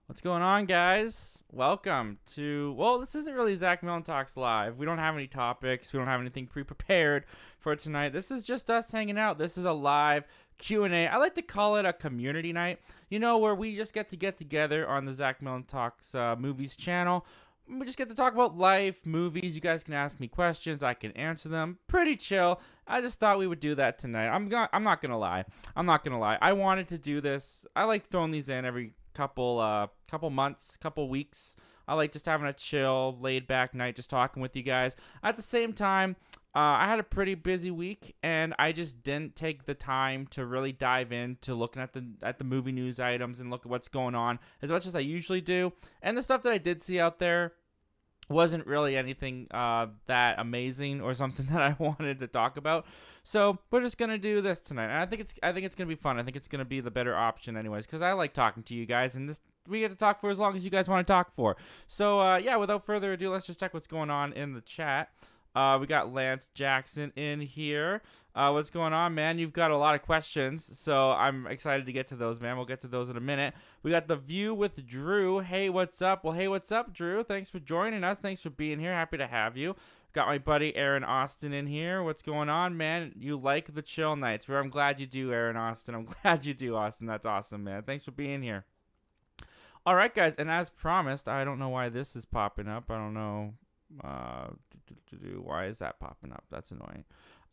What's going on, guys? Welcome to, well, this isn't really Zach Millen Talks Live. We don't have any topics. We don't have anything pre-prepared for tonight. This is just us hanging out. This is a live Q&A. I like to call it a community night, where we just get together on the Zach Millen Talks Movies channel. We just get to talk about life, movies. You guys can ask me questions. I can answer them. Pretty chill. I just thought we would do that tonight. I'm not gonna lie. I wanted to do this. I like throwing these in every couple months, couple weeks. I like just having a chill, laid back night, just talking with you guys. At the same time, I had a pretty busy week, and I just didn't take the time to really dive into looking at the movie news items and look at what's going on as much as I usually do. And the stuff that I did see out there wasn't really anything that amazing or something that I wanted to talk about. So we're just gonna do this tonight, and I think it's gonna be fun. I think it's gonna be the better option, anyways, because I like talking to you guys, and we get to talk for as long as you guys want to talk for. So yeah, without further ado, let's just check what's going on in the chat. We got Lance Jackson in here. What's going on, man? You've got a lot of questions, so I'm excited to get to those, man. We'll get to those in a minute. We got The View with Drew. Hey, what's up? Well, hey, what's up, Drew? Thanks for joining us. Thanks for being here. Happy to have you. Got my buddy Aaron Austin in here. What's going on, man? You like the chill nights. I'm glad you do, Aaron Austin. I'm glad you do, Austin. That's awesome, man. Thanks for being here. All right, guys, and as promised, I don't know why this is popping up. I don't know. Why is that popping up? That's annoying.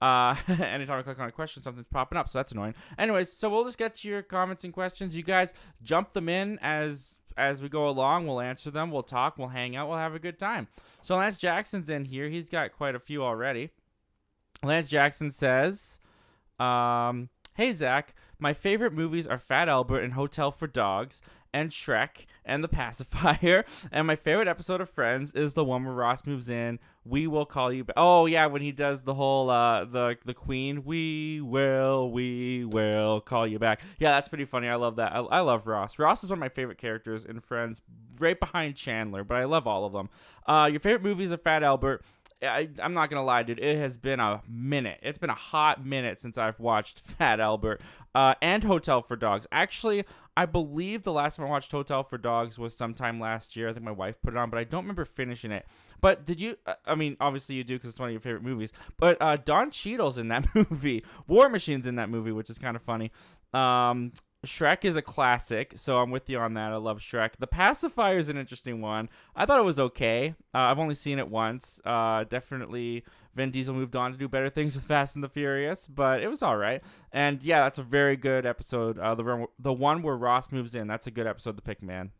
Anytime I click on a question, something's popping up, so that's annoying. Anyways, so we'll just get to your comments and questions. You guys jump them in as we go along. We'll answer them. We'll talk. We'll hang out. We'll have a good time. So Lance Jackson's in here. He's got quite a few already. Lance Jackson says, "Hey Zach, my favorite movies are Fat Albert and Hotel for Dogs and Shrek and The Pacifier. And my favorite episode of Friends is the one where Ross moves in. We will call you back." Oh yeah, when he does the whole the Queen. We will call you back. Yeah, that's pretty funny. I love that. I love Ross. Ross is one of my favorite characters in Friends, right behind Chandler. But I love all of them. Your favorite movies are Fat Albert. I'm not gonna lie, dude. It has been a minute. It's been a hot minute since I've watched Fat Albert and Hotel for Dogs. Actually, I believe the last time I watched Hotel for Dogs was sometime last year. I think my wife put it on, but I don't remember finishing it. But did you? I mean, obviously you do because it's one of your favorite movies. But Don Cheadle's in that movie. War Machine's in that movie, which is kind of funny. Shrek is a classic, so I'm with you on that. I love Shrek. The Pacifier is an interesting one. I thought it was okay. I've only seen it once. Definitely Vin Diesel moved on to do better things with Fast and the Furious, but it was all right. And yeah, that's a very good episode. The one where Ross moves in, that's a good episode to pick, man.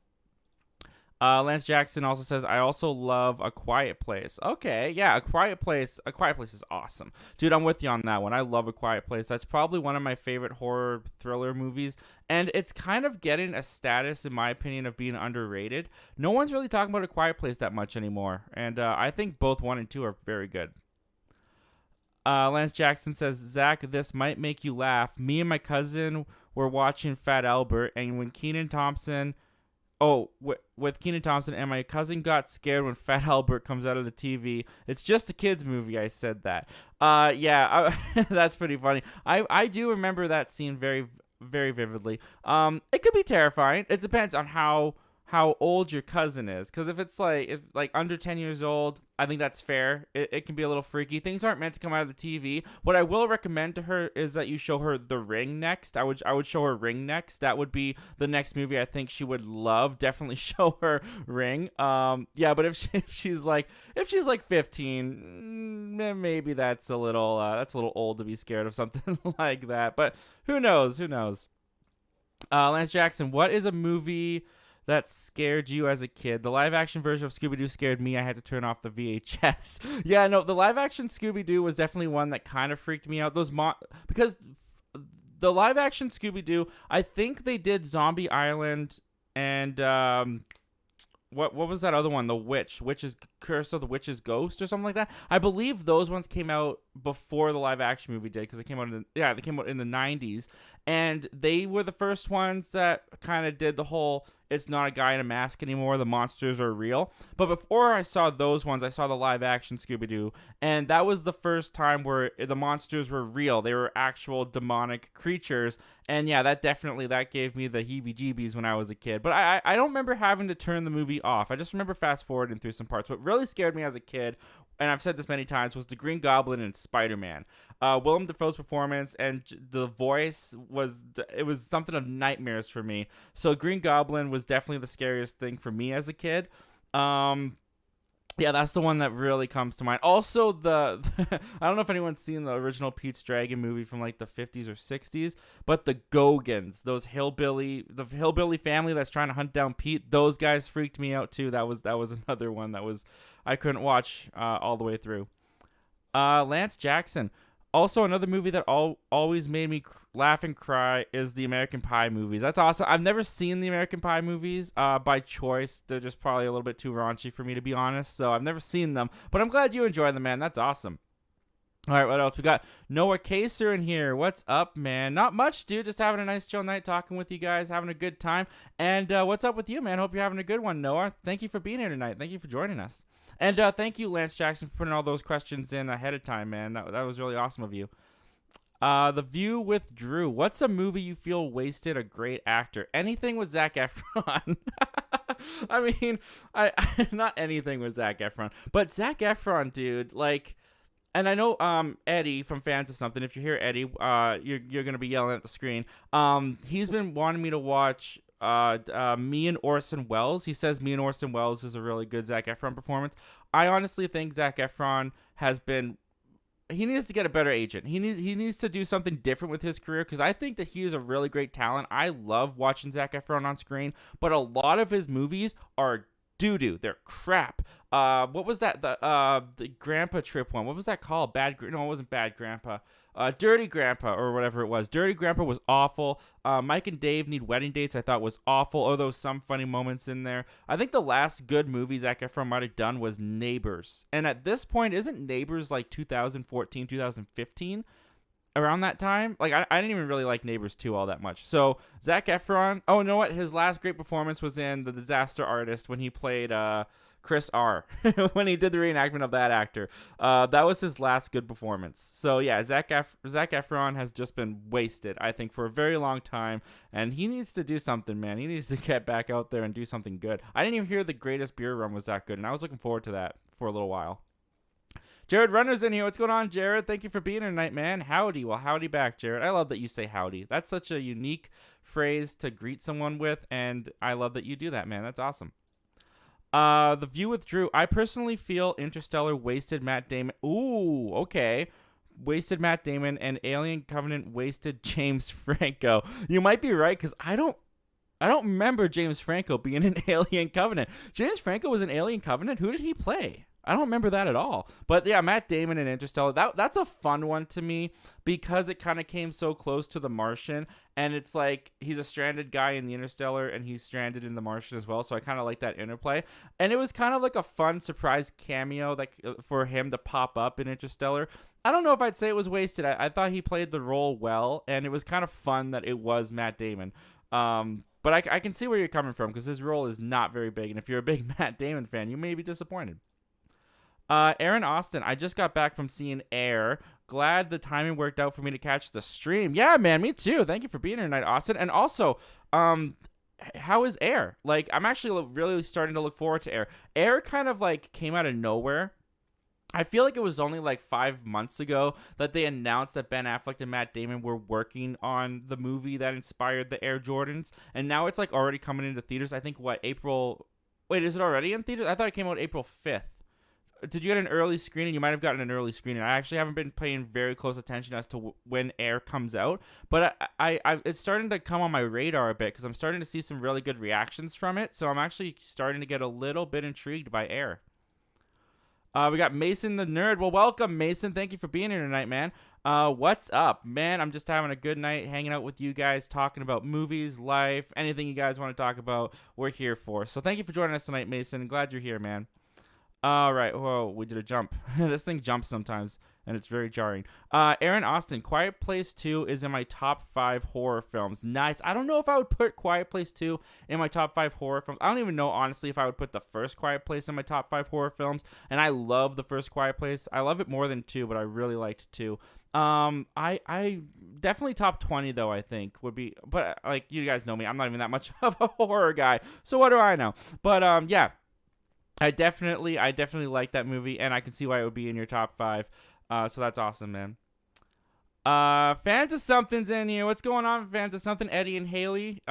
Lance Jackson also says, "I also love A Quiet Place." Okay, yeah, A Quiet Place. A Quiet Place is awesome, dude. I'm with you on that one. I love A Quiet Place. That's probably one of my favorite horror thriller movies, and it's kind of getting a status, in my opinion, of being underrated. No one's really talking about A Quiet Place that much anymore, and I think both 1 and 2 are very good. Lance Jackson says, "Zach, this might make you laugh. Me and my cousin were watching Fat Albert, and when Kenan Thompson." Oh, with Kenan Thompson, and my cousin got scared when Fat Albert comes out of the TV. It's just a kid's movie. I said that. Yeah, that's pretty funny. I do remember that scene very, very vividly. It could be terrifying. It depends on how old your cousin is, because if like under 10 years old, I think that's fair. It can be a little freaky. Things aren't meant to come out of the TV. What I will recommend to her is that you show her The Ring next. I would show her Ring next. That would be the next movie I think she would love. Definitely show her Ring. Yeah, but if she's like 15, maybe that's a little old to be scared of something like that. But who knows? Lance Jackson, what is a movie that scared you as a kid? The live action version of Scooby-Doo scared me. I had to turn off the VHS. Yeah, no, the live action Scooby-Doo was definitely one that kind of freaked me out. Because the live action Scooby-Doo, I think they did Zombie Island and what was that other one? The Witch. Witch is Curse of the Witch's Ghost or something like that. I believe those ones came out before the live action movie did, because they came out they came out in the 90s, and they were the first ones that kind of did the whole it's not a guy in a mask anymore, the monsters are real. But before I saw those ones, I saw the live action Scooby-Doo, and that was the first time where the monsters were real. They were actual demonic creatures, and yeah, that gave me the heebie-jeebies when I was a kid. But I don't remember having to turn the movie off. I just remember fast forwarding through some parts. What really scared me as a kid, and I've said this many times, was the Green Goblin and Spider-Man. Willem Dafoe's performance and the voice was something of nightmares for me. So Green Goblin was definitely the scariest thing for me as a kid. Yeah, that's the one that really comes to mind. Also, I don't know if anyone's seen the original Pete's Dragon movie from like the 50s or 60s, but the Gogans, the hillbilly family that's trying to hunt down Pete, those guys freaked me out too. That was another one I couldn't watch all the way through. Lance Jackson. Also, another movie that always made me laugh and cry is the American Pie movies. That's awesome. I've never seen the American Pie movies by choice. They're just probably a little bit too raunchy for me, to be honest. So I've never seen them. But I'm glad you enjoy them, man. That's awesome. All right, what else? We got Noah Kaser in here. What's up, man? Not much, dude. Just having a nice chill night talking with you guys, having a good time. And what's up with you, man? Hope you're having a good one, Noah. Thank you for being here tonight. Thank you for joining us. And thank you, Lance Jackson, for putting all those questions in ahead of time, man. That was really awesome of you. The View with Drew. What's a movie you feel wasted a great actor? Anything with Zac Efron. I mean, I not anything with Zac Efron, but Zac Efron, dude, like. And I know Eddie from Fans of Something. If you hear Eddie, you're gonna be yelling at the screen. He's been wanting me to watch Me and Orson Welles. He says Me and Orson Welles is a really good Zac Efron performance. I honestly think Zac Efron he needs to get a better agent. He needs to do something different with his career, because I think that he is a really great talent. I love watching Zac Efron on screen, but a lot of his movies are doo-doo. They're crap. What was that? The Grandpa trip one. What was that called? No, it wasn't Bad Grandpa. Dirty Grandpa, or whatever it was. Dirty Grandpa was awful. Mike and Dave Need Wedding Dates, I thought was awful, although some funny moments in there. I think the last good movie Zac Efron might have done was Neighbors. And at this point, isn't Neighbors like 2014, 2015? Around that time? Like, I didn't even really like Neighbors 2 all that much. So, Zac Efron, oh, you know what? His last great performance was in The Disaster Artist when he played Chris R. when he did the reenactment of that actor. That was his last good performance. So, yeah, Zac Efron has just been wasted, I think, for a very long time. And he needs to do something, man. He needs to get back out there and do something good. I didn't even hear The Greatest Beer Run was that good, and I was looking forward to that for a little while. Jared Runner's in here. What's going on, Jared? Thank you for being here tonight, man. Howdy. Well, howdy back, Jared. I love that you say howdy. That's such a unique phrase to greet someone with, and I love that you do that, man. That's awesome. The View with Drew. I personally feel Interstellar wasted Matt Damon. Ooh, okay. Wasted Matt Damon, and Alien Covenant wasted James Franco. You might be right, because I don't remember James Franco being in Alien Covenant. James Franco was in Alien Covenant? Who did he play? I don't remember that at all. But yeah, Matt Damon in Interstellar, that's a fun one to me, because it kind of came so close to The Martian, and it's like he's a stranded guy in the Interstellar and he's stranded in The Martian as well, so I kind of like that interplay. And it was kind of like a fun surprise cameo for him to pop up in Interstellar. I don't know if I'd say it was wasted. I thought he played the role well, and it was kind of fun that it was Matt Damon. But I can see where you're coming from, because his role is not very big, and if you're a big Matt Damon fan, you may be disappointed. Aaron Austin, I just got back from seeing Air. Glad the timing worked out for me to catch the stream. Yeah, man, me too. Thank you for being here tonight, Austin. And also, how is Air? Like, I'm actually really starting to look forward to Air. Air kind of like came out of nowhere. I feel like it was only like 5 months ago that they announced that Ben Affleck and Matt Damon were working on the movie that inspired the Air Jordans. And now it's like already coming into theaters. I think April. Wait, is it already in theaters? I thought it came out April 5th. Did you get an early screening? You might have gotten an early screening. I actually haven't been paying very close attention as to when Air comes out, but I it's starting to come on my radar a bit, because I'm starting to see some really good reactions from it. So I'm actually starting to get a little bit intrigued by Air. We got Mason the Nerd. Well, welcome, Mason. Thank you for being here tonight, man. What's up, man? I'm just having a good night hanging out with you guys, talking about movies, life, anything you guys want to talk about, we're here for. So thank you for joining us tonight, Mason. Glad you're here, man. All right. Whoa, we did a jump. This thing jumps sometimes, and it's very jarring. Aaron Austin, Quiet Place 2 is in my top 5 horror films. Nice. I don't know if I would put Quiet Place 2 in my top 5 horror films. I don't even know, honestly, if I would put the first Quiet Place in my top 5 horror films. And I love the first Quiet Place. I love it more than 2, but I really liked 2. I definitely top 20 though, I think would be, but like you guys know me, I'm not even that much of a horror guy. So what do I know? But yeah. I definitely like that movie, and I can see why it would be in your top 5. So that's awesome, man. Fans of Something's in here. What's going on, fans of Something? Eddie and Haley,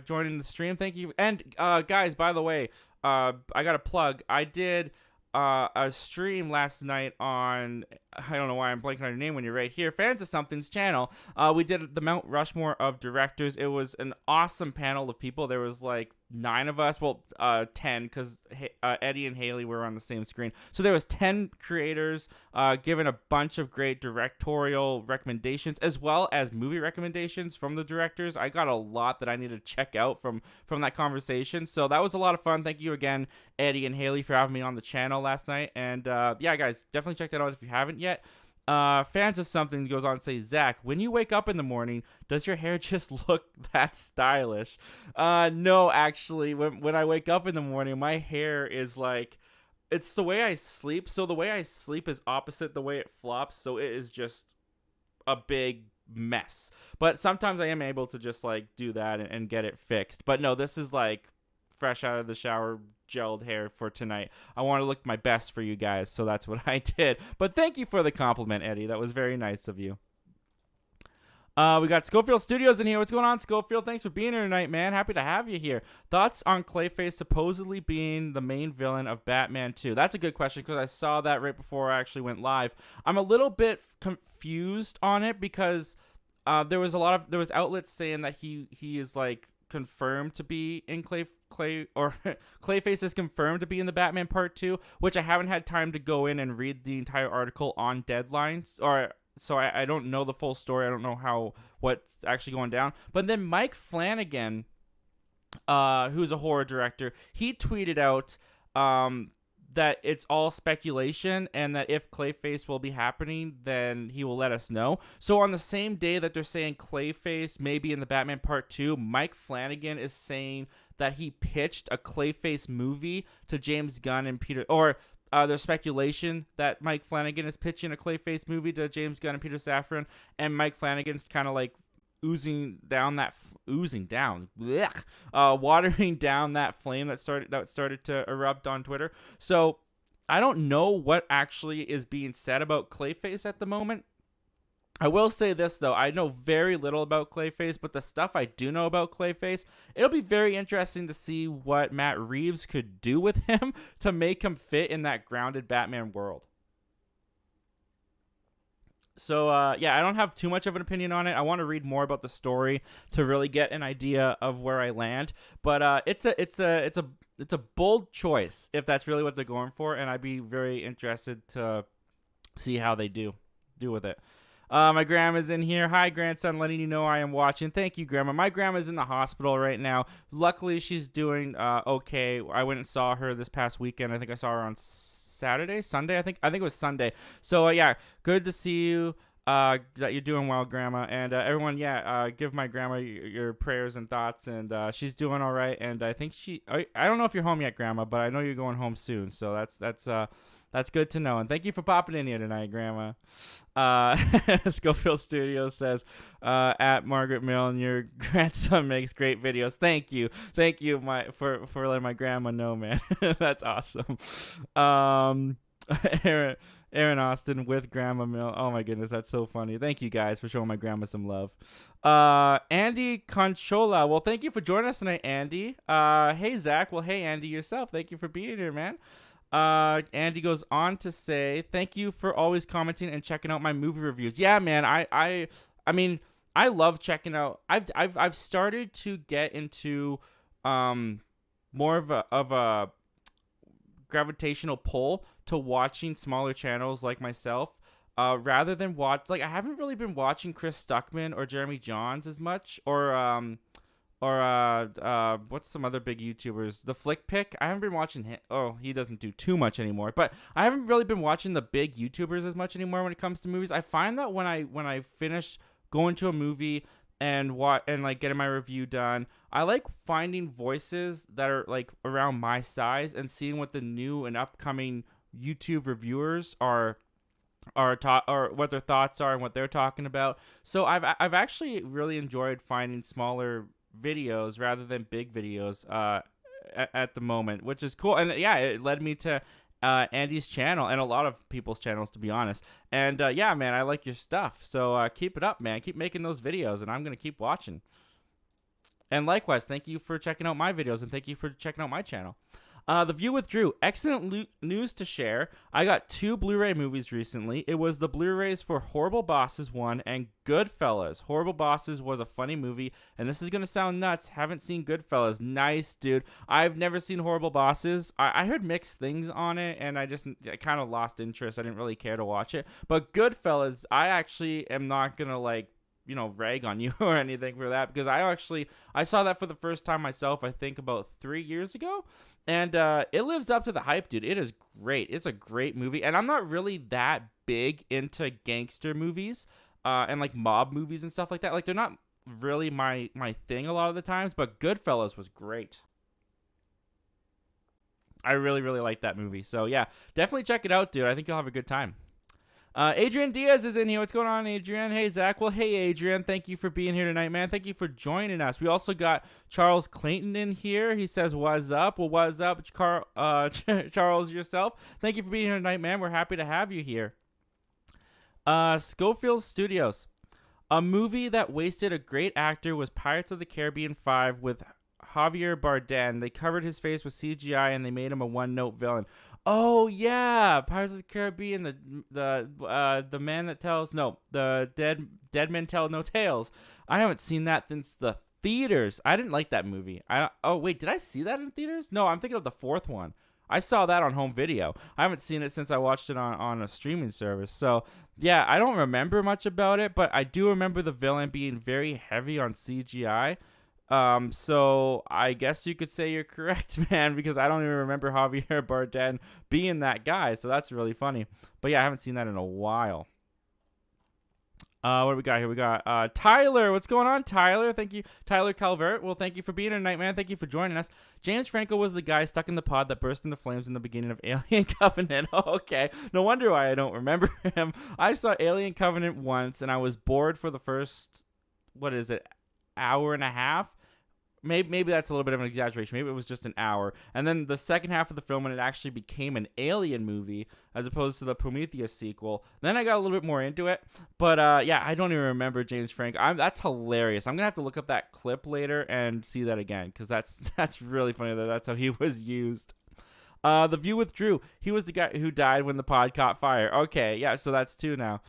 joining the stream. Thank you. And guys, by the way, I got a plug. I did a stream last night on, I don't know why I'm blanking on your name when you're right here, Fans of Something's channel. We did the Mount Rushmore of directors. It was an awesome panel of people. There was like 9 of us, well, 10, because Eddie and Haley were on the same screen. So there was 10 creators giving a bunch of great directorial recommendations, as well as movie recommendations from the directors. I got a lot that I needed to check out from that conversation. So that was a lot of fun. Thank you again, Eddie and Haley, for having me on the channel last night. And yeah, guys, definitely check that out if you haven't yet. Fans of Something goes on to say, Zach, when you wake up in the morning, does your hair just look that stylish? No, actually, when I wake up in the morning, my hair is like, it's the way I sleep. So the way I sleep is opposite the way it flops. So it is just a big mess. But sometimes I am able to just like do that and get it fixed. But no, this is like fresh out of the shower, gelled hair for tonight. I want to look my best for you guys, so that's what I did. But thank you for the compliment, Eddie. That was very nice of you. We got Schofield Studios in here. What's going on, Schofield? Thanks for being here tonight, man. Happy to have you here. Thoughts on Clayface supposedly being the main villain of Batman 2? That's a good question, because I saw that right before I actually went live. I'm a little bit confused on it, because there was outlets saying that he is like confirmed to be in Clayface is confirmed to be in the Batman Part 2, which I haven't had time to go in and read the entire article on Deadlines, so I don't know the full story. I don't know what's actually going down. But then Mike Flanagan, who's a horror director, he tweeted out that it's all speculation, and that if Clayface will be happening, then he will let us know. So on the same day that they're saying Clayface may be in the Batman Part 2, Mike Flanagan is saying that he pitched a Clayface movie to James Gunn and there's speculation that Mike Flanagan is pitching a Clayface movie to James Gunn and Peter Safran, and Mike Flanagan's kind of like watering down that flame that started to erupt on Twitter. So I don't know what actually is being said about Clayface at the moment. I will say this, though. I know very little about Clayface, but the stuff I do know about Clayface, it'll be very interesting to see what Matt Reeves could do with him to make him fit in that grounded Batman world. So, yeah, I don't have too much of an opinion on it. I want to read more about the story to really get an idea of where I land. But it's a bold choice if that's really what they're going for, and I'd be very interested to see how they do with it. My grandma's in here. Hi, grandson, letting you know I am watching. Thank you, Grandma. My grandma's in the hospital right now. Luckily, she's doing okay. I went and saw her this past weekend. I think I saw her on Sunday. I think it was Sunday. So yeah, good to see you. That you're doing well, Grandma, and everyone. Yeah, give my grandma your prayers and thoughts, and she's doing all right. And I think I don't know if you're home yet, Grandma, but I know you're going home soon. So that's good to know. And thank you for popping in here tonight, Grandma. Schofield Studios says, at Margaret Milne, your grandson makes great videos. Thank you, for letting my grandma know, man. That's awesome. Aaron Austin with Grandma Mill. Oh my goodness, that's so funny. Thank you guys for showing my grandma some love. Andy Conchola. Well, thank you for joining us tonight, Andy. Hey Zach. Well, hey Andy yourself. Thank you for being here, man. Andy goes on to say, thank you for always commenting and checking out my movie reviews. Yeah, man. I mean, I love checking out. I've started to get into more of a gravitational pull to watching smaller channels like myself, rather than I haven't really been watching Chris Stuckman or Jeremy Johns as much, or or what's some other big YouTubers? The Flick Pick. I haven't been watching him. Oh, he doesn't do too much anymore. But I haven't really been watching the big YouTubers as much anymore when it comes to movies. I find that when I finish going to a movie and like getting my review done, I like finding voices that are like around my size and seeing what the new and upcoming YouTube reviewers are or what their thoughts are and what they're talking about. So I've actually really enjoyed finding smaller videos rather than big videos at the moment, which is cool. And yeah, it led me to Andy's channel and a lot of people's channels, to be honest. And yeah, man, I like your stuff. So keep it up, man. Keep making those videos, and I'm gonna keep watching. And likewise, thank you for checking out my videos, and thank you for checking out my channel. The View with Drew. Excellent news to share. I got 2 Blu-ray movies recently. It was the Blu-rays for Horrible Bosses 1 and Goodfellas. Horrible Bosses was a funny movie, and this is going to sound nuts. Haven't seen Goodfellas. Nice, dude. I've never seen Horrible Bosses. I heard mixed things on it, and I kind of lost interest. I didn't really care to watch it. But Goodfellas, I actually am not going to, like, rag on you or anything for that, because I saw that for the first time myself, I think about 3 years ago. And it lives up to the hype, dude. It is great. It's a great movie. And I'm not really that big into gangster movies and like mob movies and stuff like that. Like, they're not really my thing a lot of the times, but Goodfellas was great. I really, really like that movie. So yeah, definitely check it out, dude. I think you'll have a good time. Adrian Diaz is in here. What's going on, Adrian? Hey, Zach. Well, hey, Adrian. Thank you for being here tonight, man. Thank you for joining us. We also got Charles Clayton in here. He says, what's up? Well, what's up, Charles, yourself? Thank you for being here tonight, man. We're happy to have you here. Schofield Studios. A movie that wasted a great actor was Pirates of the Caribbean 5 with Javier Bardem. They covered his face with CGI and they made him a one-note villain. Oh yeah, Pirates of the Caribbean, the man that tells the dead men tell no tales. I haven't seen that since the theaters. I didn't like that movie. Oh wait, did I see that in theaters? No, I'm thinking of the 4th one. I saw that on home video. I haven't seen it since I watched it on a streaming service. So yeah, I don't remember much about it, but I do remember the villain being very heavy on CGI. So I guess you could say you're correct, man, because I don't even remember Javier Bardem being that guy. So that's really funny. But yeah, I haven't seen that in a while. What do we got here? We got Tyler. What's going on, Tyler? Thank you, Tyler Calvert. Well, thank you for being here tonight, man. Thank you for joining us. James Franco was the guy stuck in the pod that burst into flames in the beginning of Alien Covenant. Oh, okay. No wonder why I don't remember him. I saw Alien Covenant once, and I was bored for the first, hour and a half? Maybe that's a little bit of an exaggeration. Maybe it was just an hour. And then the second half of the film, when it actually became an Alien movie, as opposed to the Prometheus sequel, then I got a little bit more into it. But yeah, I don't even remember James Franco. That's hilarious. I'm going to have to look up that clip later and see that again, because that's really funny that that's how he was used. The View with Drew. He was the guy who died when the pod caught fire. Okay, yeah, so that's 2 now.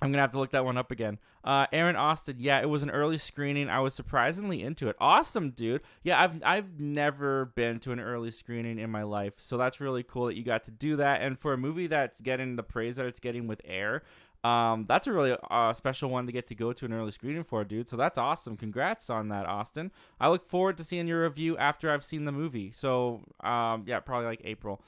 I'm going to have to look that one up again. Aaron Austin, yeah, it was an early screening. I was surprisingly into it. Awesome, dude. Yeah, I've never been to an early screening in my life, so that's really cool that you got to do that. And for a movie that's getting the praise that it's getting with Air, that's a really special one to get to go to an early screening for, dude. So that's awesome. Congrats on that, Austin. I look forward to seeing your review after I've seen the movie. So, yeah, probably like April.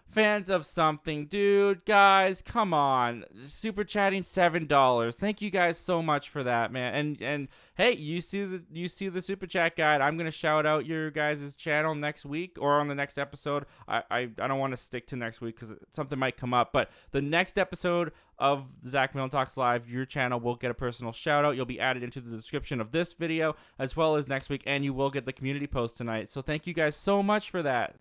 Fans of something, dude, guys, come on. Super chatting $7. Thank you guys so much for that, man. And hey, you see the super chat guide. I'm gonna shout out your guys' channel next week or on the next episode. I don't want to stick to next week because something might come up, but the next episode of Zach Milne Talks Live, your channel will get a personal shout out. You'll be added into the description of this video as well as next week, and you will get the community post tonight. So thank you guys so much for that.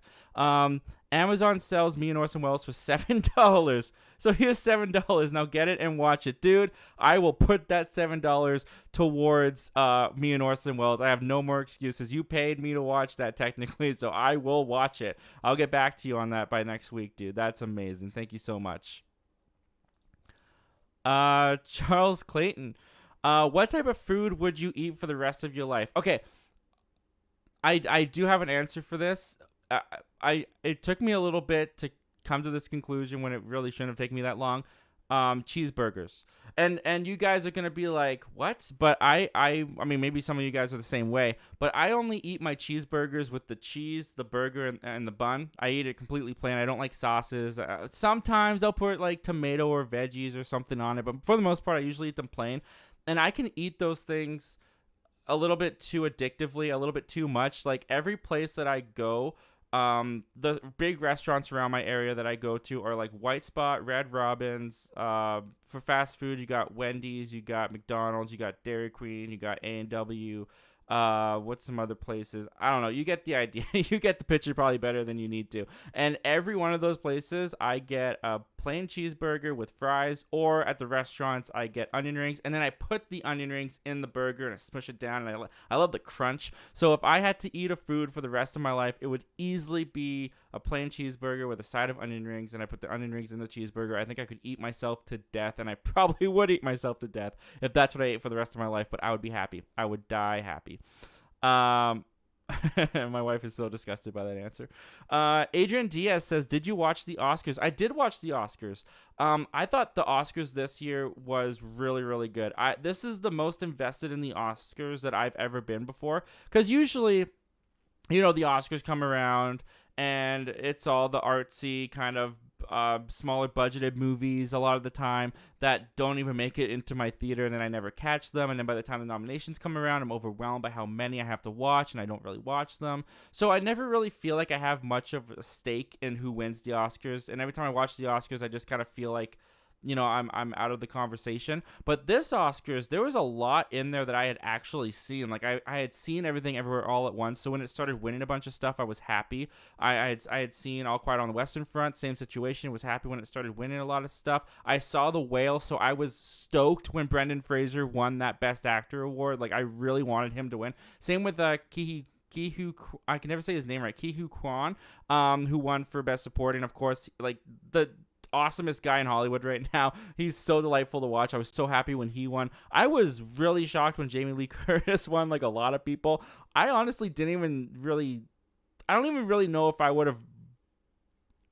Amazon sells me and Orson Welles for $7. So here's $7. Now get it and watch it, dude. I will put that $7 towards me and Orson Welles. I have no more excuses. You paid me to watch that technically, so I will watch it. I'll get back to you on that by next week, dude. That's amazing. Thank you so much. Charles Clayton. What type of food would you eat for the rest of your life? Okay. I do have an answer for this. It took me a little bit to come to this conclusion when it really shouldn't have taken me that long. cheeseburgers. And you guys are gonna be like, what? But I mean, maybe some of you guys are the same way. But I only eat my cheeseburgers with the cheese, the burger, and the bun. I eat it completely plain. I don't like sauces. Sometimes I'll put like tomato or veggies or something on it, but for the most part, I usually eat them plain. And I can eat those things a little bit too addictively, a little bit too much. Like every place that I go, the big restaurants around my area that I go to are like White Spot, Red Robin's. For fast food, you got Wendy's, you got McDonald's, you got Dairy Queen, you got A&W. What's some other places? I don't know. You get the idea. You get the picture probably better than you need to. And every one of those places, I get a plain cheeseburger with fries, or at the restaurants, I get onion rings, and then I put the onion rings in the burger and I smush it down, and I love the crunch. So if I had to eat a food for the rest of my life, it would easily be a plain cheeseburger with a side of onion rings, and I put the onion rings in the cheeseburger. I think I could eat myself to death, and I probably would eat myself to death if that's what I ate for the rest of my life, but I would be happy. I would die happy. My wife is so disgusted by that answer. Adrian Diaz says, did you watch the Oscars? I did watch the Oscars. I thought the Oscars this year was really, really good. This is the most invested in the Oscars that I've ever been before, because usually, the Oscars come around and it's all the artsy kind of smaller budgeted movies a lot of the time that don't even make it into my theater, and then I never catch them, and then by the time the nominations come around, I'm overwhelmed by how many I have to watch, and I don't really watch them. So I never really feel like I have much of a stake in who wins the Oscars, and every time I watch the Oscars, I just kind of feel like I'm out of the conversation. But this Oscars, there was a lot in there that I had actually seen. Like I had seen Everything Everywhere All at Once. So when it started winning a bunch of stuff, I was happy. I had seen All Quiet on the Western Front, same situation. Was happy when it started winning a lot of stuff. I saw The Whale, so I was stoked when Brendan Fraser won that Best Actor award. Like I really wanted him to win. Same with Ke-Huy, I can never say his name right. Ke-Huy Quan, who won for Best Supporting. Of course, like the awesomest guy in Hollywood right now. He's so delightful to watch. I was so happy when he won. I was really shocked when Jamie Lee Curtis won, like a lot of people. I honestly I don't even really know if I would have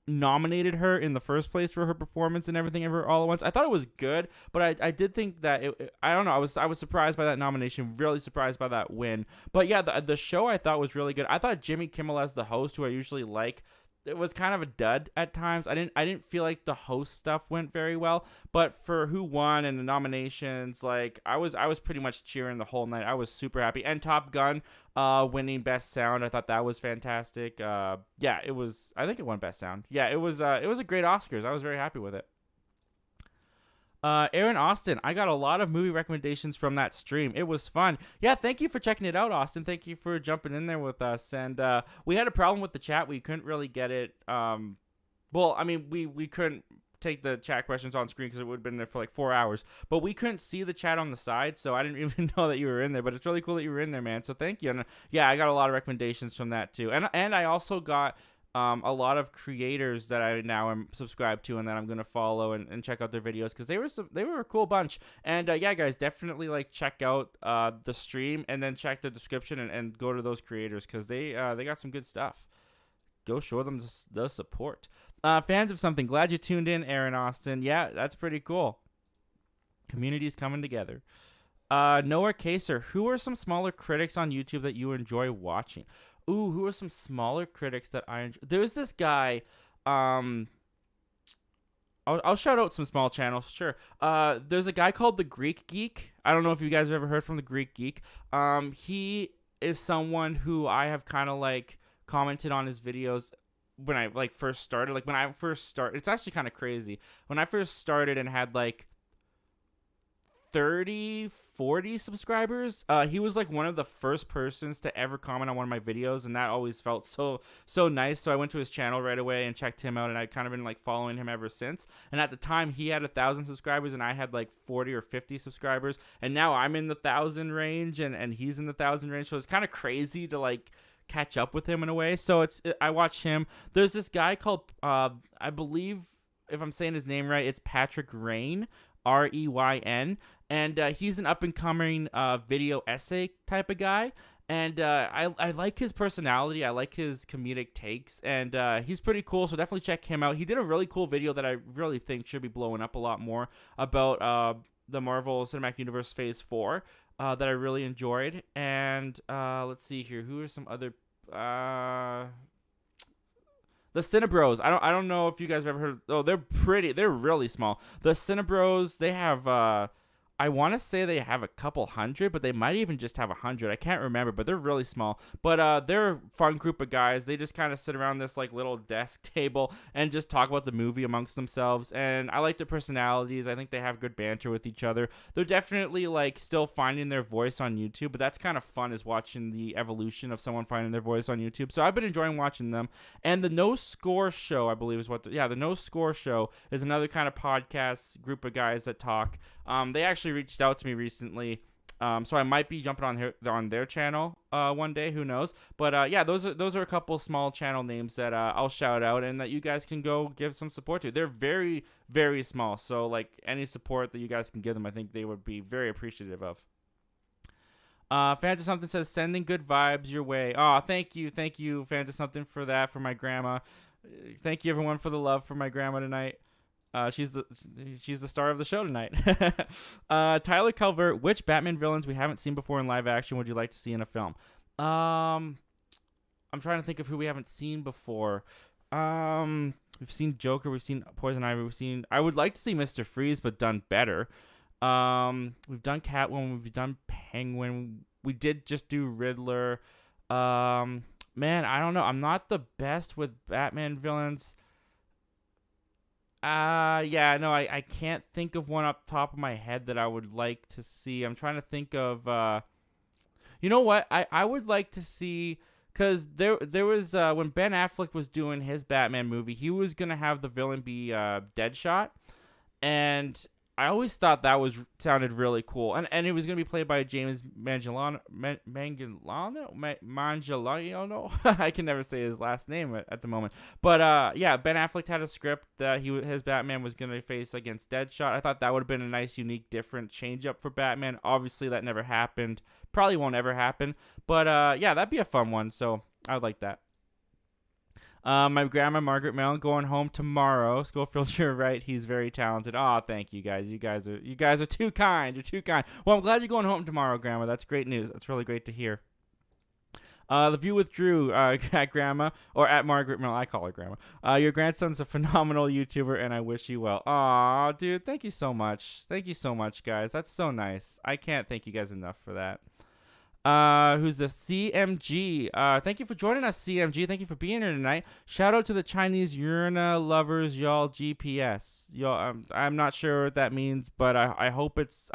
nominated her in the first place for her performance and Everything Ever All at Once. I thought it was good, but I did think that I don't know. I was surprised by that nomination, really surprised by that win. But yeah, the show I thought was really good. I thought Jimmy Kimmel as the host, who I usually like, it was kind of a dud at times. I didn't feel like the host stuff went very well, but for who won and the nominations, like I was pretty much cheering the whole night. I was super happy. And Top Gun winning Best Sound, I thought that was fantastic. Yeah, it was. I think it won Best Sound. Yeah, it was a great Oscars. I was very happy with it. Aaron Austin, I got a lot of movie recommendations from that stream. It was fun. Yeah, thank you for checking it out, Austin. Thank you for jumping in there with us. And we had a problem with the chat. We couldn't really get it. Well, I mean, we couldn't take the chat questions on screen because it would have been there for like 4 hours. But we couldn't see the chat on the side, so I didn't even know that you were in there. But it's really cool that you were in there, man. So thank you. And yeah, I got a lot of recommendations from that too. And I also got a lot of creators that I now am subscribed to and that I'm gonna follow and check out their videos, because they were a cool bunch. And yeah, guys, definitely like check out the stream and then check the description and go to those creators, because they got some good stuff. Go show them the support. Fans of something, glad you tuned in, Aaron Austin. Yeah, that's pretty cool. Community's coming together. Noah Kaser, who are some smaller critics on YouTube that you enjoy watching? Ooh, who are some smaller critics that I enjoy? There's this guy. I'll shout out some small channels, sure. There's a guy called The Greek Geek. I don't know if you guys have ever heard from The Greek Geek. He is someone who I have kind of like commented on his videos when I like first started. Like when I first started, it's actually kind of crazy. When I first started and had like 40 subscribers, he was like one of the first persons to ever comment on one of my videos, and that always felt so nice. So I went to his channel right away and checked him out, and I've kind of been like following him ever since. And at the time, he had 1,000 subscribers and I had like 40 or 50 subscribers, and now I'm in the 1,000 range and he's in the 1,000 range. So it's kind of crazy to like catch up with him in a way. So I watch him. There's this guy called I believe, if I'm saying his name right, it's Patrick Rain, Reyn, and he's an up-and-coming video essay type of guy. And I like his personality. I like his comedic takes, and he's pretty cool. So definitely check him out. He did a really cool video that I really think should be blowing up a lot more about the Marvel Cinematic Universe Phase 4 that I really enjoyed. And let's see here. Who are some other... the Cinebros. I don't know if you guys have ever heard. Oh, they're pretty. They're really small. The Cinebros. They have. I want to say they have a couple hundred, but they might even just have 100. I can't remember, but they're really small. But they're a fun group of guys. They just kind of sit around this like little desk table and just talk about the movie amongst themselves. And I like their personalities. I think they have good banter with each other. They're definitely like still finding their voice on YouTube, but that's kind of fun, is watching the evolution of someone finding their voice on YouTube. So I've been enjoying watching them. And the No Score Show, I believe is what. The No Score Show is another kind of podcast group of guys that talk. They actually reached out to me recently, so I might be jumping on their channel one day. Who knows? But yeah, those are a couple small channel names that I'll shout out and that you guys can go give some support to. They're very, very small, so like any support that you guys can give them, I think they would be very appreciative of. Fans of Something says, sending good vibes your way. Oh, thank you, Fans of Something, for that, for my grandma. Thank you, everyone, for the love for my grandma tonight. She's the star of the show tonight. Tyler Calvert, which Batman villains we haven't seen before in live action would you like to see in a film? I'm trying to think of who we haven't seen before. We've seen Joker, we've seen Poison Ivy, I would like to see Mr. Freeze, but done better. We've done Catwoman, we've done Penguin, we did just do Riddler. Man, I don't know. I'm not the best with Batman villains. Yeah, no, I can't think of one up top of my head that I would like to see. I'm trying to think of, you know what? I would like to see, because there was, when Ben Affleck was doing his Batman movie, he was going to have the villain be Deadshot, and I always thought that sounded really cool. And it was going to be played by James Manganiello. I can never say his last name at the moment. But yeah, Ben Affleck had a script that his Batman was going to face against Deadshot. I thought that would have been a nice, unique, different change-up for Batman. Obviously, that never happened. Probably won't ever happen. But yeah, that'd be a fun one. So I would like that. My grandma, Margaret Mellon, going home tomorrow. Schofield, you're right. He's very talented. Oh, thank you guys. You guys are too kind. You're too kind. Well, I'm glad you're going home tomorrow, Grandma. That's great news. That's really great to hear. The View with Drew, at Grandma, or at Margaret Mellon. I call her Grandma. Your grandson's a phenomenal YouTuber, and I wish you well. Aw, dude, thank you so much. Thank you so much, guys. That's so nice. I can't thank you guys enough for that. Who's a CMG. Thank you for joining us, CMG. Thank you for being here tonight. Shout out to the Chinese Urina lovers, y'all. GPS. Y'all, I'm not sure what that means, but I hope it's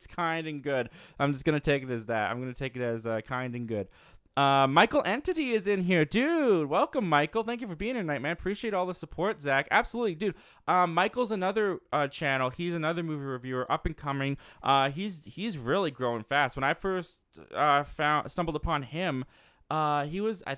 kind and good. I'm just gonna take it as that. I'm gonna take it as kind and good. Michael Entity is in here. Dude, welcome, Michael. Thank you for being here tonight, man. Appreciate all the support, Zach. Absolutely, dude. Michael's another channel. He's another movie reviewer, up and coming. He's really growing fast. When I first stumbled upon him, I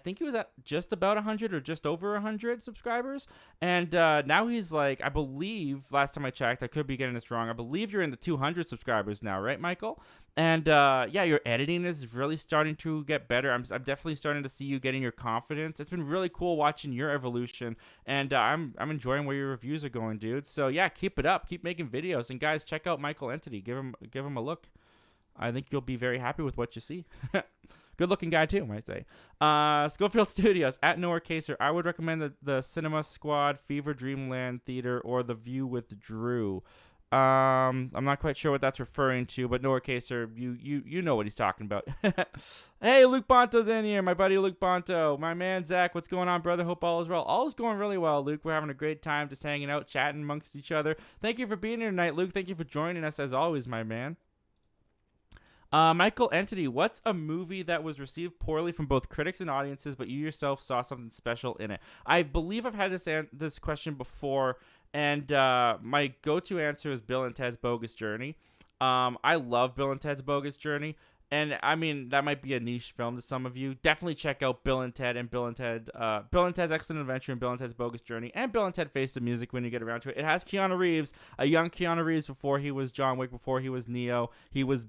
think he was at just about 100 or just over 100 subscribers, and now he's like, I believe, last time I checked, I could be getting this wrong, I believe you're in the 200 subscribers now, right, Michael? And yeah, your editing is really starting to get better. I'm definitely starting to see you getting your confidence. It's been really cool watching your evolution, and I'm enjoying where your reviews are going, dude. So yeah, keep it up, keep making videos, and guys, check out Michael Entity. Give him a look. I think you'll be very happy with what you see. Good looking guy too, might say. Schofield Studios at Noah Caser. I would recommend the Cinema Squad, Fever Dreamland Theater, or The View with Drew. I'm not quite sure what that's referring to, but Noah Caser, you know what he's talking about. Hey, Luke Bonto's in here, my buddy Luke Bonto. My man Zach, what's going on, brother? Hope all is well. All is going really well, Luke. We're having a great time just hanging out, chatting amongst each other. Thank you for being here tonight, Luke. Thank you for joining us as always, my man. Michael Entity, what's a movie that was received poorly from both critics and audiences, but you yourself saw something special in it? I believe I've had this question before, and my go-to answer is Bill and Ted's Bogus Journey. I love Bill and Ted's Bogus Journey, And I mean, that might be a niche film to some of you. Definitely check out Bill and Ted and Bill and Ted's Excellent Adventure and Bill and Ted's Bogus Journey and Bill and Ted Face the Music when you get around to it. It has Keanu Reeves, a young Keanu Reeves before he was John Wick, before he was Neo. He was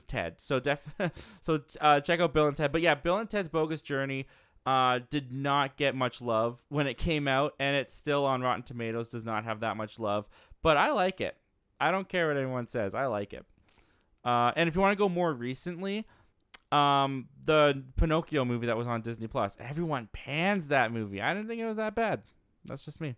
Ted. So check out Bill and Ted. But yeah, Bill and Ted's Bogus Journey did not get much love when it came out, and it's still on Rotten Tomatoes. Does not have that much love, but I like it. I don't care what anyone says. I like it. And if you want to go more recently, the Pinocchio movie that was on Disney Plus, everyone pans that movie. I didn't think it was that bad. That's just me.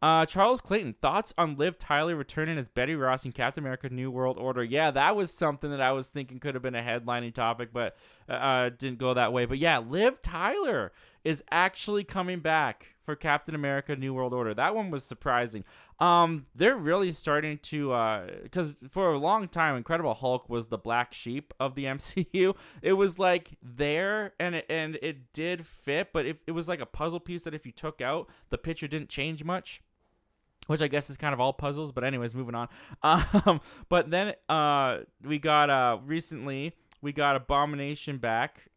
Charles Clayton, thoughts on Liv Tyler returning as Betty Ross in Captain America: New World Order? Yeah, that was something that I was thinking could have been a headlining topic, but didn't go that way. But yeah, Liv Tyler is actually coming back for Captain America: New World Order. That one was surprising. They're really starting to, because for a long time, Incredible Hulk was the black sheep of the MCU. It was like there, and it did fit, but it was like a puzzle piece that if you took out, the picture didn't change much. Which I guess is kind of all puzzles, but anyways, moving on. But then we got recently we got Abomination back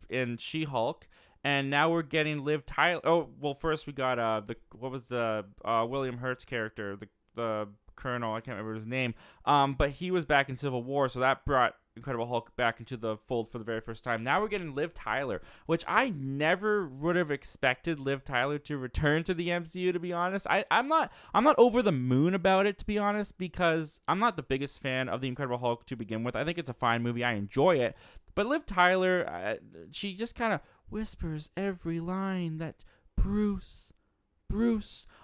in She-Hulk, and now we're getting Liv Tyler. Oh, well, first we got the William Hurt's character, the Colonel. I can't remember his name. But he was back in Civil War, so that brought Incredible Hulk back into the fold for the very first time. Now we're getting Liv Tyler, which I never would have expected Liv Tyler to return to the MCU, to be honest. I'm not over the moon about it, to be honest, because I'm not the biggest fan of the Incredible Hulk to begin with. I think it's a fine movie. I enjoy it. But Liv Tyler, she just kind of whispers every line that Bruce.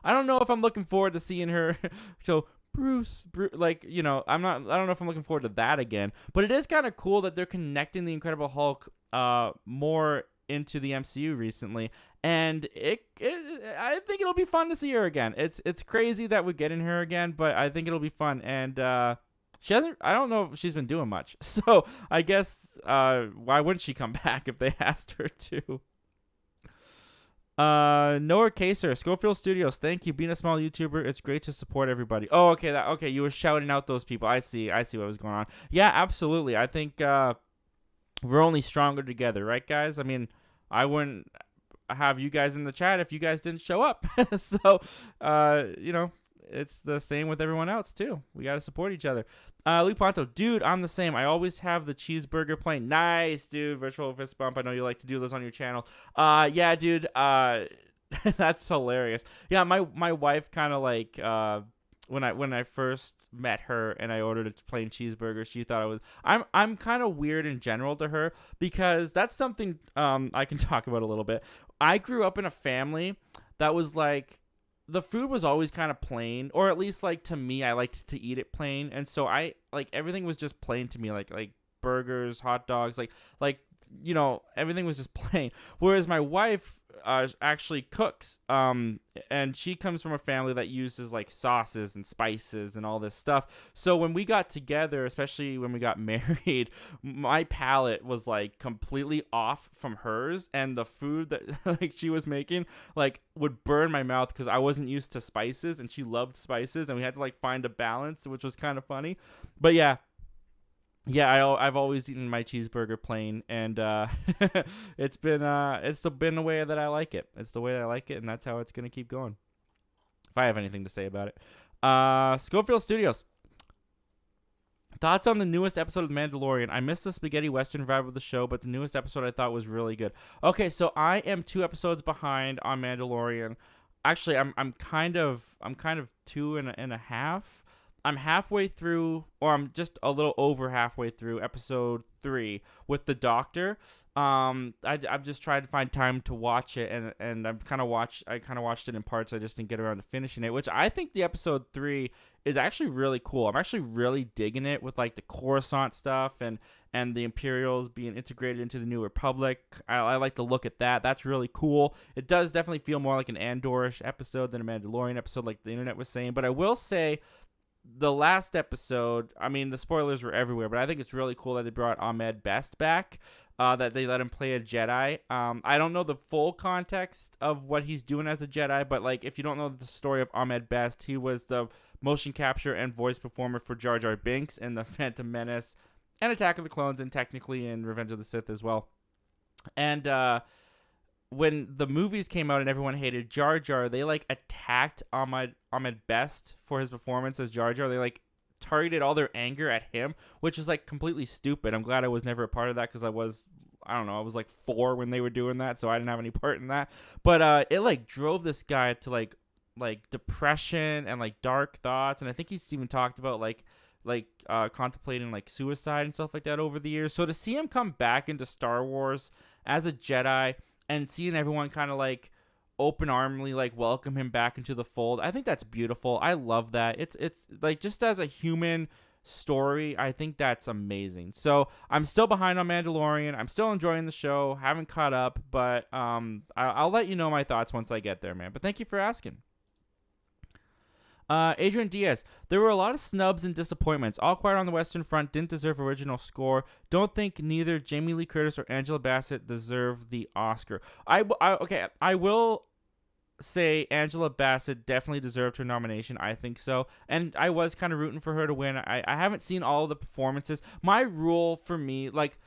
I don't know if I'm looking forward to seeing her. So Bruce, like, you know, I don't know if I'm looking forward to that again, but it is kind of cool that they're connecting the Incredible Hulk more into the MCU recently, and I think it'll be fun to see her again. It's crazy that we're getting her again, but I think it'll be fun. And she hasn't, I don't know if she's been doing much, so I guess why wouldn't she come back if they asked her to? Noah Kaser, Schofield Studios, thank you. Being a small YouTuber, it's great to support everybody. Oh, okay, okay, you were shouting out those people. I see what was going on. Yeah, absolutely. I think we're only stronger together, right, guys? I mean, I wouldn't have you guys in the chat if you guys didn't show up. So, you know, it's the same with everyone else too. We gotta support each other. Luke Ponto, dude, I'm the same. I always have the cheeseburger plane. Nice, dude. Virtual fist bump. I know you like to do those on your channel. Yeah, dude. That's hilarious. Yeah, my wife kind of like when I first met her and I ordered a plain cheeseburger, she thought I was. I'm kind of weird in general to her because that's something I can talk about a little bit. I grew up in a family that was like, the food was always kind of plain, or at least like to me, I liked to eat it plain. And so I like everything was just plain to me, like burgers, hot dogs, like, you know, everything was just plain. Whereas my wife actually cooks, and she comes from a family that uses like sauces and spices and all this stuff. So when we got together, especially when we got married, my palate was like completely off from hers, and the food that like she was making like would burn my mouth because I wasn't used to spices, and she loved spices, and we had to like find a balance, which was kind of funny. But yeah, I've always eaten my cheeseburger plain, and it's been the way that I like it. It's the way that I like it, and that's how it's gonna keep going. If I have anything to say about it, Schofield Studios. Thoughts on the newest episode of The Mandalorian? I missed the spaghetti western vibe of the show, but the newest episode I thought was really good. Okay, so I am 2 episodes behind on Mandalorian. Actually, I'm kind of 2.5. I'm halfway through, or I'm just a little over halfway through episode 3 with the Doctor. I've just tried to find time to watch it, and I kind of watched it in parts. I just didn't get around to finishing it, which I think the episode 3 is actually really cool. I'm actually really digging it with like the Coruscant stuff and the Imperials being integrated into the New Republic. I like to look at that. That's really cool. It does definitely feel more like an Andor-ish episode than a Mandalorian episode, like the internet was saying. But I will say, the last episode, I mean, the spoilers were everywhere, but I think it's really cool that they brought Ahmed Best back, that they let him play a Jedi. I don't know the full context of what he's doing as a Jedi, but like, if you don't know the story of Ahmed Best, he was the motion capture and voice performer for Jar Jar Binks in the Phantom Menace and Attack of the Clones, and technically in Revenge of the Sith as well. And when the movies came out and everyone hated Jar Jar, they like attacked Ahmed Best for his performance as Jar Jar. They like targeted all their anger at him, which is like completely stupid. I'm glad I was never a part of that because I was like 4 when they were doing that, so I didn't have any part in that. But it like drove this guy to like depression and like dark thoughts, and I think he's even talked about like contemplating like suicide and stuff like that over the years. So to see him come back into Star Wars as a Jedi and seeing everyone kind of like open armly like welcome him back into the fold, I think that's beautiful. I love that. It's like, just as a human story, I think that's amazing. So I'm still behind on Mandalorian. I'm still enjoying the show. Haven't caught up, but I'll let you know my thoughts once I get there, man. But thank you for asking. Adrian Diaz, there were a lot of snubs and disappointments. All Quiet on the Western Front didn't deserve original score. Don't think neither Jamie Lee Curtis or Angela Bassett deserve the Oscar. I will say Angela Bassett definitely deserved her nomination. I think so. And I was kind of rooting for her to win. I haven't seen all of the performances. My rule for me, like,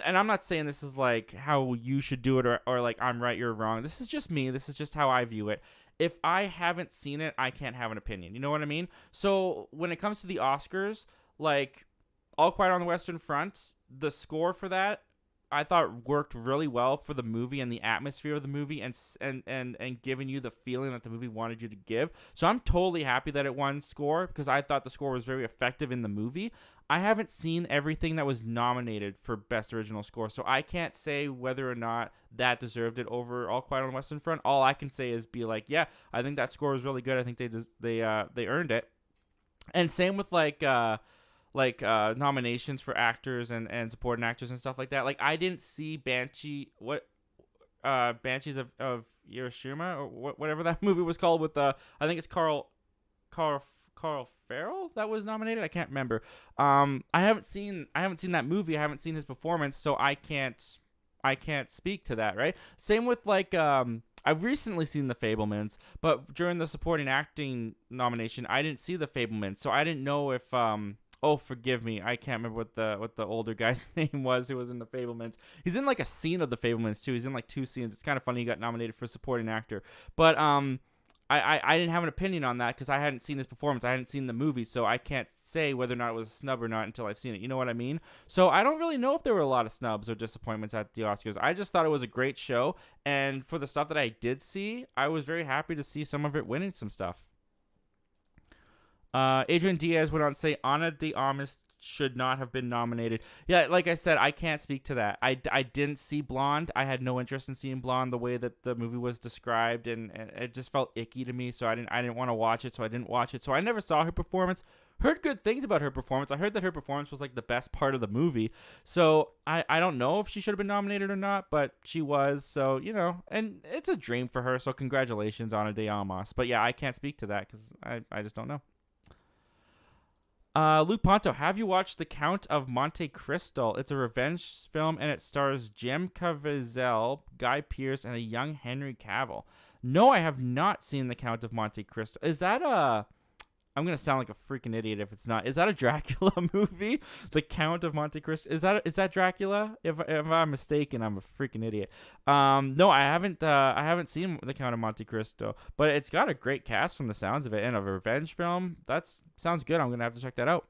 and I'm not saying this is like how you should do it or like I'm right, you're wrong. This is just me. This is just how I view it. If I haven't seen it, I can't have an opinion. You know what I mean? So when it comes to the Oscars, like All Quiet on the Western Front, the score for that I thought worked really well for the movie and the atmosphere of the movie and giving you the feeling that the movie wanted you to give. So I'm totally happy that it won score because I thought the score was very effective in the movie. I haven't seen everything that was nominated for Best Original Score, so I can't say whether or not that deserved it over All Quiet on the Western Front. All I can say is be like, yeah, I think that score was really good. I think they earned it. And same with nominations for actors and supporting actors and stuff like that. Like I didn't see Banshees of Hiroshima or whatever that movie was called with I think it's Carl Farrell that was nominated. I can't remember. I haven't seen that movie. I haven't seen his performance, so I can't speak to that, right? Same with I've recently seen The Fabelmans, but during the supporting acting nomination, I didn't see The Fabelmans, so I didn't know if oh, forgive me, I can't remember what the older guy's name was who was in The Fabelmans. He's in like a scene of The Fabelmans too. He's in like 2 scenes. It's kind of funny he got nominated for supporting actor, but I didn't have an opinion on that because I hadn't seen his performance. I hadn't seen the movie, so I can't say whether or not it was a snub or not until I've seen it. You know what I mean? So I don't really know if there were a lot of snubs or disappointments at the Oscars. I just thought it was a great show, and for the stuff that I did see, I was very happy to see some of it winning some stuff. Adrian Diaz went on to say Ana de Armas should not have been nominated. Yeah, like I said, I can't speak to that. I didn't see Blonde. I had no interest in seeing Blonde the way that the movie was described, and it just felt icky to me, so I didn't want to watch it, so I didn't watch it. So I never saw her performance. Heard good things about her performance. I heard that her performance was like the best part of the movie. So I don't know if she should have been nominated or not, but she was. So, you know, and it's a dream for her, so congratulations, Ana de Armas. But yeah, I can't speak to that because I just don't know. Luke Ponto, have you watched The Count of Monte Cristo? It's a revenge film, and it stars Jim Caviezel, Guy Pearce, and a young Henry Cavill. No, I have not seen The Count of Monte Cristo. Is that I'm going to sound like a freaking idiot if it's not. Is that a Dracula movie? The Count of Monte Cristo? Is that Dracula? If I'm mistaken, I'm a freaking idiot. No, I haven't seen The Count of Monte Cristo, but it's got a great cast from the sounds of it, and a revenge film. That sounds good. I'm going to have to check that out.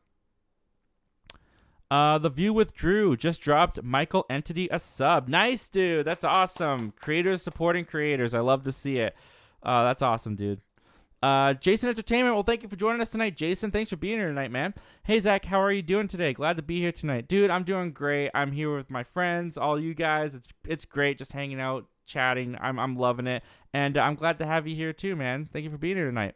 The View with Drew just dropped Michael Entity a sub. Nice, dude. That's awesome. Creators supporting creators. I love to see it. That's awesome, dude. Jason Entertainment, well, thank you for joining us tonight. Jason, thanks for being here tonight, man. Hey, Zach, how are you doing today? Glad to be here tonight. Dude, I'm doing great. I'm here with my friends, all you guys. It's great just hanging out, chatting. I'm loving it. And I'm glad to have you here too, man. Thank you for being here tonight.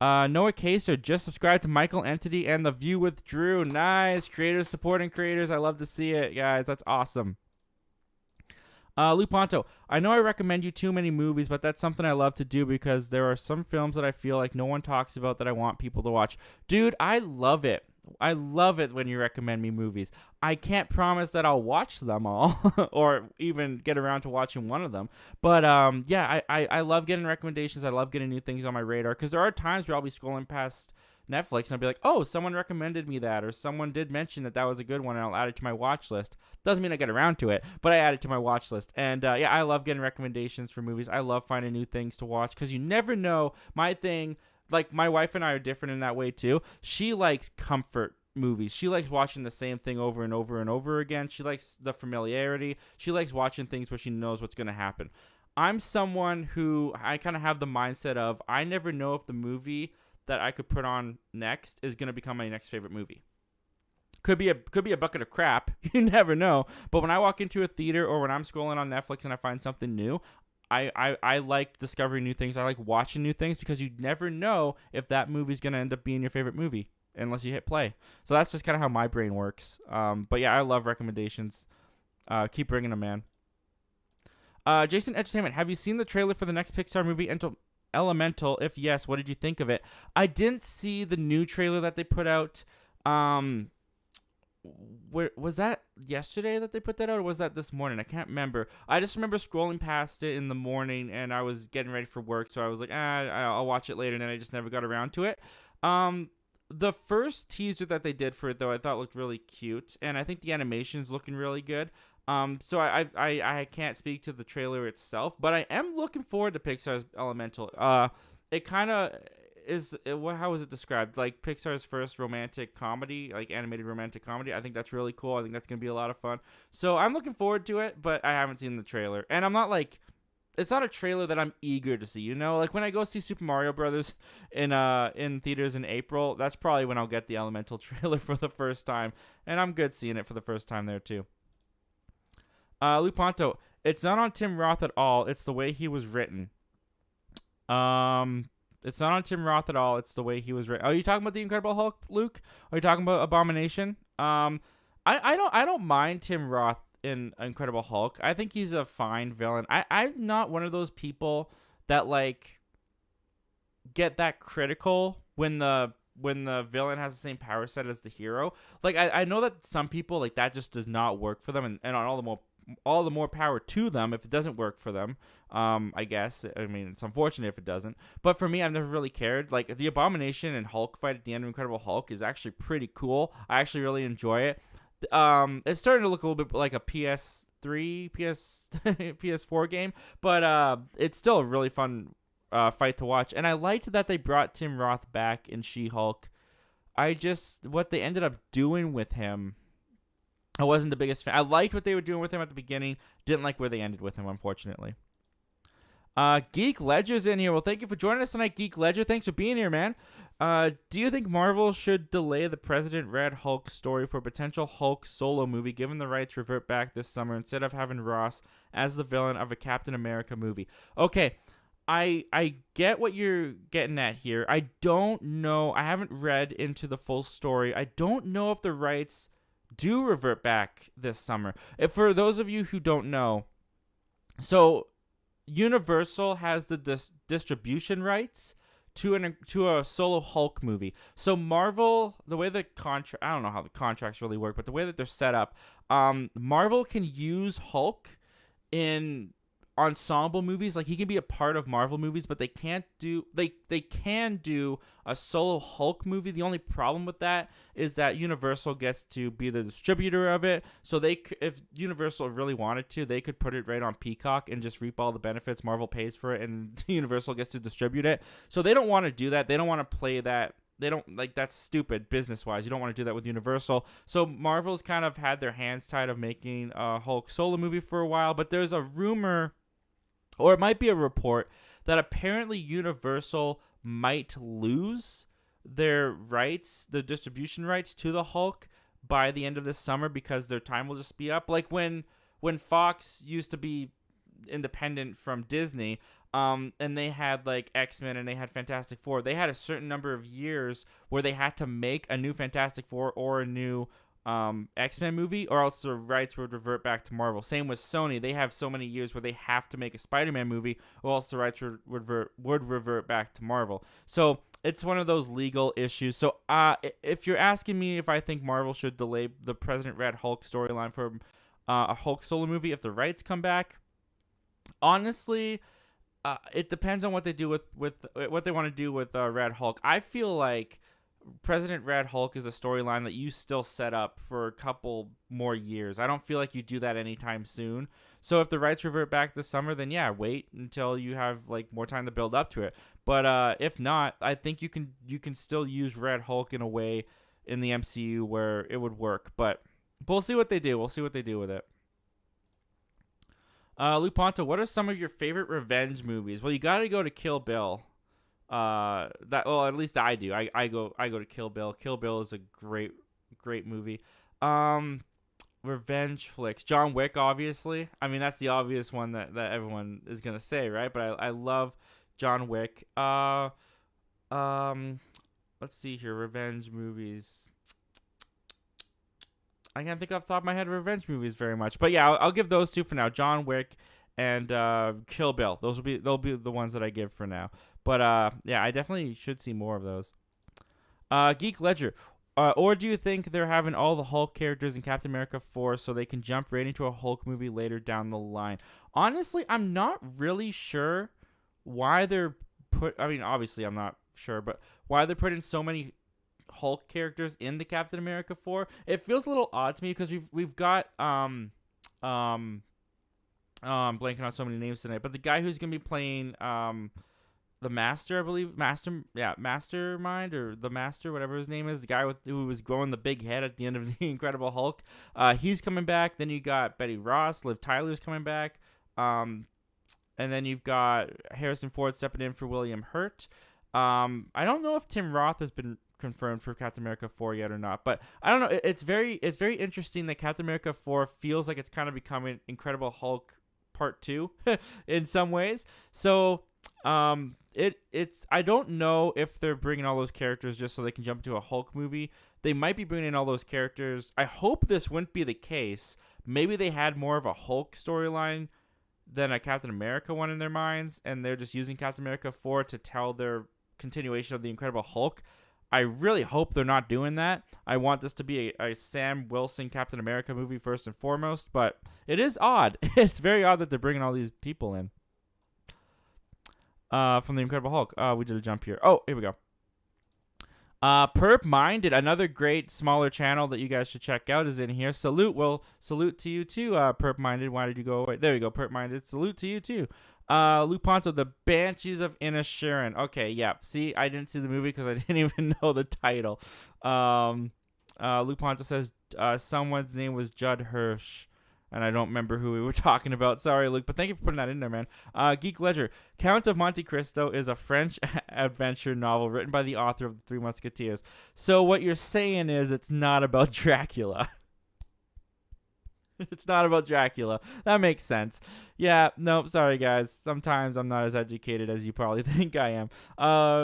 Noah Kaser just subscribed to Michael Entity and The View with Drew. Nice. Creators supporting creators. I love to see it, guys. That's awesome. Lou Ponto, I know I recommend you too many movies, but that's something I love to do because there are some films that I feel like no one talks about that I want people to watch. Dude, I love it. I love it when you recommend me movies. I can't promise that I'll watch them all or even get around to watching one of them. But yeah, I love getting recommendations. I love getting new things on my radar because there are times where I'll be scrolling past Netflix and I'll be like, oh, someone recommended me that, or someone did mention that was a good one, and I'll add it to my watch list. Doesn't mean I get around to it, but I add it to my watch list. And yeah, I love getting recommendations for movies. I love finding new things to watch because you never know. My thing, like my wife and I are different in that way too. She likes comfort movies. She likes watching the same thing over and over and over again. She likes the familiarity. She likes watching things where she knows what's going to happen. I'm someone who I kind of have the mindset of I never know if the movie that I could put on next is going to become my next favorite movie. Could be a bucket of crap. You never know. But when I walk into a theater or when I'm scrolling on Netflix and I find something new, I like discovering new things. I like watching new things because you never know if that movie's going to end up being your favorite movie unless you hit play. So that's just kind of how my brain works. But yeah, I love recommendations. Keep bringing them, man. Jason Entertainment, have you seen the trailer for the next Pixar movie, Elemental? If yes, what did you think of it? I didn't see the new trailer that they put out. Where was that yesterday that they put that out, or was that this morning? I can't remember. I just remember scrolling past it in the morning, and I was getting ready for work, so I was like, I'll watch it later, and then I just never got around to it. The first teaser that they did for it, though, I thought looked really cute, and I think the animation's looking really good. So I can't speak to the trailer itself, but I am looking forward to Pixar's Elemental. It kind of is, how is it described? Like Pixar's first romantic comedy, like animated romantic comedy. I think that's really cool. I think that's going to be a lot of fun. So I'm looking forward to it, but I haven't seen the trailer. And I'm not like, it's not a trailer that I'm eager to see, you know? Like when I go see Super Mario Brothers in theaters in April, that's probably when I'll get the Elemental trailer for the first time. And I'm good seeing it for the first time there too. Lou Ponto, it's not on Tim Roth at all. It's the way he was written. It's not on Tim Roth at all. It's the way he was written. Are you talking about The Incredible Hulk, Luke? Are you talking about Abomination? I don't mind Tim Roth in Incredible Hulk. I think he's a fine villain. I'm not one of those people that like get that critical when the villain has the same power set as the hero. Like I know that some people like that just does not work for them, and all the more power to them if it doesn't work for them. I guess. I mean, it's unfortunate if it doesn't. But for me, I've never really cared. Like, the Abomination and Hulk fight at the end of Incredible Hulk is actually pretty cool. I actually really enjoy it. It's starting to look a little bit like a PS4 game, but it's still a really fun fight to watch. And I liked that they brought Tim Roth back in She-Hulk. What they ended up doing with him, I wasn't the biggest fan. I liked what they were doing with him at the beginning. Didn't like where they ended with him, unfortunately. Geek Ledger's in here. Well, thank you for joining us tonight, Geek Ledger. Thanks for being here, man. Do you think Marvel should delay the President Red Hulk story for a potential Hulk solo movie, given the rights revert back this summer, instead of having Ross as the villain of a Captain America movie? Okay, I get what you're getting at here. I don't know. I haven't read into the full story. I don't know if the rights do revert back this summer. If for those of you who don't know, so Universal has the distribution rights to a solo Hulk movie. So Marvel, the way the contract, I don't know how the contracts really work, but the way that they're set up, Marvel can use Hulk in ensemble movies. Like, he can be a part of Marvel movies, but they can't do they can do a solo Hulk movie. The only problem with that is that Universal gets to be the distributor of it. So if Universal really wanted to, they could put it right on Peacock and just reap all the benefits. Marvel pays for it and Universal gets to distribute it. So they don't want to do that. They don't want to play that. They don't, like, that's stupid business-wise. You don't want to do that with Universal. So Marvel's kind of had their hands tied of making a Hulk solo movie for a while, but there's a rumor, or it might be a report, that apparently Universal might lose their rights, the distribution rights to the Hulk by the end of this summer, because their time will just be up. Like when Fox used to be independent from Disney, and they had like X-Men and they had Fantastic Four, they had a certain number of years where they had to make a new Fantastic Four or a new X-Men movie, or else the rights would revert back to Marvel. Same with Sony. They have so many years where they have to make a Spider-Man movie, or else the rights would revert back to Marvel. So it's one of those legal issues. So if you're asking me if I think Marvel should delay the President Red Hulk storyline for a Hulk solo movie if the rights come back, honestly, it depends on what they do with what they want to do with Red Hulk. I feel like President Red Hulk is a storyline that you still set up for a couple more years. I don't feel like you do that anytime soon. So if the rights revert back this summer, then yeah, wait until you have like more time to build up to it. But if not, I think you can still use Red Hulk in a way in the MCU where it would work. But we'll see what they do. We'll see what they do with it. Luke Ponto, what are some of your favorite revenge movies? Well, you got to go to Kill Bill. At least I do. I go to Kill Bill. Kill Bill is a great movie. Revenge flicks. John Wick, obviously. I mean, that's the obvious one that everyone is gonna say, right? But I love John Wick. Let's see here. Revenge movies. I can't think off the top of my head of revenge movies very much, but yeah, I'll give those two for now. John Wick and Kill Bill. They'll be the ones that I give for now. But yeah, I definitely should see more of those. Geek Ledger. Or do you think they're having all the Hulk characters in Captain America 4 so they can jump right into a Hulk movie later down the line? Honestly, I'm not really sure why they're obviously I'm not sure, but why they're putting so many Hulk characters into Captain America 4. It feels a little odd to me because we've got blanking on so many names tonight, but the guy who's gonna be playing the Master, I believe, Mastermind or the Master, whatever his name is, the guy who was growing the big head at the end of the Incredible Hulk, he's coming back. Then you got Betty Ross, Liv Tyler's coming back, and then you've got Harrison Ford stepping in for William Hurt. I don't know if Tim Roth has been confirmed for Captain America 4 yet or not, but I don't know. It's very interesting that Captain America 4 feels like it's kind of becoming Incredible Hulk Part 2 in some ways. So it's I don't know if they're bringing all those characters just so they can jump into a Hulk movie. They might be bringing in all those characters. I hope this wouldn't be the case. Maybe they had more of a Hulk storyline than a Captain America one in their minds, and they're just using Captain America 4 to tell their continuation of the Incredible Hulk. I really hope they're not doing that. I want this to be a Sam Wilson Captain America movie first and foremost, but it is odd. It's very odd that they're bringing all these people in. From the Incredible Hulk. We did a jump here. Oh, here we go. Perp Minded, another great smaller channel that you guys should check out, is in here. Salute to you too, Perp Minded. Why did you go away? There you go, Perp Minded. Salute to you too. Luke Ponto, The Banshees of Inisherin. Okay, yeah. See, I didn't see the movie because I didn't even know the title. Luke Ponto says someone's name was Judd Hirsch, and I don't remember who we were talking about. Sorry, Luke, but thank you for putting that in there, man. Geek Ledger. Count of Monte Cristo is a French adventure novel written by the author of The Three Musketeers. So what you're saying is it's not about Dracula. It's not about Dracula. That makes sense. Yeah, nope, sorry guys. Sometimes I'm not as educated as you probably think I am.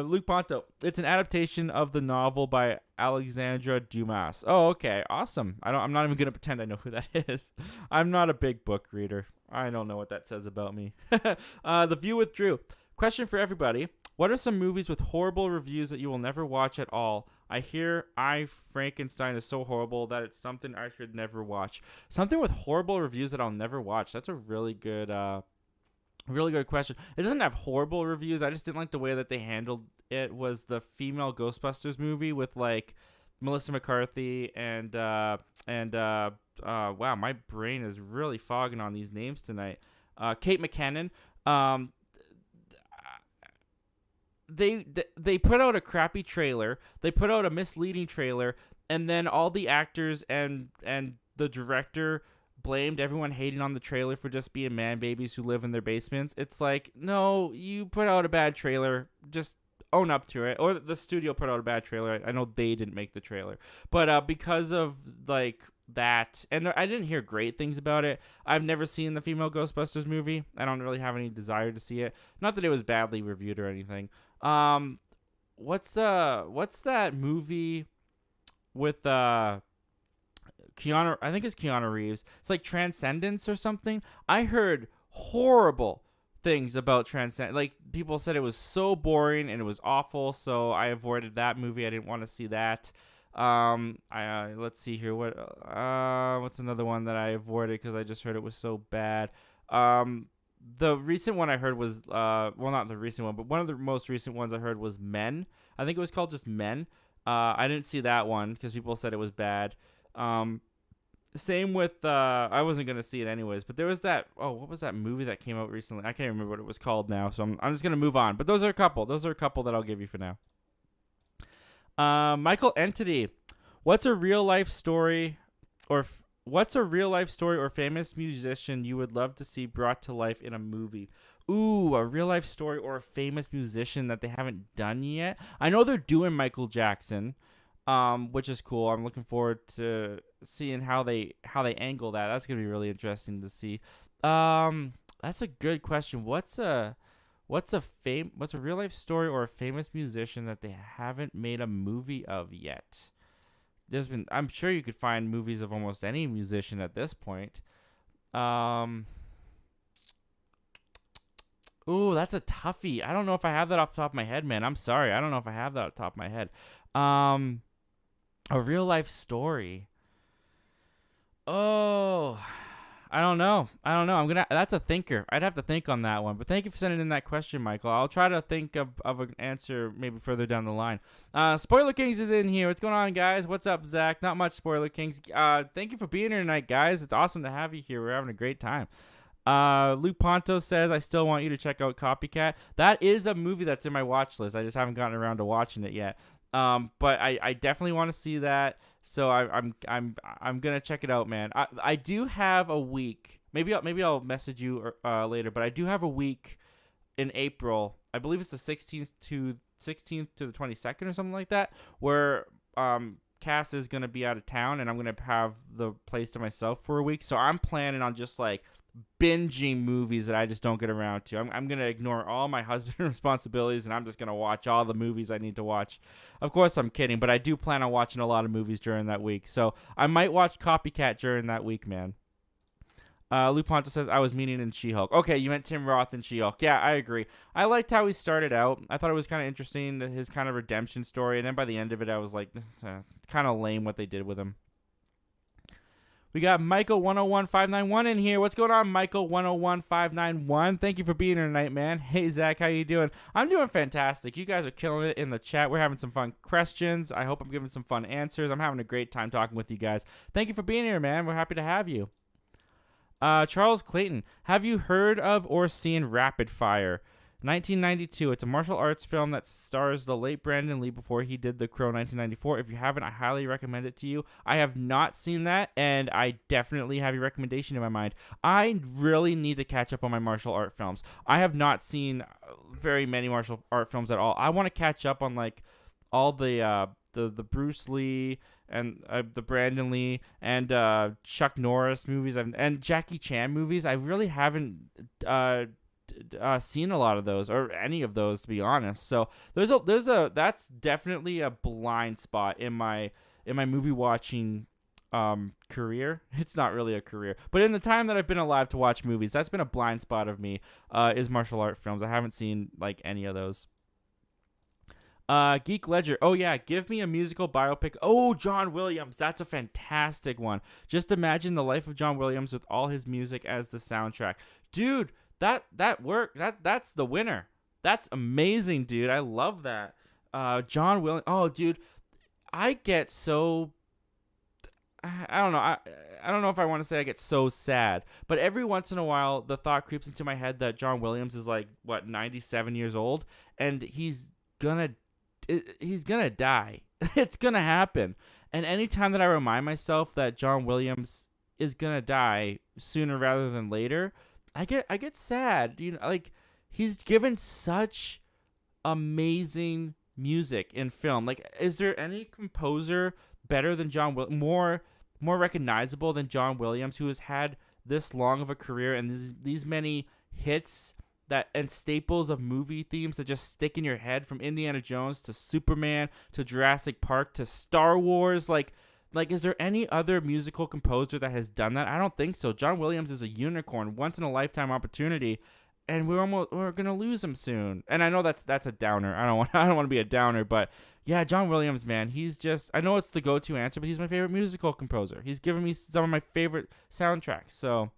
Luke Ponto. It's an adaptation of the novel by Alexandre Dumas. Oh, okay. Awesome. I'm not even going to pretend I know who that is. I'm not a big book reader. I don't know what that says about me. The View with Drew. Question for everybody. What are some movies with horrible reviews that you will never watch at all? I hear I, Frankenstein is so horrible that it's something I should never watch. Something with horrible reviews that I'll never watch. That's a really good question. It doesn't have horrible reviews. I just didn't like the way that they handled it. Was the female Ghostbusters movie with like Melissa McCarthy and wow, my brain is really fogging on these names tonight. Kate McKinnon. They put out a crappy trailer. They put out a misleading trailer, and then all the actors and the director blamed everyone hating on the trailer for just being man babies who live in their basements. It's like, no, you put out a bad trailer. Just own up to it. Or the studio put out a bad trailer. I know they didn't make the trailer, but because of like that, and I didn't hear great things about it. I've never seen the female Ghostbusters movie. I don't really have any desire to see it. Not that it was badly reviewed or anything. What's that movie with Keanu? I think it's Keanu Reeves. It's like Transcendence or something. I heard horrible things about Transcendence. Like people said it was so boring and it was awful, so I avoided that movie. I didn't want to see that. Let's see here. What's another one that I avoided because I just heard it was so bad? The recent one I heard was well, not the recent one, but one of the most recent ones I heard was Men. I think it was called just Men. I didn't see that one because people said it was bad. Same with I wasn't gonna see it anyways, but there was that. Oh, what was that movie that came out recently? I can't remember what it was called now, so I'm just gonna move on. But those are a couple. Those are a couple that I'll give you for now. Michael Entity, what's a real life story, what's a real life story or famous musician you would love to see brought to life in a movie? Ooh, a real life story or a famous musician that they haven't done yet. I know they're doing Michael Jackson, which is cool. I'm looking forward to seeing how they angle that. That's gonna be really interesting to see. That's a good question. What's a real life story or a famous musician that they haven't made a movie of yet? I'm sure you could find movies of almost any musician at this point. Ooh, that's a toughie. I don't know if I have that off the top of my head, man. I'm sorry. I don't know if I have that off the top of my head. A real life story. Oh, I don't know. That's a thinker. I'd have to think on that one. But thank you for sending in that question, Michael. I'll try to think of an answer maybe further down the line. Spoiler Kings is in here. What's going on, guys? What's up, Zach? Not much, Spoiler Kings. Thank you for being here tonight, guys. It's awesome to have you here. We're having a great time. Luke Ponto says, I still want you to check out Copycat. That is a movie that's in my watch list. I just haven't gotten around to watching it yet. But I definitely want to see that. So I'm gonna check it out, man. I do have a week. Maybe I'll message you later. But I do have a week in April. I believe it's the 16th to the 22nd or something like that, where Cass is gonna be out of town and I'm gonna have the place to myself for a week. So I'm planning on just like binging movies that I just don't get around to. I'm going to ignore all my husband responsibilities and I'm just going to watch all the movies I need to watch. Of course, I'm kidding, but I do plan on watching a lot of movies during that week. So I might watch Copycat during that week, man. Lou Ponto says, I was meaning in She-Hulk. Okay, you meant Tim Roth in She-Hulk. Yeah, I agree. I liked how he started out. I thought it was kind of interesting, his kind of redemption story. And then by the end of it, I was like, kind of lame what they did with him. We got Michael 101591 in here. What's going on, Michael 101591? Thank you for being here tonight, man. Hey, Zach, how you doing? I'm doing fantastic. You guys are killing it in the chat. We're having some fun questions. I hope I'm giving some fun answers. I'm having a great time talking with you guys. Thank you for being here, man. We're happy to have you. Charles Clayton, have you heard of or seen Rapid Fire? 1992. It's a martial arts film that stars the late Brandon Lee before he did The Crow 1994. If you haven't, I highly recommend it to you. I have not seen that, and I definitely have your recommendation in my mind. I really need to catch up on my martial art films. I have not seen very many martial art films at all. I want to catch up on like all the Bruce Lee and the Brandon Lee and Chuck Norris movies and Jackie Chan movies. I really haven't seen a lot of those or any of those, to be honest. So that's definitely a blind spot in my movie watching career. It's not really a career, but in the time that I've been alive to watch movies, that's been a blind spot of me, is martial art films. I haven't seen like any of those. Geek Ledger. Oh yeah, give me a musical biopic. Oh, John Williams. That's a fantastic one. Just imagine the life of John Williams with all his music as the soundtrack. Dude, that worked. That's the winner. That's amazing, dude. I love that. John Williams. Oh, dude, I get so I don't know. I don't know if I want to say I get so sad, but every once in a while the thought creeps into my head that John Williams is like 97 years old and he's gonna die. It's gonna happen. And anytime that I remind myself that John Williams is gonna die sooner rather than later, I get sad. You know, like he's given such amazing music in film. Like, is there any composer better than John Williams, more recognizable than John Williams, who has had this long of a career and these many hits and staples of movie themes that just stick in your head, from Indiana Jones to Superman to Jurassic Park to Star Wars? Like is there any other musical composer that has done that? I don't think so. John Williams is a unicorn, once in a lifetime opportunity, and we're gonna lose him soon. And I know that's a downer. I don't want to be a downer, but yeah, John Williams, man, he's just, I know it's the go-to answer, but he's my favorite musical composer. He's given me some of my favorite soundtracks. So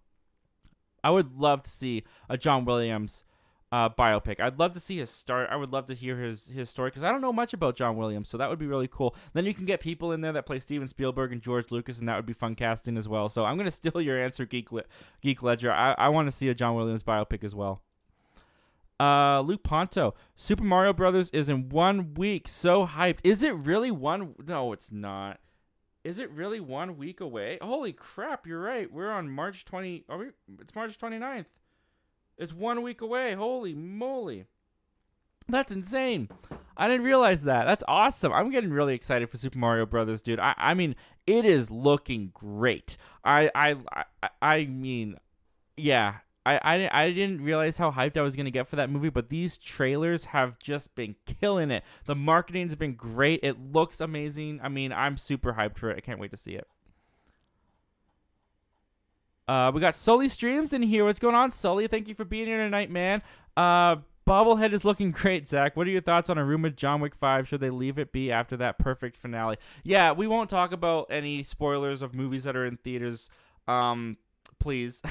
I would love to see a John Williams biopic. I'd love to see his start. I would love to hear his story because I don't know much about John Williams, so that would be really cool. Then you can get people in there that play Steven Spielberg and George Lucas, and that would be fun casting as well. So I'm gonna steal your answer, Geek Ledger. I want to see a John Williams biopic as well. Luke Ponto, Super Mario Brothers is in 1 week. So hyped. Is it really one? No, it's not. Is it really 1 week away? Holy crap, you're right. We're on March 20. It's March 29th. It's 1 week away. Holy moly. That's insane. I didn't realize that. That's awesome. I'm getting really excited for Super Mario Brothers, dude. I mean, it is looking great. I mean, yeah. I didn't realize how hyped I was going to get for that movie, but these trailers have just been killing it. The marketing's been great. It looks amazing. I mean, I'm super hyped for it. I can't wait to see it. We got Sully Streams in here. What's going on, Sully? Thank you for being here tonight, man. Bobblehead is looking great, Zach. What are your thoughts on a rumored John Wick 5? Should they leave it be after that perfect finale? Yeah, we won't talk about any spoilers of movies that are in theaters. Please.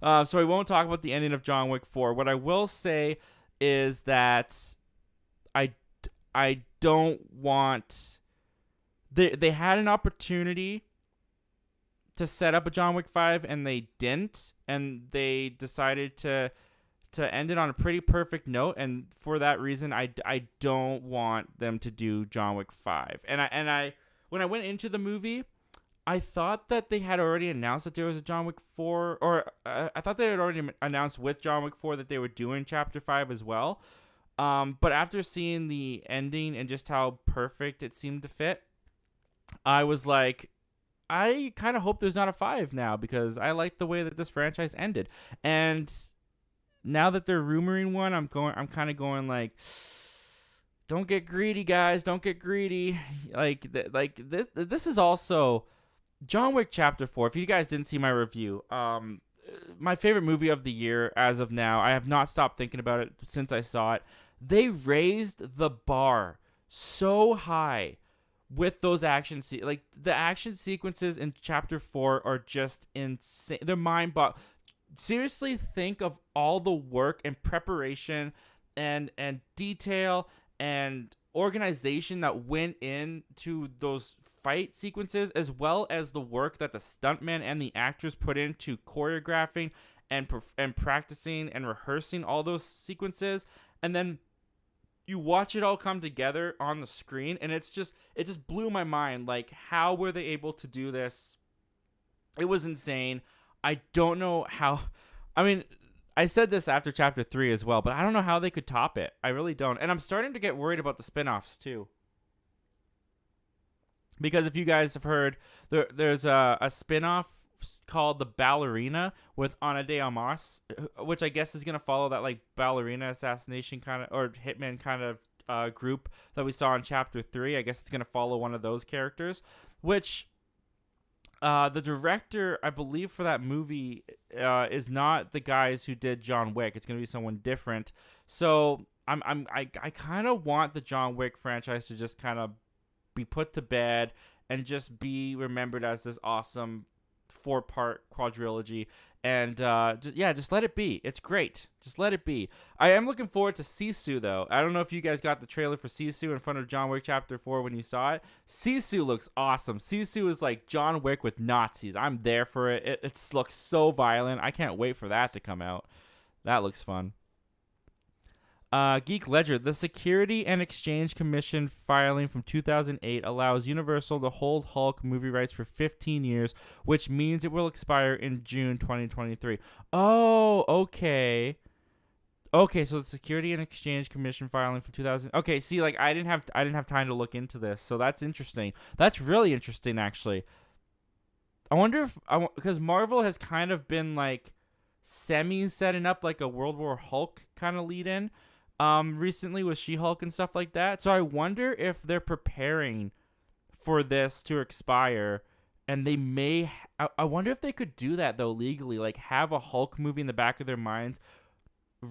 So we won't talk about the ending of John Wick 4. What I will say is that I don't want... They had an opportunity to set up a John Wick 5 and they didn't, and they decided to end it on a pretty perfect note, and for that reason I don't want them to do John Wick 5. And I when I went into the movie, I thought that they had already announced that there was a John Wick 4, or I thought they had already announced with John Wick 4 that they were doing Chapter 5 as well. But after seeing the ending and just how perfect it seemed to fit, I was like, I kind of hope there's not a 5 now, because I like the way that this franchise ended. And now that they're rumoring one, I'm kind of going like, don't get greedy, guys. Don't get greedy. This is also John Wick Chapter 4. If you guys didn't see my review, my favorite movie of the year as of now. I have not stopped thinking about it since I saw it. They raised the bar so high with those action the action sequences in Chapter 4 are just insane. They're mind-boggling. Seriously, think of all the work and preparation and detail and organization that went into those fight sequences, as well as the work that the stuntman and the actors put into choreographing and practicing and rehearsing all those sequences. And then you watch it all come together on the screen, and it just blew my mind. Like, how were they able to do this? It was insane. I don't know how. I mean, I said this after Chapter 3 as well, but I don't know how they could top it. I really don't. And I'm starting to get worried about the spinoffs too. Because if you guys have heard, there's a spinoff called The Ballerina with Ana de Armas, which I guess is going to follow that like ballerina assassination kind of, or hitman kind of group that we saw in Chapter 3. I guess it's going to follow one of those characters, which the director, I believe, for that movie is not the guys who did John Wick. It's going to be someone different. So I kind of want the John Wick franchise to just kind of be put to bed and just be remembered as this awesome 4-part quadrilogy, and just let it be. It's great. Just let it be. I am looking forward to Sisu, though. I don't know if you guys got the trailer for Sisu in front of John Wick Chapter 4 when you saw it. Sisu looks awesome. Sisu is like John Wick with Nazis. I'm there for it. It looks so violent. I can't wait for that to come out. That looks fun. Geek Ledger, the Security and Exchange Commission filing from 2008 allows Universal to hold Hulk movie rights for 15 years, which means it will expire in June 2023. Oh, okay. Okay, so the Security and Exchange Commission filing from 2000. Okay, see, like I didn't have time to look into this, so that's interesting. That's really interesting, actually. I wonder if because Marvel has kind of been like semi setting up like a World War Hulk kind of lead in. Recently with She-Hulk and stuff like that. So I wonder if they're preparing for this to expire, and they may. I wonder if they could do that though legally, like have a Hulk movie in the back of their minds,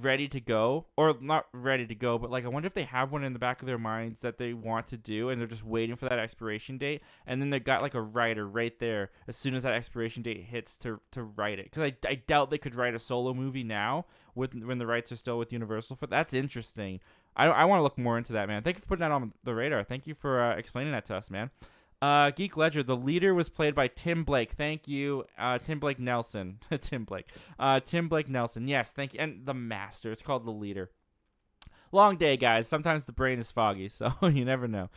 ready to go, or not ready to go, but like I wonder if they have one in the back of their minds that they want to do, and they're just waiting for that expiration date, and then they got like a writer right there as soon as that expiration date hits to write it. Because I doubt they could write a solo movie now when the rights are still with Universal. That's interesting. I want to look more into that, man. Thank you for putting that on the radar. Thank you for explaining that to us, man. Geek Ledger, the leader was played by Tim Blake. Thank you, Tim Blake Nelson. Tim Blake Nelson. Yes, thank you. And the Master. It's called The Leader. Long day, guys. Sometimes the brain is foggy, so you never know.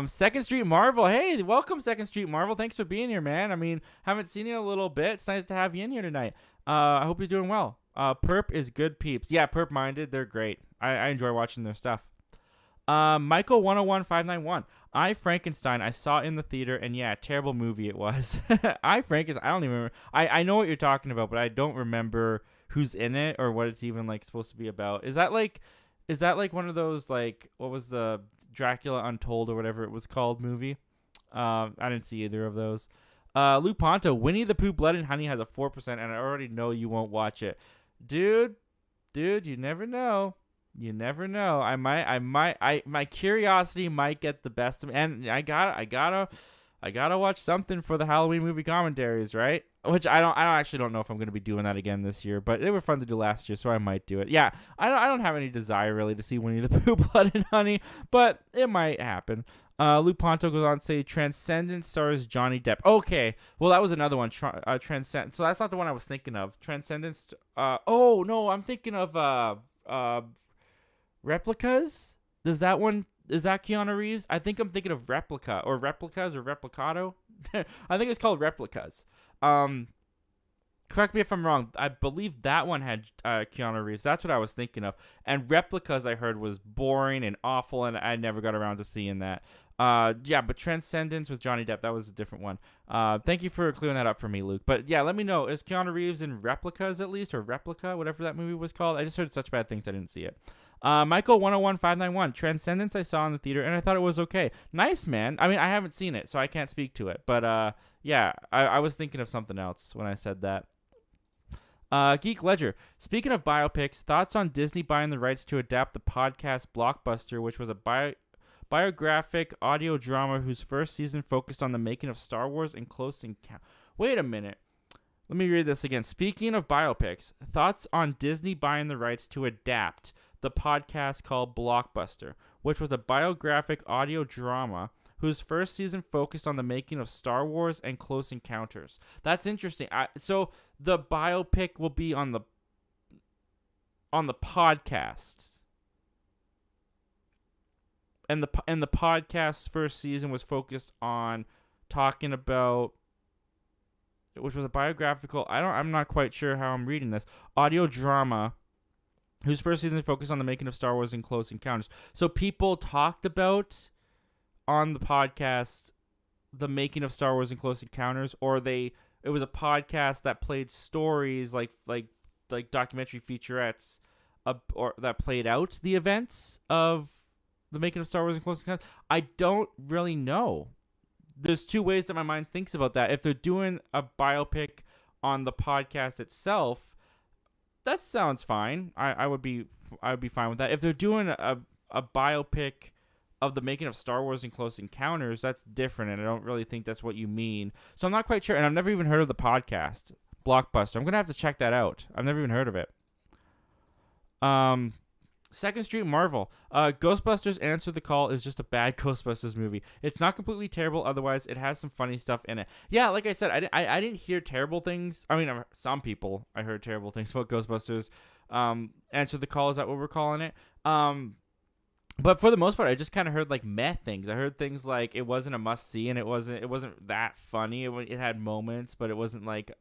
Second Street Marvel. Hey, welcome, Second Street Marvel. Thanks for being here, man. I mean, haven't seen you in a little bit. It's nice to have you in here tonight. I hope you're doing well. Perp is good peeps. Yeah, Perp Minded. They're great. I enjoy watching their stuff. Michael 101591. I, Frankenstein, I saw in the theater, and yeah, terrible movie it was. I, Frankenstein, I don't even remember. I know what you're talking about, but I don't remember who's in it or what it's even like supposed to be about. Is that like one of those, like, what was the Dracula Untold or whatever it was called movie? I didn't see either of those. Lou Ponto, Winnie the Pooh Blood and Honey has a 4%, and I already know you won't watch it. Dude, you never know. You never know. My curiosity might get the best of me, and I gotta watch something for the Halloween movie commentaries, right? Which I actually don't know if I'm gonna be doing that again this year, but they were fun to do last year, so I might do it. Yeah, I don't have any desire really to see Winnie the Pooh Blood and Honey, but it might happen. Lou Ponto goes on to say Transcendence stars Johnny Depp. Okay, well that was another one. Transcendence. So that's not the one I was thinking of. Transcendence. Oh no, I'm thinking of Replicas? Is that Keanu Reeves? I think I'm thinking of Replica or Replicas or Replicado. I think it's called Replicas. Correct me if I'm wrong. I believe that one had Keanu Reeves. That's what I was thinking of. And Replicas, I heard, was boring and awful, and I never got around to seeing that. Yeah, but Transcendence with Johnny Depp, that was a different one. Thank you for clearing that up for me, Luke. But yeah, let me know. Is Keanu Reeves in Replicas at least, or Replica, whatever that movie was called? I just heard such bad things I didn't see it. Michael 101591, Transcendence I saw in the theater, and I thought it was okay. Nice, man. I mean, I haven't seen it, so I can't speak to it. But yeah, I was thinking of something else when I said that. Geek Ledger. Speaking of biopics, thoughts on Disney buying the rights to adapt the podcast Blockbuster, which was a biographic audio drama whose first season focused on the making of Star Wars and Close Encounter. Wait a minute. Let me read this again. Speaking of biopics, thoughts on Disney buying the rights to adapt the podcast called Blockbuster, which was a biographic audio drama whose first season focused on the making of Star Wars and Close Encounters. That's interesting. So the biopic will be on the podcast. And the podcast's first season was focused on talking about, which was a biographical, I'm not quite sure how I'm reading this, audio drama whose first season focused on the making of Star Wars and Close Encounters. So people talked about on the podcast the making of Star Wars and Close Encounters, or it was a podcast that played stories like documentary featurettes or that played out the events of the making of Star Wars and Close Encounters. I don't really know. There's two ways that my mind thinks about that. If they're doing a biopic on the podcast itself, that sounds fine. I would be fine with that. If they're doing a biopic of the making of Star Wars and Close Encounters, that's different, and I don't really think that's what you mean. So I'm not quite sure, and I've never even heard of the podcast Blockbuster. I'm gonna have to check that out. I've never even heard of it. Second Street Marvel. Ghostbusters Answer the Call is just a bad Ghostbusters movie. It's not completely terrible, otherwise it has some funny stuff in it. Yeah, like I said, I didn't hear terrible things. I mean, some people, I heard terrible things about Ghostbusters. Answer the Call, is that what we're calling it? But for the most part, I just kind of heard like meh things. I heard things like it wasn't a must-see, and it wasn't that funny. It had moments, but it wasn't like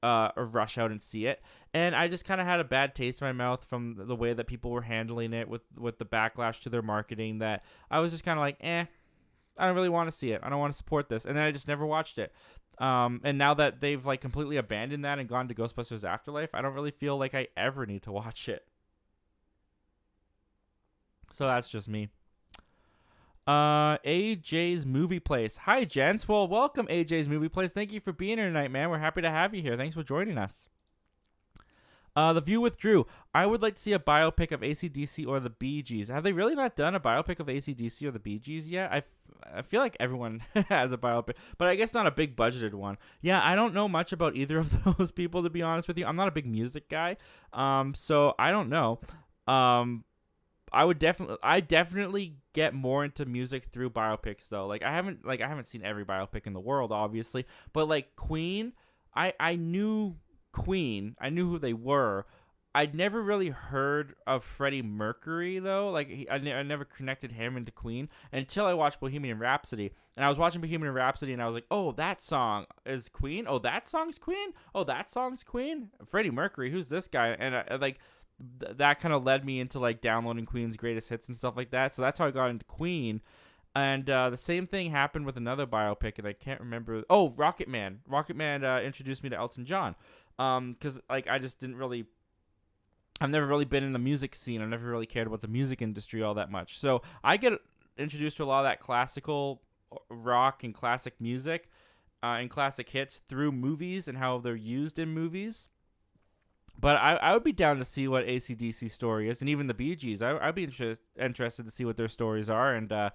a rush out and see it. And I just kind of had a bad taste in my mouth from the way that people were handling it with the backlash to their marketing, that I was just kind of like, I don't really want to see it. I don't want to support this. And then I just never watched it. And now that they've like completely abandoned that and gone to Ghostbusters Afterlife, I don't really feel like I ever need to watch it. So that's just me. AJ's Movie Place. Hi, gents. Well, welcome, AJ's Movie Place. Thank you for being here tonight, man. We're happy to have you here. Thanks for joining us. The View withdrew. I would like to see a biopic of AC/DC or the Bee Gees. Have they really not done a biopic of AC/DC or the Bee Gees yet? I feel like everyone has a biopic, but I guess not a big budgeted one. Yeah, I don't know much about either of those people, to be honest with you. I'm not a big music guy, so I don't know. I definitely get more into music through biopics though. I haven't seen every biopic in the world, obviously, but like Queen, I knew Queen. I knew who they were. I'd never really heard of Freddie Mercury though. I never connected him into Queen until I watched Bohemian Rhapsody. And I was watching Bohemian Rhapsody and I was like, "Oh, that song is Queen. Oh, that song's Queen. Oh, that song's Queen. Freddie Mercury. Who's this guy?" And that kind of led me into like downloading Queen's greatest hits and stuff like that. So that's how I got into Queen. And the same thing happened with another biopic, and I can't remember. Oh, Rocket Man. Rocket Man introduced me to Elton John. Because I just didn't really. I've never really been in the music scene. I've never really cared about the music industry all that much. So I get introduced to a lot of that classical rock and classic music and classic hits through movies and how they're used in movies. But I would be down to see what AC/DC story is, and even the Bee Gees. I'd be interested to see what their stories are and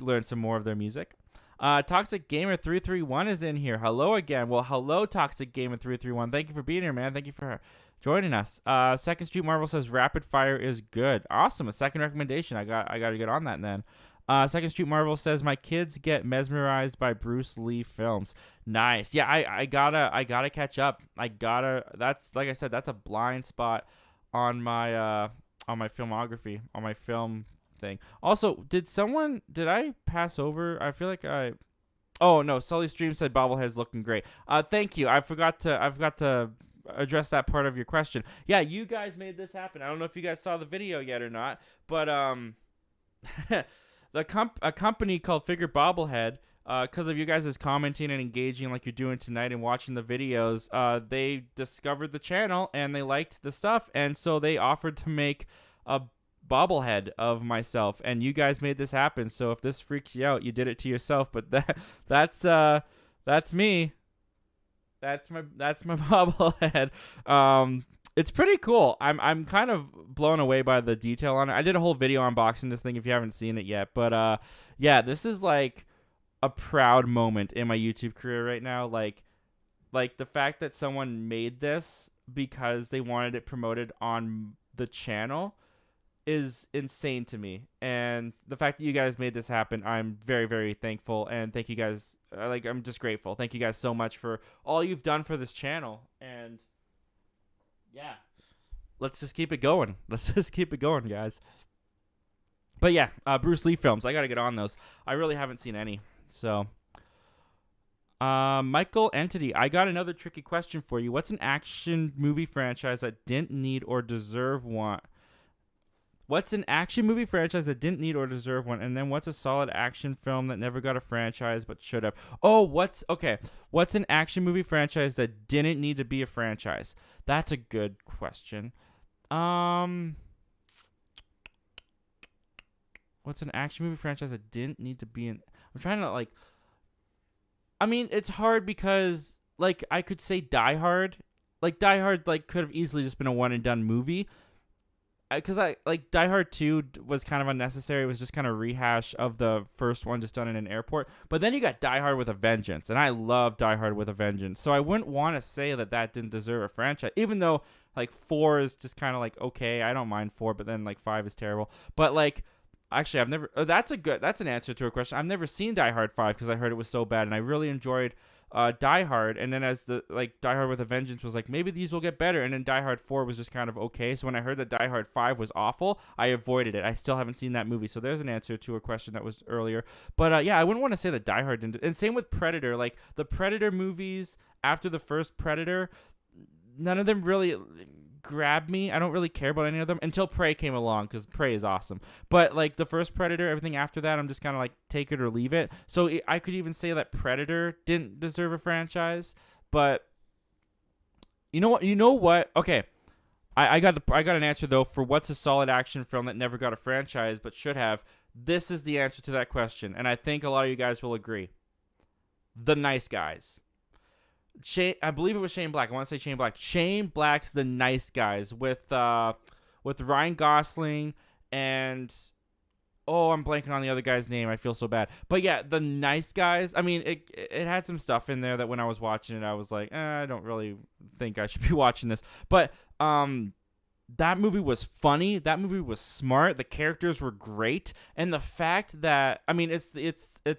learn some more of their music. Toxic Gamer 331 is in here. Hello again. Well, hello, Toxic Gamer 331. Thank you for being here, man. Thank you for joining us. Second Street Marvel says Rapid Fire is good. Awesome. A second recommendation. I got to get on that then. Second Street Marvel says my kids get mesmerized by Bruce Lee films. Nice. Yeah, I gotta catch up. That's like I said, that's a blind spot on my filmography, on my film thing. Also, did I pass over? I feel like oh no, Sully Stream said bobblehead's looking great. Thank you. I forgot to address that part of your question. Yeah, you guys made this happen. I don't know if you guys saw the video yet or not, but a company called Figure Bobblehead, because of you guys' commenting and engaging like you're doing tonight and watching the videos, they discovered the channel and they liked the stuff, and so they offered to make a bobblehead of myself, and you guys made this happen. So if this freaks you out, you did it to yourself. But that's me. That's my bobblehead. It's pretty cool. I'm kind of blown away by the detail on it. I did a whole video unboxing this thing if you haven't seen it yet. But yeah, this is like a proud moment in my YouTube career right now. Like the fact that someone made this because they wanted it promoted on the channel is insane to me. And the fact that you guys made this happen, I'm very, very thankful. And thank you guys. I'm just grateful. Thank you guys so much for all you've done for this channel. And yeah, let's just keep it going. Let's just keep it going, guys. But yeah, Bruce Lee films. I got to get on those. I really haven't seen any. So, Michael Entity, I got another tricky question for you. What's an action movie franchise that didn't need or deserve one? What's an action movie franchise that didn't need or deserve one? And then what's a solid action film that never got a franchise but should have? Oh, what's an action movie franchise that didn't need to be a franchise? That's a good question. What's an action movie franchise that didn't need to be in? I'm trying to it's hard because I could say Die Hard. Die Hard could have easily just been a one and done movie. Because Die Hard 2 was kind of unnecessary. It was just kind of rehash of the first one just done in an airport. But then you got Die Hard with a Vengeance, and I love Die Hard with a Vengeance. So I wouldn't want to say that didn't deserve a franchise, even though 4 is just kind of okay. I don't mind 4, but then 5 is terrible. But actually, I've never. That's an answer to a question. I've never seen Die Hard 5 because I heard it was so bad, and I really enjoyed Die Hard. And then as the Die Hard with a Vengeance was maybe these will get better, and then Die Hard 4 was just kind of okay. So when I heard that Die Hard 5 was awful, I avoided it. I still haven't seen that movie. So there's an answer to a question that was earlier. But yeah, I wouldn't want to say that Die Hard didn't. And same with Predator. The Predator movies after the first Predator, none of them really grabbed me. I don't really care about any of them until Prey came along, because Prey is awesome. But the first Predator, everything after that, I'm just kind of take it or leave it. So I could even say that Predator didn't deserve a franchise. But you know what? Okay, I got an answer though for what's a solid action film that never got a franchise but should have. This is the answer to that question, and I think a lot of you guys will agree. The Nice Guys. I believe it was Shane Black. I want to say Shane Black. Shane Black's The Nice Guys with Ryan Gosling and oh, I'm blanking on the other guy's name. I feel so bad. But yeah, The Nice Guys. I mean, it had some stuff in there that when I was watching it, I was like, I don't really think I should be watching this. But that movie was funny. That movie was smart. The characters were great, and the fact that I mean, it's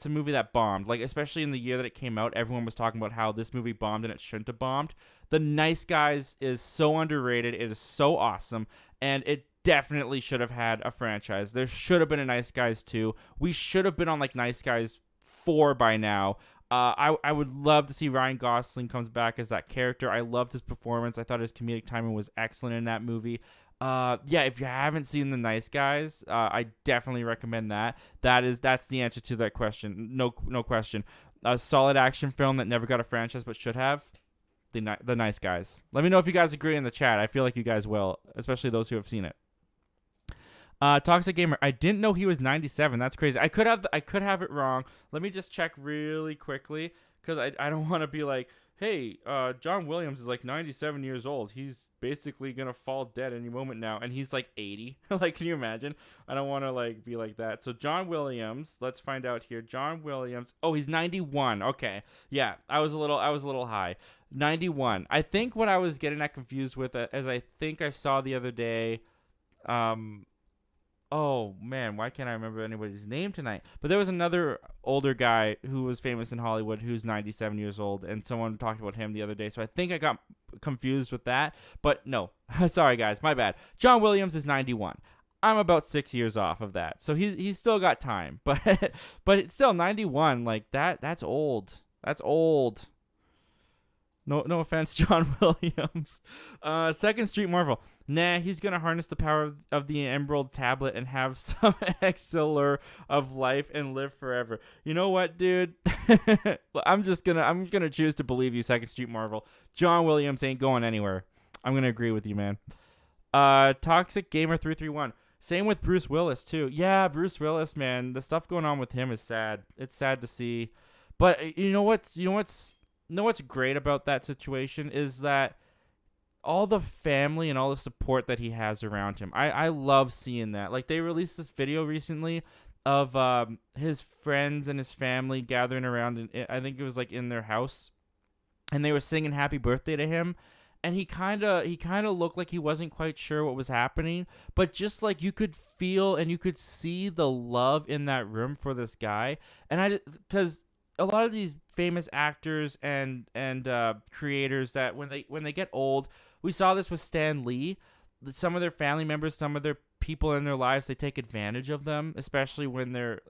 a movie that bombed. Like especially in the year that it came out, everyone was talking about how this movie bombed and it shouldn't have bombed. The Nice Guys is so underrated. It is so awesome, and it definitely should have had a franchise. There should have been a Nice Guys 2. We should have been on like Nice Guys 4 by now. I would love to see Ryan Gosling comes back as that character. I loved his performance. I thought his comedic timing was excellent in that movie. Yeah, if you haven't seen The Nice Guys, I definitely recommend that. That's the answer to that question. No question. A solid action film that never got a franchise but should have. The Nice Guys. Let me know if you guys agree in the chat. I feel like you guys will, especially those who have seen it. Toxic Gamer. I didn't know he was 97. That's crazy. I could have it wrong. Let me just check really quickly because I don't want to be like, hey, John Williams is like 97 years old. He's basically gonna fall dead any moment now, and he's like 80. Like, can you imagine? I don't want to like be like that. So John Williams. Let's find out here. John Williams. Oh, he's 91. Okay, yeah. I was a little high. 91. I think what I was getting that confused with, as I think I saw the other day, oh man, why can't I remember anybody's name tonight? But there was another older guy who was famous in Hollywood who's 97 years old, and someone talked about him the other day. So I think I got confused with that. But no, sorry guys, my bad. John Williams is 91. I'm about 6 years off of that, so he's still got time. But it's still 91. Like that's old. That's old. No offense, John Williams. Second Street Marvel. Nah, he's going to harness the power of the Emerald Tablet and have some exceller of life and live forever. You know what, dude? I'm going to choose to believe you, Second Street Marvel. John Williams ain't going anywhere. I'm going to agree with you, man. Toxic Gamer 331. Same with Bruce Willis, too. Yeah, Bruce Willis, man. The stuff going on with him is sad. It's sad to see. But you know what's great about that situation is that all the family and all the support that he has around him. I love seeing that. Like, they released this video recently of his friends and his family gathering around, I think it was like in their house, and they were singing happy birthday to him. And he kind of looked like he wasn't quite sure what was happening, but just like you could feel and you could see the love in that room for this guy. And because a lot of these famous actors and creators that when they get old, we saw this with Stan Lee. Some of their family members, some of their people in their lives, they take advantage of them, especially when they're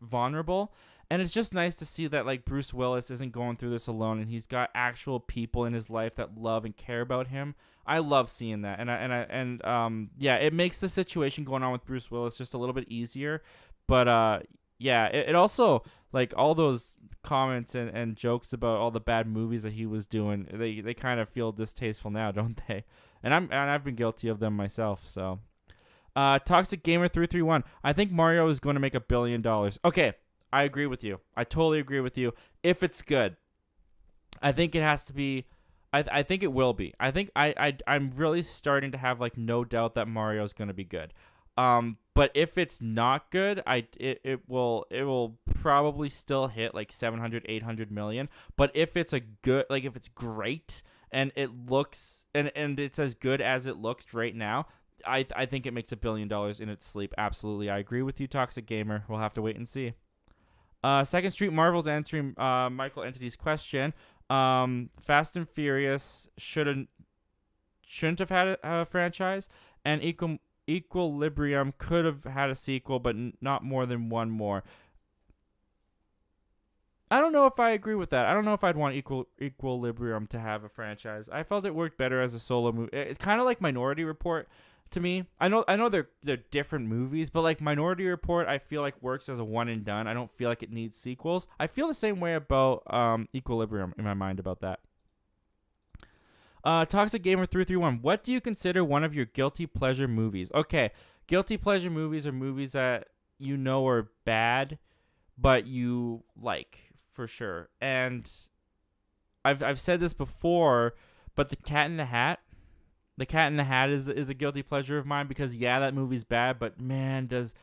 vulnerable. And it's just nice to see that like Bruce Willis isn't going through this alone, and he's got actual people in his life that love and care about him. I love seeing that, and it makes the situation going on with Bruce Willis just a little bit easier. But it also, like, all those comments and jokes about all the bad movies that he was doing, they kind of feel distasteful now, don't they? And I've been guilty of them myself. So, Toxic Gamer 331. I think Mario is going to make $1 billion. Okay, I agree with you. I totally agree with you. If it's good, I think it has to be. I think it will be. I think I'm really starting to have like no doubt that Mario is going to be good. But if it's not good, it will probably still hit like 700, 800 million. But if it's if it's great and it looks and it's as good as it looks right now, I think it makes $1 billion in its sleep. Absolutely. I agree with you, Toxic Gamer. We'll have to wait and see. Second Street Marvel's answering Michael Entity's question. Fast and Furious shouldn't have had a franchise, and Equilibrium could have had a sequel, but not more than one more. I don't know if I agree with that. I don't know if I'd want Equilibrium to have a franchise. I felt it worked better as a solo movie. It's kind of like Minority Report to me. I know they're different movies, but like Minority Report, I feel like works as a one and done. I don't feel like it needs sequels. I feel the same way about Equilibrium in my mind about that. Toxic Gamer 331. What do you consider one of your guilty pleasure movies? Okay, guilty pleasure movies are movies that you know are bad, but you like for sure. And I've said this before, but the Cat in the Hat is a guilty pleasure of mine because yeah, that movie's bad, but man, does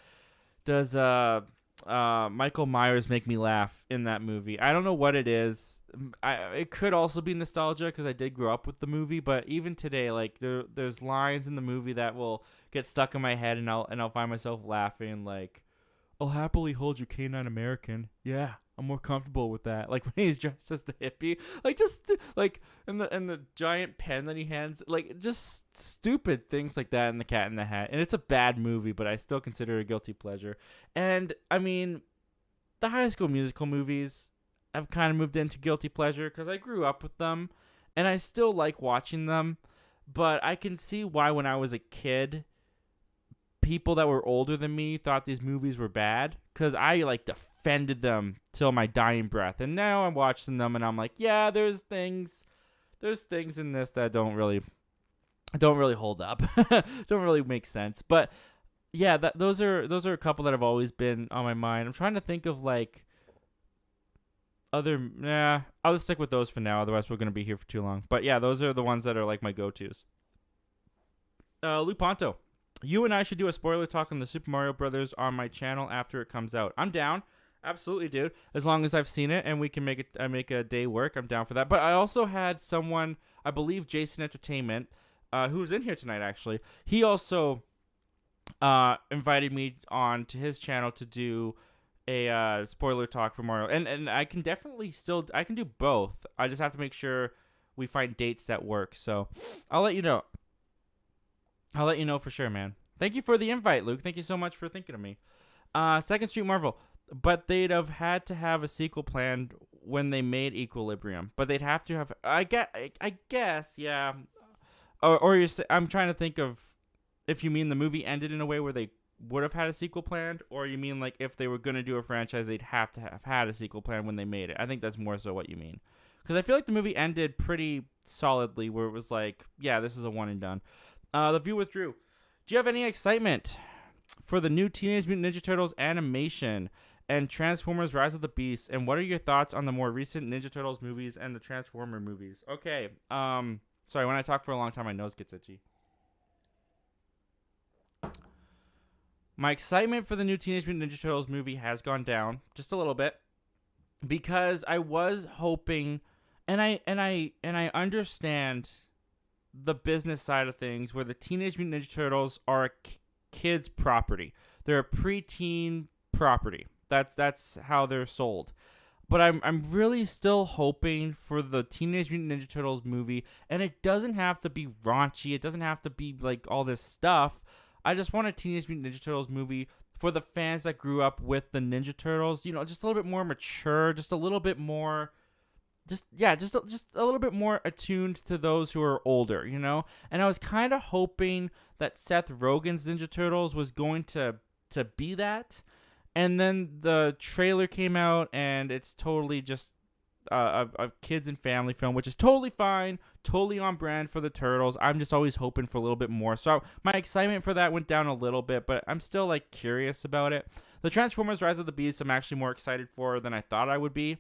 Michael Myers make me laugh in that movie. I don't know what it is. It could also be nostalgia because I did grow up with the movie, but even today, like there's lines in the movie that will get stuck in my head, and I'll find myself laughing like, "I'll happily hold your canine American." Yeah, I'm more comfortable with that. Like when he's dressed as the hippie, like just like and the giant pen that he hands, like just stupid things like that in The Cat in the Hat. And it's a bad movie, but I still consider it a guilty pleasure. And I mean, the High School Musical movies have kind of moved into guilty pleasure because I grew up with them, and I still like watching them. But I can see why when I was a kid, people that were older than me thought these movies were bad because I like defended them till my dying breath. And now I'm watching them and I'm like, yeah, there's things in this that don't really hold up, don't really make sense. But yeah, those are a couple that have always been on my mind. I'm trying to think of like I'll just stick with those for now. Otherwise, we're gonna be here for too long. But yeah, those are the ones that are like my go-tos. Lou Ponto. You and I should do a spoiler talk on the Super Mario Brothers on my channel after it comes out. I'm down. Absolutely, dude. As long as I've seen it and we can make a day work, I'm down for that. But I also had someone, I believe Jason Entertainment, who was in here tonight actually. He also invited me on to his channel to do a spoiler talk for Mario. And I can definitely I can do both. I just have to make sure we find dates that work. So I'll let you know. I'll let you know for sure, man. Thank you for the invite, Luke. Thank you so much for thinking of me. Second Street Marvel. But they'd have had to have a sequel planned when they made Equilibrium. But they'd have to have... I guess, yeah. Or I'm trying to think of if you mean the movie ended in a way where they would have had a sequel planned, or you mean like if they were going to do a franchise, they'd have to have had a sequel plan when they made it. I think that's more so what you mean. Because I feel like the movie ended pretty solidly where it was like, yeah, this is a one and done. The View with Drew. Do you have any excitement for the new Teenage Mutant Ninja Turtles animation and Transformers Rise of the Beast? And what are your thoughts on the more recent Ninja Turtles movies and the Transformer movies? Okay. Sorry, when I talk for a long time, my nose gets itchy. My excitement for the new Teenage Mutant Ninja Turtles movie has gone down just a little bit because I was hoping, and I understand the business side of things where the Teenage Mutant Ninja Turtles are a kid's property. They're a preteen property. That's how they're sold. But I'm really still hoping for the Teenage Mutant Ninja Turtles movie, and it doesn't have to be raunchy. It doesn't have to be like all this stuff. I just want a Teenage Mutant Ninja Turtles movie for the fans that grew up with the Ninja Turtles. You know, just a little bit more mature, just a little bit more... just a little bit more attuned to those who are older, you know? And I was kind of hoping that Seth Rogen's Ninja Turtles was going to be that. And then the trailer came out, and it's totally just a kids and family film, which is totally fine, totally on brand for the Turtles. I'm just always hoping for a little bit more. So my excitement for that went down a little bit, but I'm still, like, curious about it. The Transformers Rise of the Beast I'm actually more excited for than I thought I would be.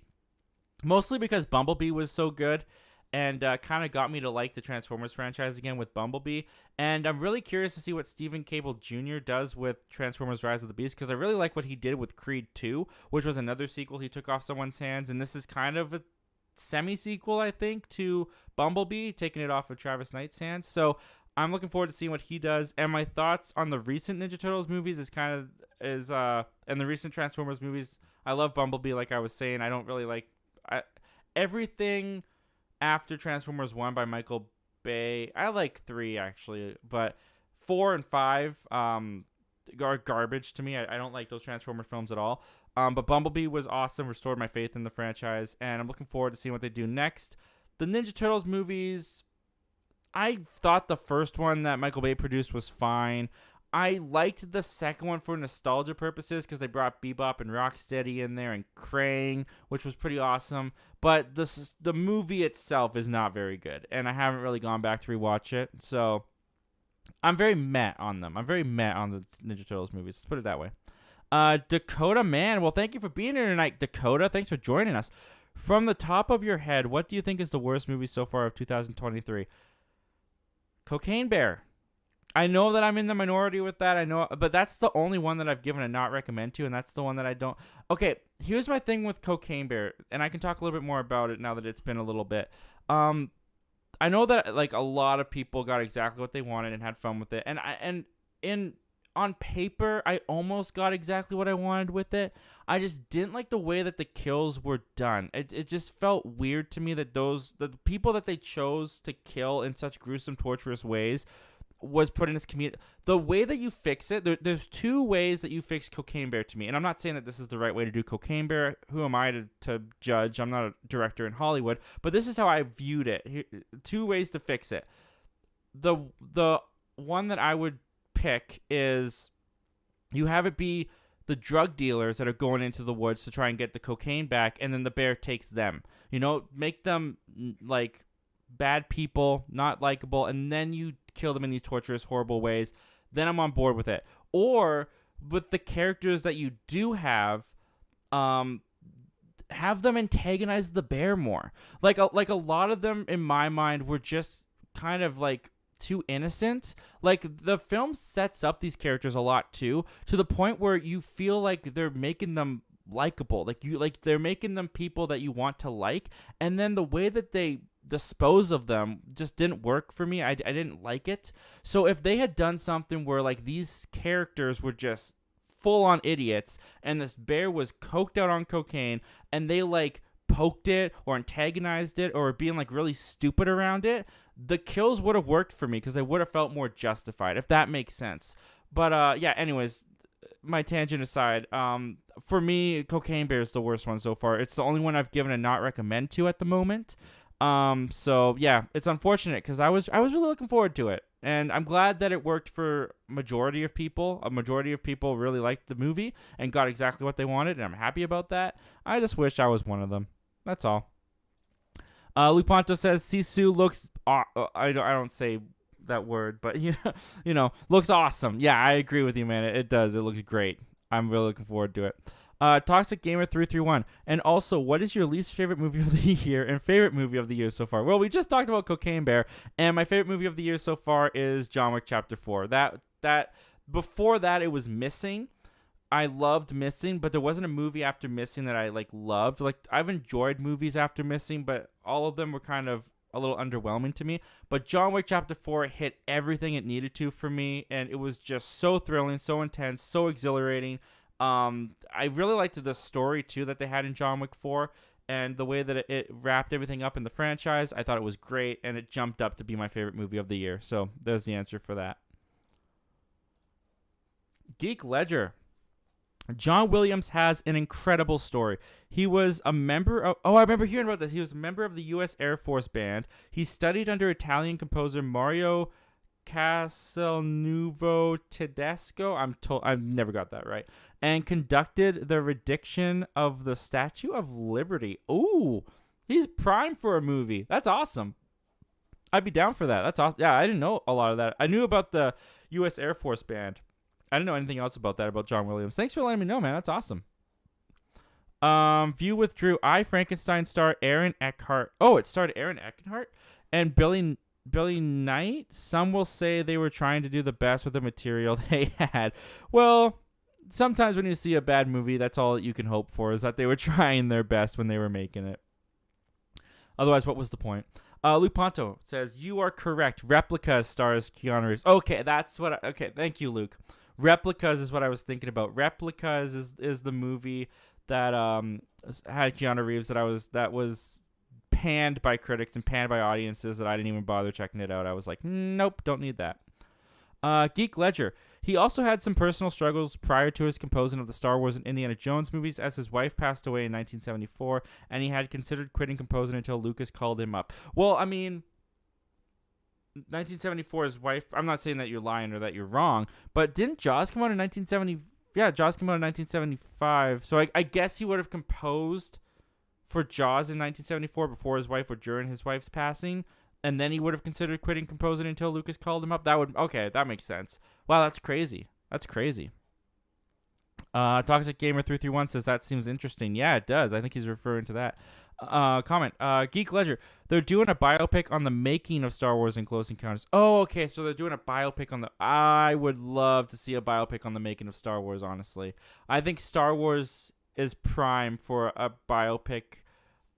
Mostly because Bumblebee was so good and kind of got me to like the Transformers franchise again with Bumblebee. And I'm really curious to see what Stephen Cable Jr. does with Transformers Rise of the Beast because I really like what he did with Creed 2, which was another sequel he took off someone's hands. And this is kind of a semi-sequel, I think, to Bumblebee, taking it off of Travis Knight's hands. So I'm looking forward to seeing what he does. And my thoughts on the recent Ninja Turtles movies and the recent Transformers movies. I love Bumblebee, like I was saying. I don't really like... everything after Transformers 1 by Michael Bay. I like 3 actually, but 4 and 5 are garbage to me. I don't like those Transformer films at all. But Bumblebee was awesome, restored my faith in the franchise, and I'm looking forward to seeing what they do next. The Ninja Turtles movies, I thought the first one that Michael Bay produced was fine. I liked the second one for nostalgia purposes because they brought Bebop and Rocksteady in there and Krang, which was pretty awesome. But the movie itself is not very good, and I haven't really gone back to rewatch it. So I'm very meh on them. I'm very meh on the Ninja Turtles movies. Let's put it that way. Dakota Man. Well, thank you for being here tonight, Dakota. Thanks for joining us. From the top of your head, what do you think is the worst movie so far of 2023? Cocaine Bear. I know that I'm in the minority with that. I know, but that's the only one that I've given a not recommend to, and that's the one that I don't. Okay, here's my thing with Cocaine Bear, and I can talk a little bit more about it now that it's been a little bit. I know that like a lot of people got exactly what they wanted and had fun with it, and on paper, I almost got exactly what I wanted with it. I just didn't like the way that the kills were done. It just felt weird to me that the people that they chose to kill in such gruesome, torturous ways was put in this community. The way that you fix it, there's two ways that you fix Cocaine Bear to me. And I'm not saying that this is the right way to do Cocaine Bear. Who am I to judge? I'm not a director in Hollywood. But this is how I viewed it. Here, two ways to fix it. The one that I would pick is you have it be the drug dealers that are going into the woods to try and get the cocaine back, and then the bear takes them. Make them like bad people, not likable, and then you kill them in these torturous, horrible ways. Then I'm on board with it. Or with the characters that you do have them antagonize the bear more. Like a lot of them in my mind were just kind of like too innocent. Like the film sets up these characters a lot too, to the point where you feel like they're making them likable. Like they're making them people that you want to like, and then the way that they dispose of them just didn't work for me. I didn't like it. So if they had done something where like these characters were just full on idiots and this bear was coked out on cocaine and they like poked it or antagonized it or being like really stupid around it, the kills would have worked for me because they would have felt more justified, if that makes sense. But yeah, anyways, my tangent aside, for me, Cocaine Bear is the worst one so far. It's the only one I've given a not recommend to at the moment. So yeah, it's unfortunate because I was really looking forward to it, and I'm glad that it worked for majority of people. A majority of people really liked the movie and got exactly what they wanted, and I'm happy about that. I just wish I was one of them. That's all. Lupanto says Sisu looks. I don't say that word, but looks awesome. Yeah, I agree with you, man. It does. It looks great. I'm really looking forward to it. Toxic Gamer 331. And also, what is your least favorite movie of the year and favorite movie of the year so far? Well, we just talked about Cocaine Bear, and my favorite movie of the year so far is John Wick Chapter 4. That before that, it was Missing. I loved Missing, but there wasn't a movie after Missing that I loved. Like, I've enjoyed movies after Missing, but all of them were kind of a little underwhelming to me. But John Wick Chapter 4 hit everything it needed to for me, and it was just so thrilling, so intense, so exhilarating. I really liked the story too that they had in John Wick 4, and the way that it wrapped everything up in the franchise. I thought it was great, and it jumped up to be my favorite movie of the year. So there's the answer for that. Geek Ledger. John Williams has an incredible story. He was a member of... Oh, I remember hearing about this. He was a member of the U.S. Air Force Band. He studied under Italian composer Mario Castelnuovo Tedesco. I've never got that right. And conducted the rendition of the Statue of Liberty. Ooh, he's prime for a movie. That's awesome. I'd be down for that. That's awesome. Yeah, I didn't know a lot of that. I knew about the U.S. Air Force Band. I didn't know anything else about that, about John Williams. Thanks for letting me know, man. That's awesome. View with Drew. I, Frankenstein star Aaron Eckhart. Oh, it starred Aaron Eckhart and Billy Knight. Some will say they were trying to do the best with the material they had. Well, sometimes when you see a bad movie, that's all that you can hope for, is that they were trying their best when they were making it. Otherwise, what was the point? Lupanto says, you are correct. Replicas stars Keanu Reeves. Okay, that's what okay, thank you, Luke. Replicas is what I was thinking about. Replicas is the movie that had Keanu Reeves that was panned by critics and panned by audiences that I didn't even bother checking it out. I was like, nope, don't need that. Geek Ledger. He also had some personal struggles prior to his composing of the Star Wars and Indiana Jones movies, as his wife passed away in 1974, and he had considered quitting composing until Lucas called him up. Well, I mean, 1974, his wife, I'm not saying that you're lying or that you're wrong, but didn't Jaws come out in 1970? Yeah, Jaws came out in 1975. So I guess he would have composed for Jaws in 1974 before his wife or during his wife's passing, and then he would have considered quitting composing until Lucas called him up. That makes sense. Wow, that's crazy. That's crazy. Toxic Gamer 331 says that seems interesting. Yeah, it does. I think he's referring to that. Comment. Geek Ledger. They're doing a biopic on the making of Star Wars and Close Encounters. Oh, okay. So they're doing a biopic on the. I would love to see a biopic on the making of Star Wars. Honestly, I think Star Wars is prime for a biopic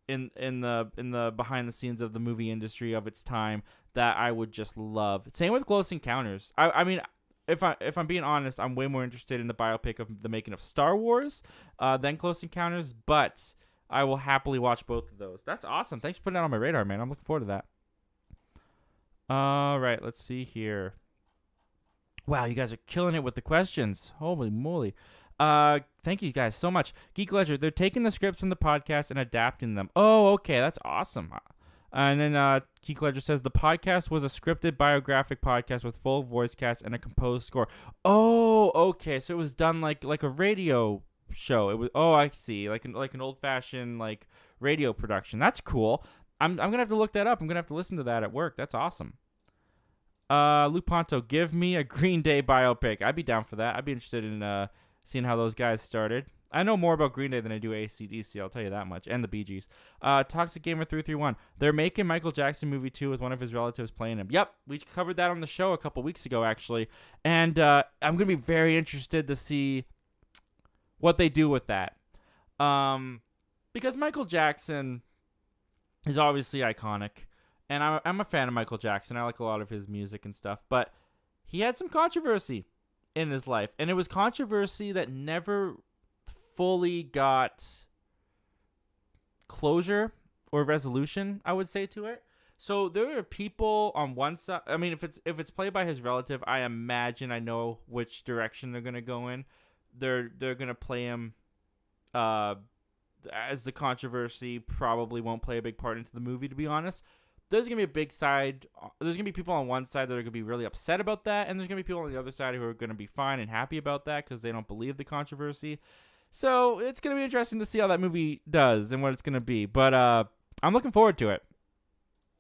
in the behind the scenes of the movie industry of its time that I would just love. Same with Close Encounters. I mean. If I'm being honest, I'm way more interested in the biopic of the making of Star Wars than Close Encounters, but I will happily watch both of those. That's awesome. Thanks for putting that on my radar, man. I'm looking forward to that. All right, let's see here. Wow, you guys are killing it with the questions. Holy moly. Thank you guys so much. Geek Ledger, they're taking the scripts from the podcast and adapting them. Oh, okay, that's awesome. And then Geek Ledger says the podcast was a scripted biographic podcast with full voice cast and a composed score. Oh, okay. So it was done like a radio show. It was. Oh, I see. Like an old fashioned like radio production. That's cool. I'm gonna have to look that up. I'm gonna have to listen to that at work. That's awesome. Luponto, give me a Green Day biopic. I'd be down for that. I'd be interested in seeing how those guys started. I know more about Green Day than I do AC/DC, I'll tell you that much. And the Bee Gees. Toxic Gamer 331. They're making Michael Jackson movie 2 with one of his relatives playing him. Yep, we covered that on the show a couple weeks ago, actually. And I'm going to be very interested to see what they do with that. Because Michael Jackson is obviously iconic. And I'm a fan of Michael Jackson. I like a lot of his music and stuff. But he had some controversy in his life. And it was controversy that never fully got closure or resolution, I would say, to it. So there are people on one side. I mean, if it's played by his relative, I imagine I know which direction they're gonna go in. They're gonna play him as the controversy probably won't play a big part into the movie, to be honest. There's gonna be a big side. There's gonna be people on one side that are gonna be really upset about that, and there's gonna be people on the other side who are gonna be fine and happy about that because they don't believe the controversy. So it's going to be interesting to see how that movie does and what it's going to be. But I'm looking forward to it.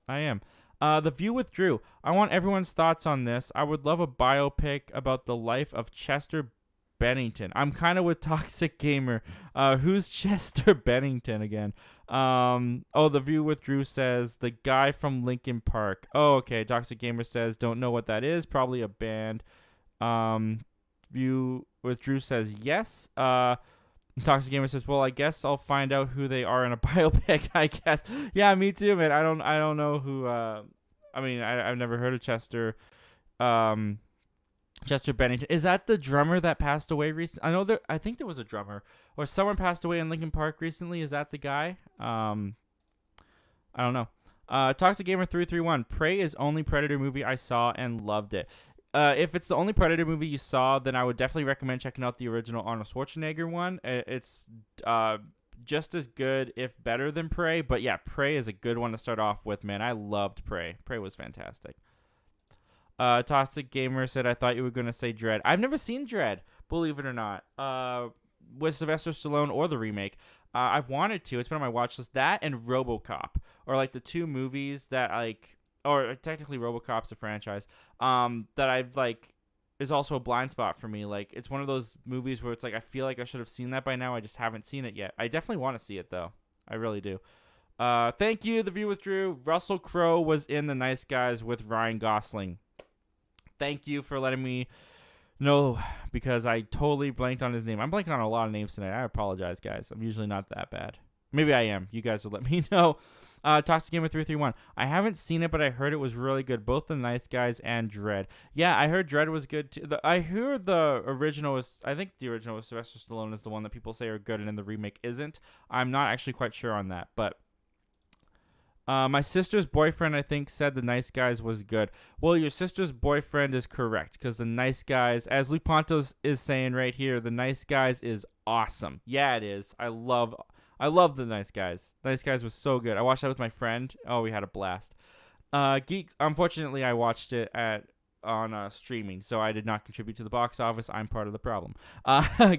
I am. The View with Drew. I want everyone's thoughts on this. I would love a biopic about the life of Chester Bennington. I'm kind of with Toxic Gamer. Who's Chester Bennington again? The View with Drew says the guy from Linkin Park. Oh, okay. Toxic Gamer says don't know what that is. Probably a band. View with Drew says yes. Toxic Gamer says, well, I guess I'll find out who they are in a biopic, I guess. Yeah, me too, man. I don't know who, I've never heard of Chester Bennington. Is that the drummer that passed away recently? I think there was a drummer or someone passed away in Linkin Park recently. Is that the guy? I don't know. Toxic Gamer 331. Prey is only Predator movie I saw and loved it. If it's the only Predator movie you saw, then I would definitely recommend checking out the original Arnold Schwarzenegger one. It's just as good, if better than Prey. But yeah, Prey is a good one to start off with, man. I loved Prey. Prey was fantastic. Toxic Gamer said, I thought you were going to say Dredd. I've never seen Dredd, believe it or not, with Sylvester Stallone or the remake. I've wanted to. It's been on my watch list. That and RoboCop are like the two movies that or technically RoboCop's a franchise, that I've is also a blind spot for me. Like, it's one of those movies where it's like, I feel like I should have seen that by now. I just haven't seen it yet. I definitely want to see it though. I really do. Thank you. The View with Drew. Russell Crowe was in The Nice Guys with Ryan Gosling. Thank you for letting me know, because I totally blanked on his name. I'm blanking on a lot of names tonight. I apologize, guys. I'm usually not that bad. Maybe I am. You guys will let me know. Toxic Gamer 331. I haven't seen it, but I heard it was really good. Both The Nice Guys and Dredd. Yeah, I heard Dredd was good too. I heard the original was. I think the original with Sylvester Stallone is the one that people say are good, and then the remake isn't. I'm not actually quite sure on that, but. My sister's boyfriend, I think, said The Nice Guys was good. Well, your sister's boyfriend is correct, because The Nice Guys, as Luke Pontos is saying right here, The Nice Guys is awesome. Yeah, it is. I love The Nice Guys. The Nice Guys was so good. I watched that with my friend. Oh, we had a blast. Geek. Unfortunately, I watched it on streaming, so I did not contribute to the box office. I'm part of the problem.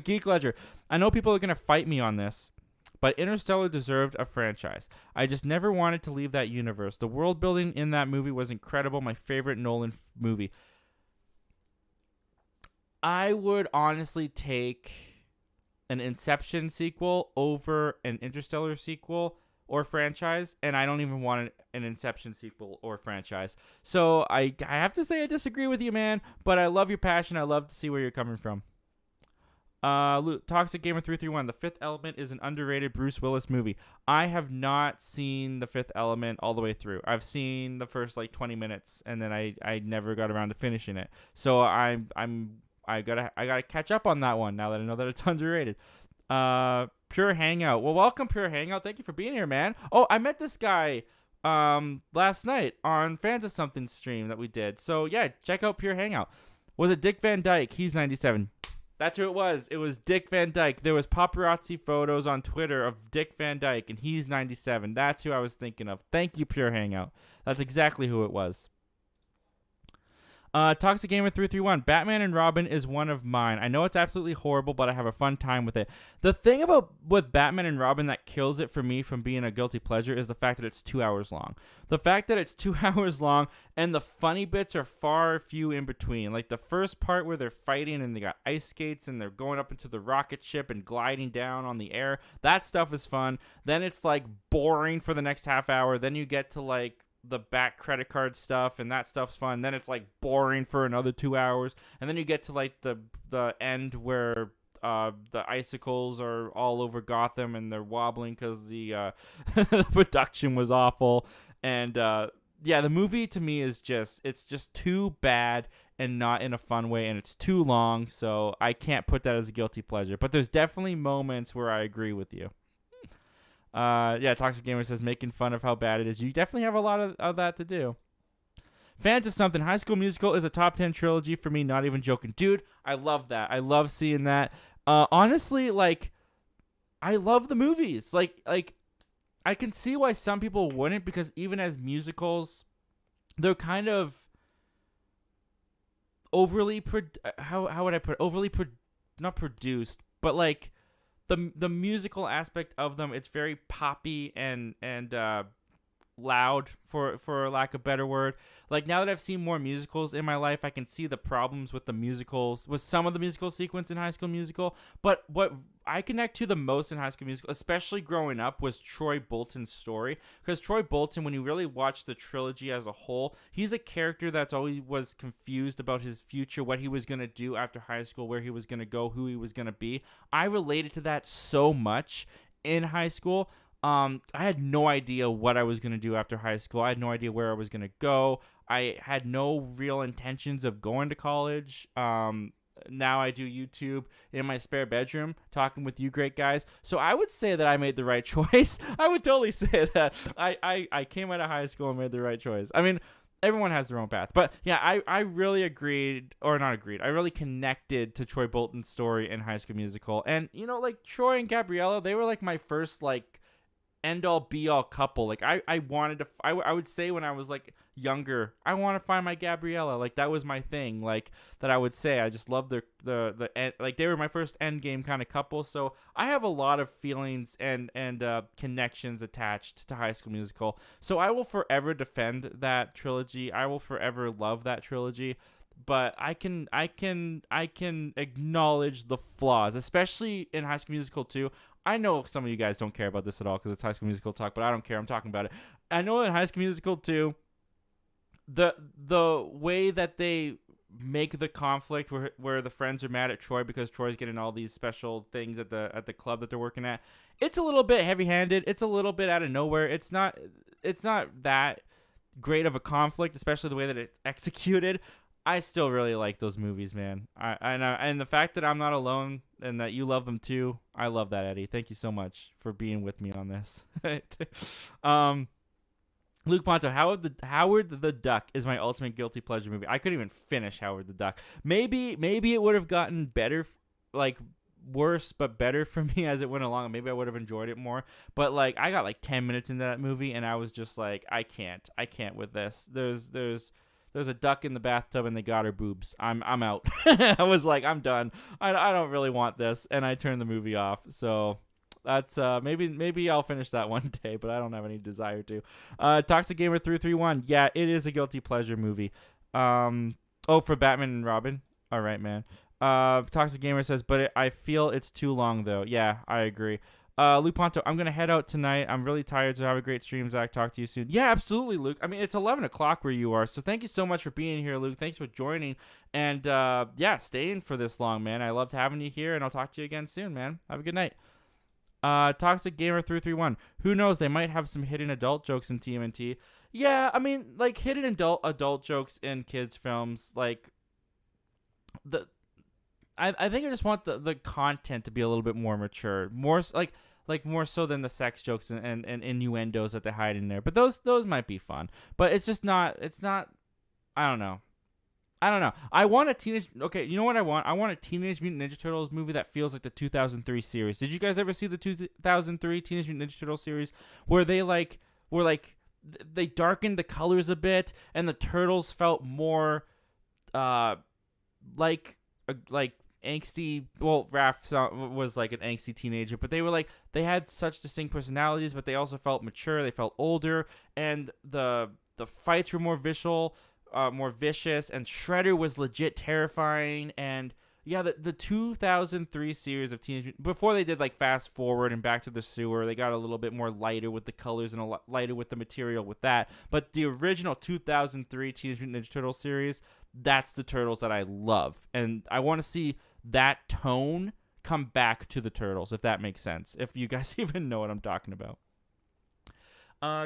Geek Ledger. I know people are gonna fight me on this, but Interstellar deserved a franchise. I just never wanted to leave that universe. The world building in that movie was incredible. My favorite Nolan movie. I would honestly take an Inception sequel over an Interstellar sequel or franchise, and I don't even want an Inception sequel or franchise. So I have to say I disagree with you, man, but I love your passion. I love to see where you're coming from. Toxic Gamer 331. The Fifth Element is an underrated Bruce Willis movie. I have not seen The Fifth Element all the way through. I've seen the first like 20 minutes, and then I never got around to finishing it. So I gotta catch up on that one now that I know that it's underrated. Pure Hangout. Well, welcome, Pure Hangout. Thank you for being here, man. Oh, I met this guy last night on Fans of Something stream that we did. So yeah, check out Pure Hangout. Was it Dick Van Dyke? He's 97. That's who it was. It was Dick Van Dyke. There was paparazzi photos on Twitter of Dick Van Dyke, and he's 97. That's who I was thinking of. Thank you, Pure Hangout. That's exactly who it was. Toxic Gamer 331. Batman and Robin is one of mine. I know it's absolutely horrible, but I have a fun time with it. The thing with Batman and Robin that kills it for me from being a guilty pleasure is the fact that it's 2 hours long. The fact that it's 2 hours long and the funny bits are far few in between. Like the first part where they're fighting and they got ice skates and they're going up into the rocket ship and gliding down on the air. That stuff is fun. Then it's like boring for the next half hour. Then you get to like the back credit card stuff, and that stuff's fun. Then it's like boring for another 2 hours, and then you get to like the end where the icicles are all over Gotham and they're wobbling because the production was awful. And yeah, the movie to me is it's just too bad and not in a fun way, and it's too long, so I can't put that as a guilty pleasure. But there's definitely moments where I agree with you. Yeah, Toxic Gamer says making fun of how bad it is. You definitely have a lot of that to do. Fans of Something. High School Musical is a top 10 trilogy for me, not even joking. Dude, I love that. I love seeing that. Honestly, like, I love the movies. Like I can see why some people wouldn't, because even as musicals, they're kind of overly how would I put it? Overly not produced, but like the musical aspect of them, it's very poppy and loud, for lack of a better word. Like, now that I've seen more musicals in my life, I can see the problems with the musicals, with some of the musical sequence in High School Musical. But what I connect to the most in High School Musical, especially growing up, was Troy Bolton's story. Because Troy Bolton, when you really watch the trilogy as a whole, he's a character that's always was confused about his future, what he was going to do after high school, where he was going to go, who he was going to be. I related to that so much in high school. I had no idea what I was going to do after high school. I had no idea where I was going to go. I had no real intentions of going to college. Now I do YouTube in my spare bedroom talking with you great guys. So I would say that I made the right choice. I would totally say that I came out of high school and made the right choice. I mean, everyone has their own path. But yeah, I really agreed, or not agreed, I really connected to Troy Bolton's story in High School Musical. And, you know, like Troy and Gabriella, they were like my first like end-all be-all couple. Like I wanted to I would say when I was like younger, I want to find my Gabriella. Like that was my thing, like that I would say. I just loved the like they were my first end game kind of couple. So I have a lot of feelings and connections attached to High School Musical. So I will forever defend that trilogy. I will forever love that trilogy. But I can acknowledge the flaws, especially in High School Musical 2. I know some of you guys don't care about this at all because it's High School Musical talk, but I don't care. I'm talking about it. I know in High School Musical 2, the way that they make the conflict where the friends are mad at Troy because Troy's getting all these special things at the club that they're working at, it's a little bit heavy-handed. It's a little bit out of nowhere. It's not that great of a conflict, especially the way that it's executed. I still really like those movies, man. And the fact that I'm not alone and that you love them too, I love that, Eddie. Thank you so much for being with me on this. Luke Ponto, Howard the Duck is my ultimate guilty pleasure movie. I couldn't even finish Howard the Duck. Maybe it would have gotten better, like worse but better for me as it went along. Maybe I would have enjoyed it more. But like I got like 10 minutes into that movie and I was just like, I can't with this. There's a duck in the bathtub and they got her boobs. I'm out. I was like, I'm done. I don't really want this, and I turned the movie off. So that's maybe I'll finish that one day, but I don't have any desire to. Toxic Gamer 331. Yeah, it is a guilty pleasure movie. For Batman and Robin. All right, man. Toxic Gamer says, but I feel it's too long though. Yeah, I agree. Luke Ponto, I'm gonna head out tonight. I'm really tired, so have a great stream, Zach. Talk to you soon. Yeah, absolutely, Luke. I mean, it's 11 o'clock where you are, so thank you so much for being here, Luke. Thanks for joining, and yeah, staying for this long, man. I loved having you here, and I'll talk to you again soon, man. Have a good night. Toxic Gamer 331. Who knows? They might have some hidden adult jokes in TMNT. Yeah, I mean, like hidden adult jokes in kids films, like the. I think I just want the content to be a little bit more mature, more like more so than the sex jokes and innuendos that they hide in there. But those might be fun. But it's just not. It's not. I don't know. I want a teenage. Okay, you know what I want? I want a Teenage Mutant Ninja Turtles movie that feels like the 2003 series. Did you guys ever see the 2003 Teenage Mutant Ninja Turtles series where they darkened the colors a bit and the turtles felt more, like angsty. Well, Raph was like an angsty teenager, but they had such distinct personalities, but they also felt mature. They felt older, and the fights were more visual. More vicious, and Shredder was legit terrifying. And yeah, the 2003 series of Teenage Mutant, before they did like Fast Forward and Back to the Sewer, they got a little bit more lighter with the colors and a lot lighter with the material with that. But the original 2003 Teenage Mutant Ninja Turtles series, that's the Turtles that I love, and I want to see that tone come back to the Turtles, if that makes sense. If you guys even know what I'm talking about.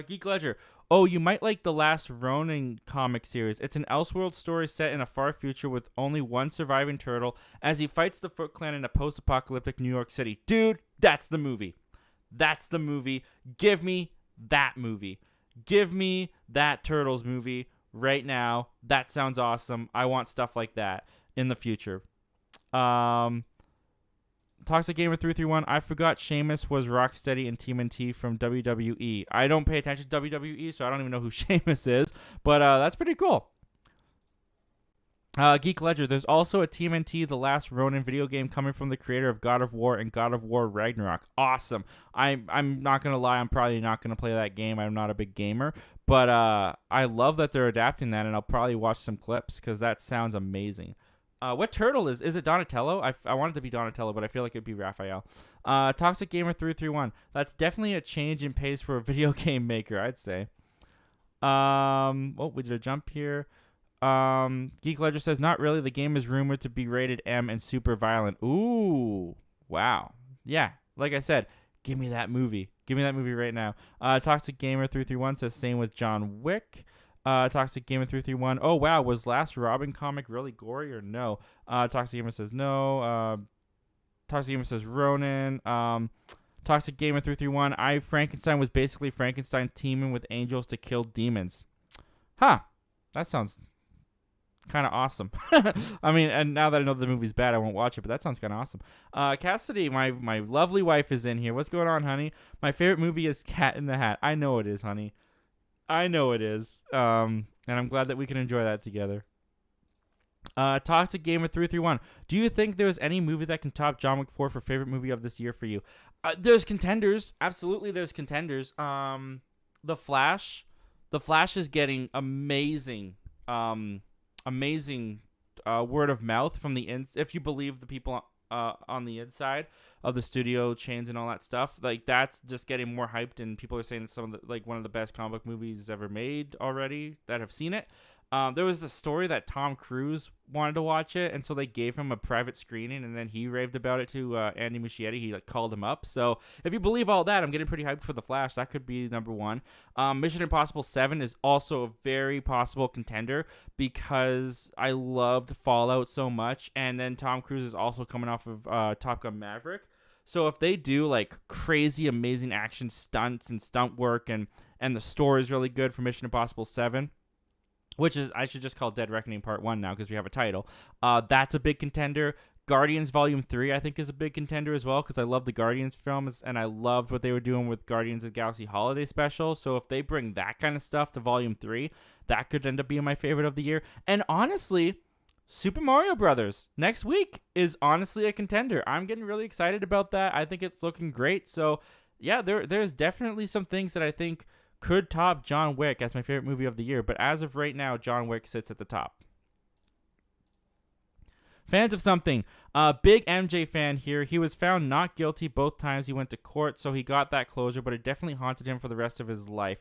Geek Ledger. Oh, you might like the last Ronin comic series. It's an Elseworld story set in a far future with only one surviving turtle as he fights the Foot Clan in a post-apocalyptic New York City. Dude, that's the movie. That's the movie. Give me that movie. Give me that Turtles movie right now. That sounds awesome. I want stuff like that in the future. Toxic Gamer 331. I forgot Sheamus was Rocksteady and TMNT from WWE. I don't pay attention to WWE, so I don't even know who Sheamus is. But that's pretty cool. Geek Ledger. There's also a TMNT The Last Ronin video game coming from the creator of God of War and God of War Ragnarok. Awesome. I'm not gonna lie. I'm probably not gonna play that game. I'm not a big gamer, but I love that they're adapting that, and I'll probably watch some clips because that sounds amazing. What turtle is it Donatello? I want it to be Donatello, but I feel like it'd be Raphael. Toxic Gamer 331. That's definitely a change in pace for a video game maker, I'd say. We did a jump here. Geek Ledger says, not really. The game is rumored to be rated M and super violent. Ooh, wow. Yeah, like I said, give me that movie. Give me that movie right now. Toxic Gamer 331 says, same with John Wick. Toxic Gamer 331. Oh wow, was last Robin comic really gory or no? Toxic Gamer says no. Toxic Gamer says Ronin. Toxic Gamer 331. Frankenstein was basically Frankenstein teaming with angels to kill demons. Huh. That sounds kind of awesome. I mean, and now that I know the movie's bad, I won't watch it, but that sounds kind of awesome. Cassidy, my lovely wife, is in here. What's going on, honey? My favorite movie is Cat in the Hat. I know it is, honey. I know it is. And I'm glad that we can enjoy that together. Toxic Gamer 331. Do you think there's any movie that can top John Wick 4 for favorite movie of this year for you? There's contenders. Absolutely, there's contenders. The Flash. The Flash is getting amazing word of mouth from the if you believe the people on the inside of the studio chains and all that stuff. Like, that's just getting more hyped, and people are saying it's one of the best comic book movies ever made already that have seen it. There was a story that Tom Cruise wanted to watch it, and so they gave him a private screening, and then he raved about it to Andy Muschietti. He called him up. So if you believe all that, I'm getting pretty hyped for The Flash. That could be number one. Mission Impossible 7 is also a very possible contender because I loved Fallout so much, and then Tom Cruise is also coming off of Top Gun Maverick. So if they do like crazy, amazing action stunts and stunt work, and the story is really good for Mission Impossible 7, which is, I should just call Dead Reckoning Part 1 now because we have a title. That's a big contender. Guardians Volume 3, I think, is a big contender as well because I love the Guardians films, and I loved what they were doing with Guardians of the Galaxy Holiday Special. So if they bring that kind of stuff to Volume 3, that could end up being my favorite of the year. And honestly, Super Mario Brothers next week is honestly a contender. I'm getting really excited about that. I think it's looking great. So yeah, there's definitely some things that I think could top John Wick as my favorite movie of the year. But as of right now, John Wick sits at the top. Fans of something. Big MJ fan here. He was found not guilty both times he went to court, so he got that closure, but it definitely haunted him for the rest of his life.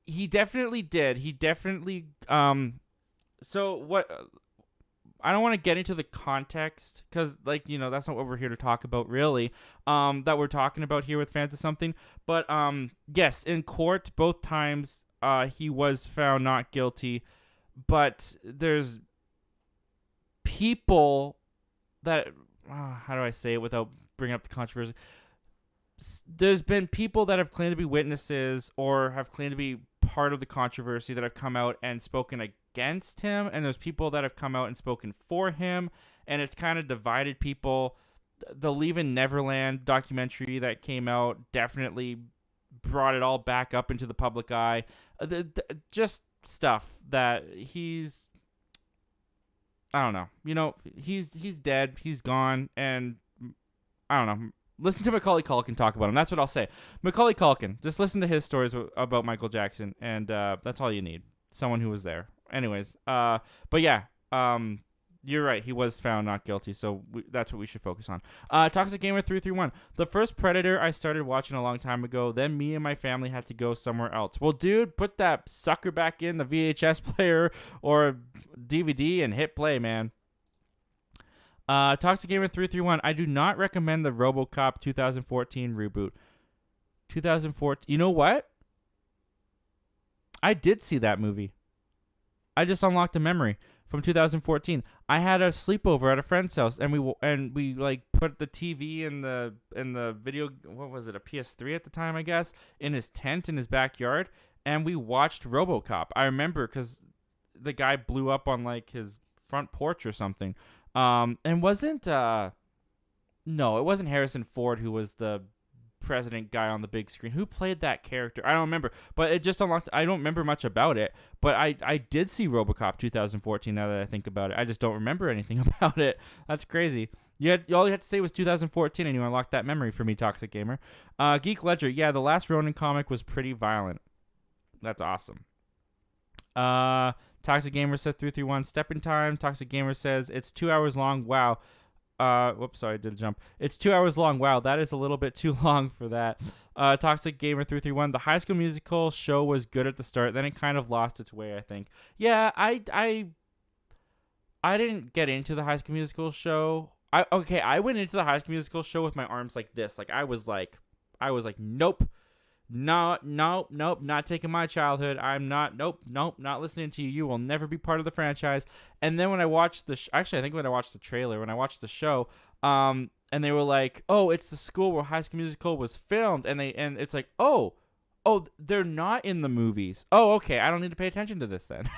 He definitely did. He definitely. So what? I don't want to get into the context because, like, you know, that's not what we're here to talk about, really. That we're talking about here with fans of something. But yes, in court, both times, he was found not guilty. But there's people that how do I say it without bringing up the controversy? There's been people that have claimed to be witnesses or have claimed to be part of the controversy that have come out and spoken against him, and there's people that have come out and spoken for him, and it's kind of divided people. The Leaving Neverland documentary that came out definitely brought it all back up into the public eye. Just stuff that he's, I don't know. You know, he's dead. He's gone. And I don't know. Listen to Macaulay Culkin talk about him. That's what I'll say. Macaulay Culkin. Just listen to his stories about Michael Jackson. And that's all you need. Someone who was there. Anyways. But yeah. You're right. He was found not guilty. So that's what we should focus on. Toxic Gamer 331. The first Predator I started watching a long time ago. Then me and my family had to go somewhere else. Well, dude, put that sucker back in the VHS player or DVD and hit play, man. Toxic Gamer 331. I do not recommend the RoboCop 2014 reboot. 2014. You know what? I did see that movie. I just unlocked a memory from 2014. I had a sleepover at a friend's house, and we like put the TV in the video. What was it? A PS3 at the time, I guess, in his tent in his backyard, and we watched RoboCop. I remember because the guy blew up on like his front porch or something. And wasn't no, it wasn't Harrison Ford who was the president guy on the big screen. Who played that character? I don't remember, but it just unlocked. I don't remember much about it, but I did see RoboCop 2014. Now that I think about it, I just don't remember anything about it. That's crazy. All you had to say was 2014, and you unlocked that memory for me, Toxic Gamer. Geek Ledger. Yeah, the last Ronin comic was pretty violent. That's awesome. Toxic Gamer said 331 step in time. Toxic Gamer says it's 2 hours long. Wow. Whoops, sorry, I did a jump. It's 2 hours long. Wow, that is a little bit too long for that. Toxic Gamer 331. The High School Musical show was good at the start, then it kind of lost its way, I think. Yeah, I didn't get into the High School Musical show. I went into the High School Musical show with my arms like this. Like I was like, nope. Nope, not taking my childhood. I'm not, nope, not listening to you. You will never be part of the franchise. And then when I watched actually, I think when I watched the trailer, when I watched the show, and they were like, oh, it's the school where High School Musical was filmed, and it's like, oh, they're not in the movies. Oh, okay, I don't need to pay attention to this then.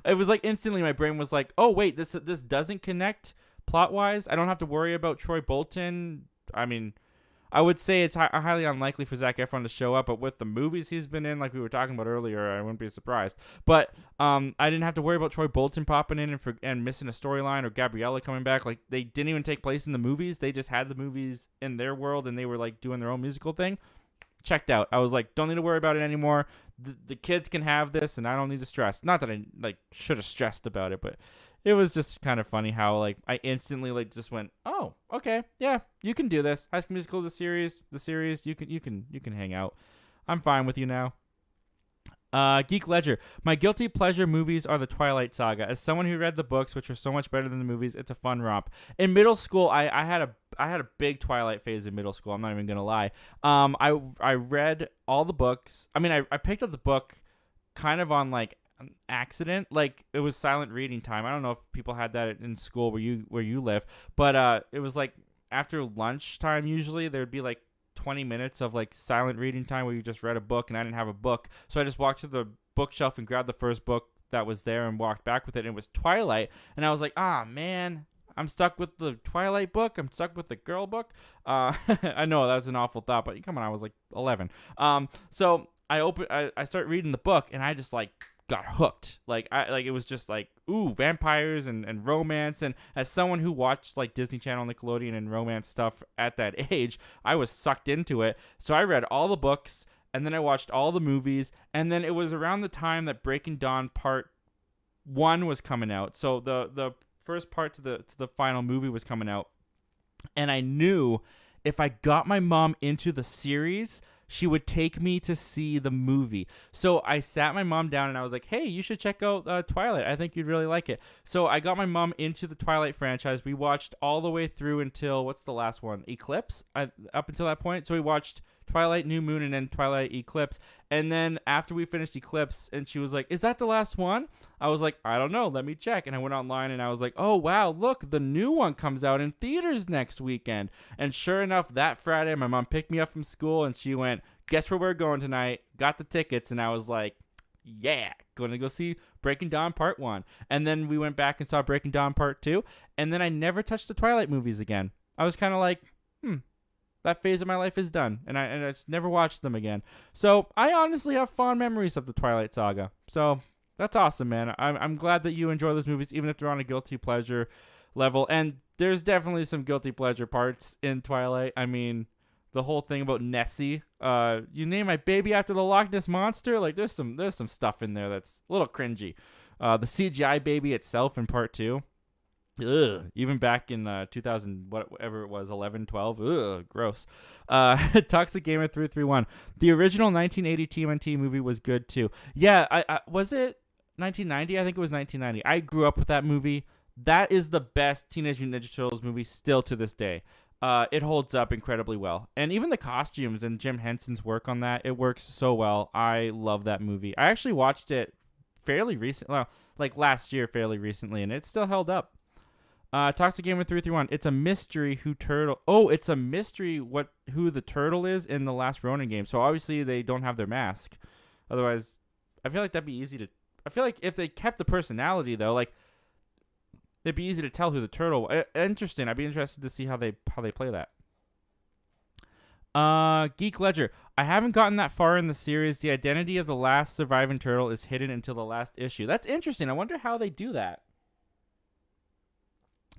It was like instantly my brain was like, oh, wait, this doesn't connect plot-wise. I don't have to worry about Troy Bolton. I mean, I would say it's highly unlikely for Zac Efron to show up, but with the movies he's been in, like we were talking about earlier, I wouldn't be surprised. But I didn't have to worry about Troy Bolton popping in and missing a storyline or Gabriella coming back. Like they didn't even take place in the movies. They just had the movies in their world, and they were like doing their own musical thing. Checked out. I was like, don't need to worry about it anymore. The kids can have this, and I don't need to stress. Not that I like should have stressed about it, but it was just kind of funny how like I instantly like just went, oh, okay, yeah, you can do this. High School Musical, the series, you can hang out. I'm fine with you now. Geek Ledger. My guilty pleasure movies are the Twilight Saga. As someone who read the books, which were so much better than the movies, it's a fun romp. In middle school, I had a big Twilight phase in middle school. I'm not even gonna lie. I read all the books. I mean, I picked up the book kind of on like an accident. Like it was silent reading time. I don't know if people had that in school where you live, but it was like after lunchtime usually there'd be like 20 minutes of like silent reading time where you just read a book, and I didn't have a book, so I just walked to the bookshelf and grabbed the first book that was there and walked back with it, and it was Twilight. And I was like, man, I'm stuck with the Twilight book. I'm stuck with the girl book. I know that's an awful thought, but come on, I was like 11. So I start reading the book, and I just like got hooked. Like it was just like, ooh, vampires and romance. And as someone who watched like Disney Channel, Nickelodeon, and romance stuff at that age, I was sucked into it. So I read all the books, and then I watched all the movies, and then it was around the time that Breaking Dawn Part 1 was coming out. So the first part to the final movie was coming out, and I knew if I got my mom into the series, she would take me to see the movie. So I sat my mom down and I was like, hey, you should check out Twilight. I think you'd really like it. So I got my mom into the Twilight franchise. We watched all the way through until, what's the last one? Eclipse? Up until that point. So we watched Twilight, New Moon, and then Twilight Eclipse. And then after we finished Eclipse, and she was like, is that the last one? I was like, I don't know. Let me check. And I went online and I was like, oh, wow, look, the new one comes out in theaters next weekend. And sure enough, that Friday, my mom picked me up from school and she went, guess where we're going tonight? Got the tickets. And I was like, yeah, going to go see Breaking Dawn Part 1. And then we went back and saw Breaking Dawn Part 2. And then I never touched the Twilight movies again. I was kind of like, that phase of my life is done, and I just never watched them again. So I honestly have fond memories of the Twilight Saga. So that's awesome, man. I'm glad that you enjoy those movies, even if they're on a guilty pleasure level. And there's definitely some guilty pleasure parts in Twilight. I mean, the whole thing about Nessie. You name my baby after the Loch Ness Monster. Like there's some stuff in there that's a little cringy. The CGI baby itself in Part 2. Ugh, even back in 2000, whatever it was, 11, 12, ugh, gross. Toxic Gamer 331. The original 1980 TMNT movie was good too. Yeah, I was it 1990? I think it was 1990. I grew up with that movie. That is the best Teenage Mutant Ninja Turtles movie still to this day. It holds up incredibly well. And even the costumes and Jim Henson's work on that, it works so well. I love that movie. I actually watched it fairly recently, well, like last year fairly recently, and it still held up. Toxic Gamer 331. It's a mystery who turtle. Oh, it's a mystery who the turtle is in the last Ronin game. So obviously they don't have their mask. Otherwise, I feel like that'd be easy to. I feel like if they kept the personality though, like it'd be easy to tell who the turtle. Interesting. I'd be interested to see how they play that. Geek Ledger. I haven't gotten that far in the series. The identity of the last surviving turtle is hidden until the last issue. That's interesting. I wonder how they do that.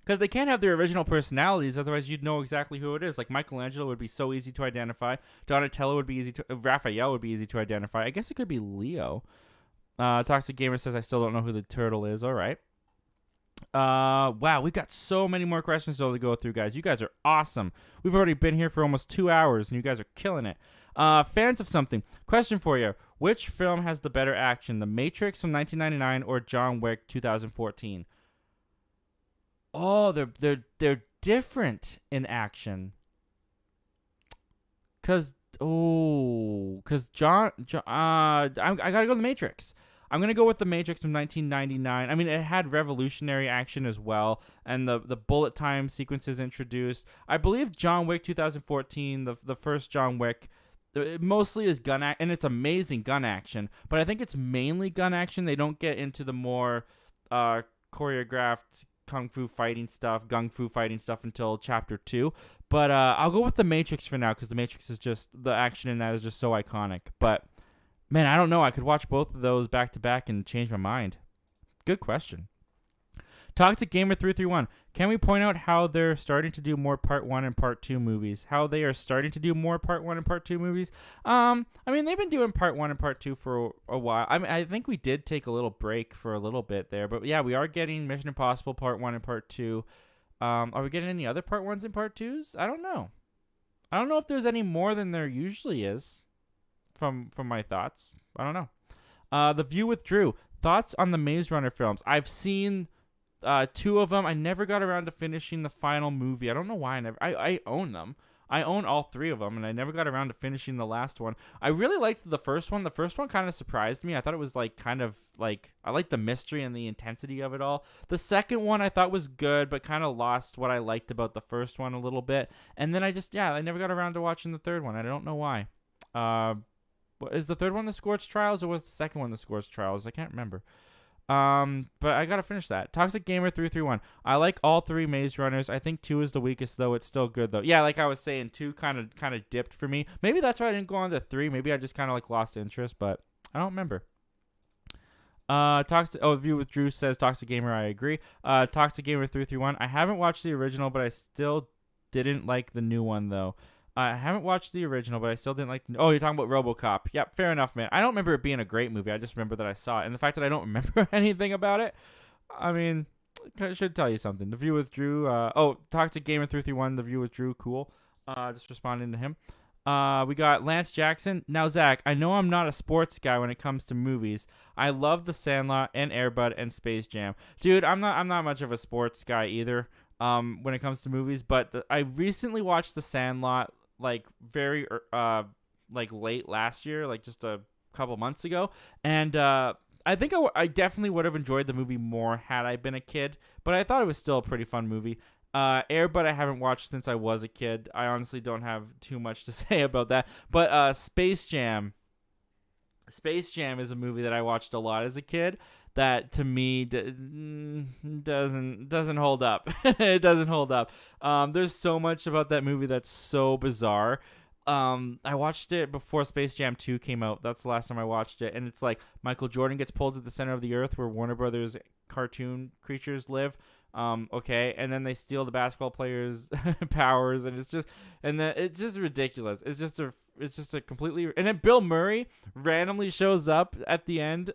Because they can't have their original personalities, otherwise you'd know exactly who it is. Like Michelangelo would be so easy to identify. Donatello would be easy to... Raphael would be easy to identify. I guess it could be Leo. Toxic Gamer says, I still don't know who the turtle is. All right. Wow, we've got so many more questions still to go through, guys. You guys are awesome. We've already been here for almost 2 hours, and you guys are killing it. Fans of something. Question for you. Which film has the better action? The Matrix from 1999 or John Wick 2014? Oh, they're different in action. I gotta go with The Matrix. I'm gonna go with The Matrix from 1999. I mean, it had revolutionary action as well, and the bullet time sequences introduced. I believe John Wick 2014, the first John Wick, it mostly is and it's amazing gun action. But I think it's mainly gun action. They don't get into the more choreographed gung fu fighting stuff until chapter 2. But I'll go with The Matrix for now because The Matrix is just, the action in that is just so iconic. But man, I don't know. I could watch both of those back to back and change my mind. Good question. Toxic Gamer 331. Can we point out how they're starting to do more Part 1 and Part 2 movies? How they are starting to do more Part 1 and Part 2 movies? I mean, they've been doing Part 1 and Part 2 for a while. I mean, I think we did take a little break for a little bit there. But yeah, we are getting Mission Impossible Part 1 and Part 2. Are we getting any other Part 1s and Part 2s? I don't know. I don't know if there's any more than there usually is from my thoughts. I don't know. The View with Drew. Thoughts on the Maze Runner films? I've seen 2 of them. I never got around to finishing the final movie. I don't know why I own them. I own all 3 of them, and I never got around to finishing the last one. I really liked the first one. The first one kind of surprised me. I thought it was I liked the mystery and the intensity of it all. The second one I thought was good, but kind of lost what I liked about the first one a little bit. And then I never got around to watching the third one. I don't know why. Is the third one the Scorched Trials, or was the second one the Scorched Trials? I can't remember. But I gotta finish that. Toxic Gamer 331. I like all 3 Maze Runners. I think 2 is the weakest, though. It's still good, though. Yeah, like I was saying, 2 kind of dipped for me. Maybe that's why I didn't go on to 3. Maybe I just kind of lost interest, but I don't remember. View with Drew says Toxic Gamer. I agree. Toxic Gamer 331. I haven't watched the original, but I still didn't like the new one, though. I haven't watched the original, but I still didn't like... Oh, you're talking about RoboCop. Yep, fair enough, man. I don't remember it being a great movie. I just remember that I saw it. And the fact that I don't remember anything about it, I mean, I should tell you something. The View with Drew. Toxic Gamer 331. The View with Drew. Cool. Just responding to him. We got Lance Jackson. Now, Zach, I know I'm not a sports guy when it comes to movies. I love The Sandlot and Air Bud and Space Jam. Dude, I'm not much of a sports guy either when it comes to movies, but I recently watched The Sandlot like very like late last year, like just a couple months ago, and I think I definitely would have enjoyed the movie more had I been a kid, but I thought it was still a pretty fun movie. Air Bud I haven't watched since I was a kid. I honestly don't have too much to say about that. But Space Jam is a movie that I watched a lot as a kid that to me doesn't hold up. It doesn't hold up. There's so much about that movie that's so bizarre. I watched it before Space Jam 2 came out. That's the last time I watched it. And it's like Michael Jordan gets pulled to the center of the earth where Warner Brothers cartoon creatures live. Okay, and then they steal the basketball players' powers, and it's just ridiculous. It's just a completely, and then Bill Murray randomly shows up at the end.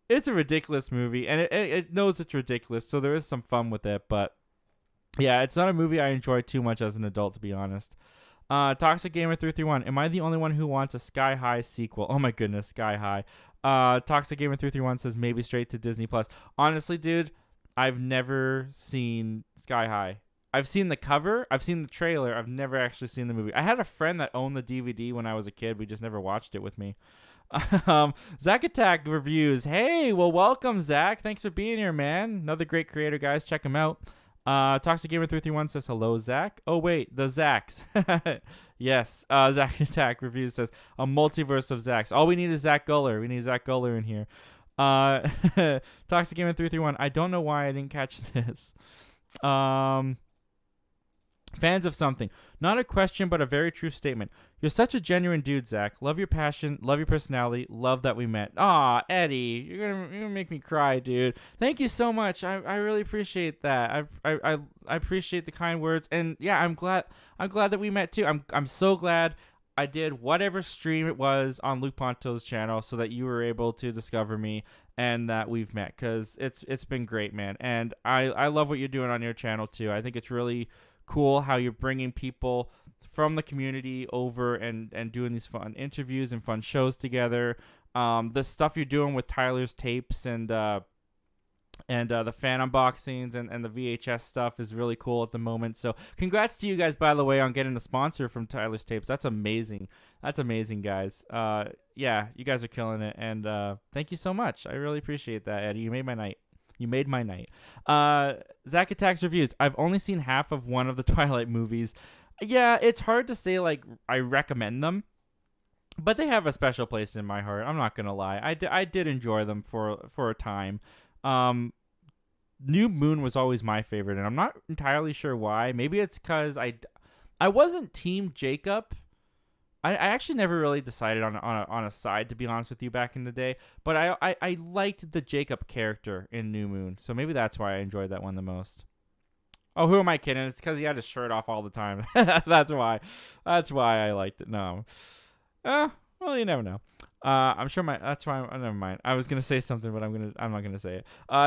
It's a ridiculous movie, and it knows it's ridiculous, so there is some fun with it, but yeah, it's not a movie I enjoy too much as an adult, to be honest. Toxic Gamer 331. Am I the only one who wants a Sky High sequel? Oh my goodness, Sky High. Toxic Gamer 331 says maybe straight to Disney Plus. Honestly, dude, I've never seen Sky High. I've seen the cover, I've seen the trailer, I've never actually seen the movie. I had a friend that owned the DVD when I was a kid. We just never watched it with me. Zach Attack reviews. Hey, well, welcome, Zach. Thanks for being here, man. Another great creator, guys. Check him out. Toxic Gamer 331 says hello, Zach. Oh wait, the Zacks. Yes. Zach Attack Reviews says a multiverse of Zacks. All we need is Zach Guller. We need Zach Guller in here. Toxic Gamer 331. I don't know why I didn't catch this. Fans of something. Not a question, but a very true statement. You're such a genuine dude, Zach. Love your passion. Love your personality. Love that we met. Aw, Eddie. You're gonna make me cry, dude. Thank you so much. I really appreciate that. I appreciate the kind words. And yeah, I'm glad that we met too. I'm so glad I did whatever stream it was on Luke Ponto's channel so that you were able to discover me and that we've met, because it's been great, man. And I love what you're doing on your channel too. I think it's really cool how you're bringing people from the community over and doing these fun interviews and fun shows together. The stuff you're doing with Tyler's tapes and the fan unboxings and the VHS stuff is really cool at the moment. So congrats to you guys, by the way, on getting the sponsor from Tyler's tapes. That's amazing. That's amazing, guys. Yeah, you guys are killing it. And thank you so much. I really appreciate that, Eddie. You made my night. You made my night. Zach Attacks Reviews. I've only seen half of one of the Twilight movies. Yeah, it's hard to say, like, I recommend them, but they have a special place in my heart. I'm not going to lie. I did enjoy them for a time. New Moon was always my favorite, and I'm not entirely sure why. Maybe it's because I wasn't Team Jacob. I actually never really decided on a side, to be honest with you, back in the day. But I liked the Jacob character in New Moon, so maybe that's why I enjoyed that one the most. Oh, who am I kidding? It's because he had his shirt off all the time. That's why. That's why I liked it. No. Well, you never know. I'm sure that's why. Never mind. I was gonna say something, but I'm not gonna say it.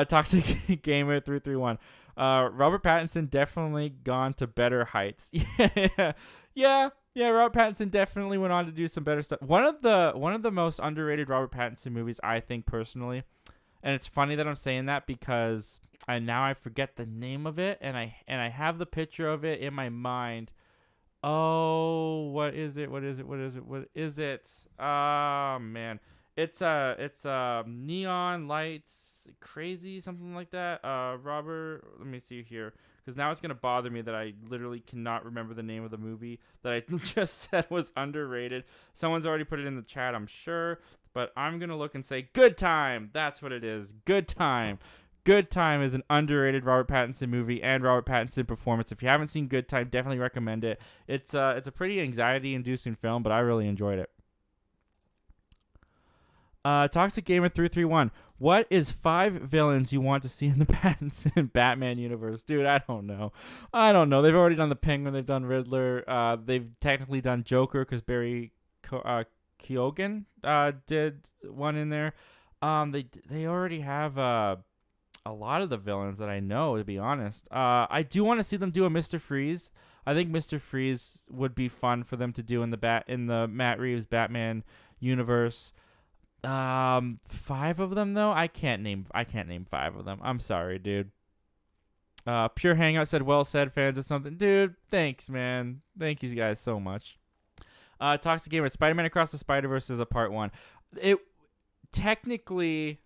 Toxic Gamer 331. Robert Pattinson definitely gone to better heights. Yeah. Robert Pattinson definitely went on to do some better stuff. One of the most underrated Robert Pattinson movies, I think personally, and it's funny that I'm saying that because I forget the name of it, and I have the picture of it in my mind. Oh, what is it? Oh man, it's Neon Lights Crazy, something like that. Robert, let me see here, because now it's gonna bother me that I literally cannot remember the name of the movie that I just said was underrated. Someone's already put it in the chat, I'm sure, but I'm gonna look and say Good Time. That's what it is. Good Time. Good Time is an underrated Robert Pattinson movie and Robert Pattinson performance. If you haven't seen Good Time, definitely recommend it. It's a pretty anxiety-inducing film, but I really enjoyed it. Toxic Gamer 331. What is 5 villains you want to see in the Pattinson Batman universe? Dude, I don't know. They've already done the Penguin. They've done Riddler. They've technically done Joker because Barry Keoghan did one in there. They already have a lot of the villains that I know, to be honest. I do want to see them do a Mr. Freeze. I think Mr. Freeze would be fun for them to do in the Matt Reeves Batman universe. Five of them though. I can't name five of them. I'm sorry, dude. Pure Hangout said, "Well said, fans of something." Dude, thanks, man. Thank you guys so much. Toxic Gamer, Spider-Man Across the Spider-Verse is a part one. It technically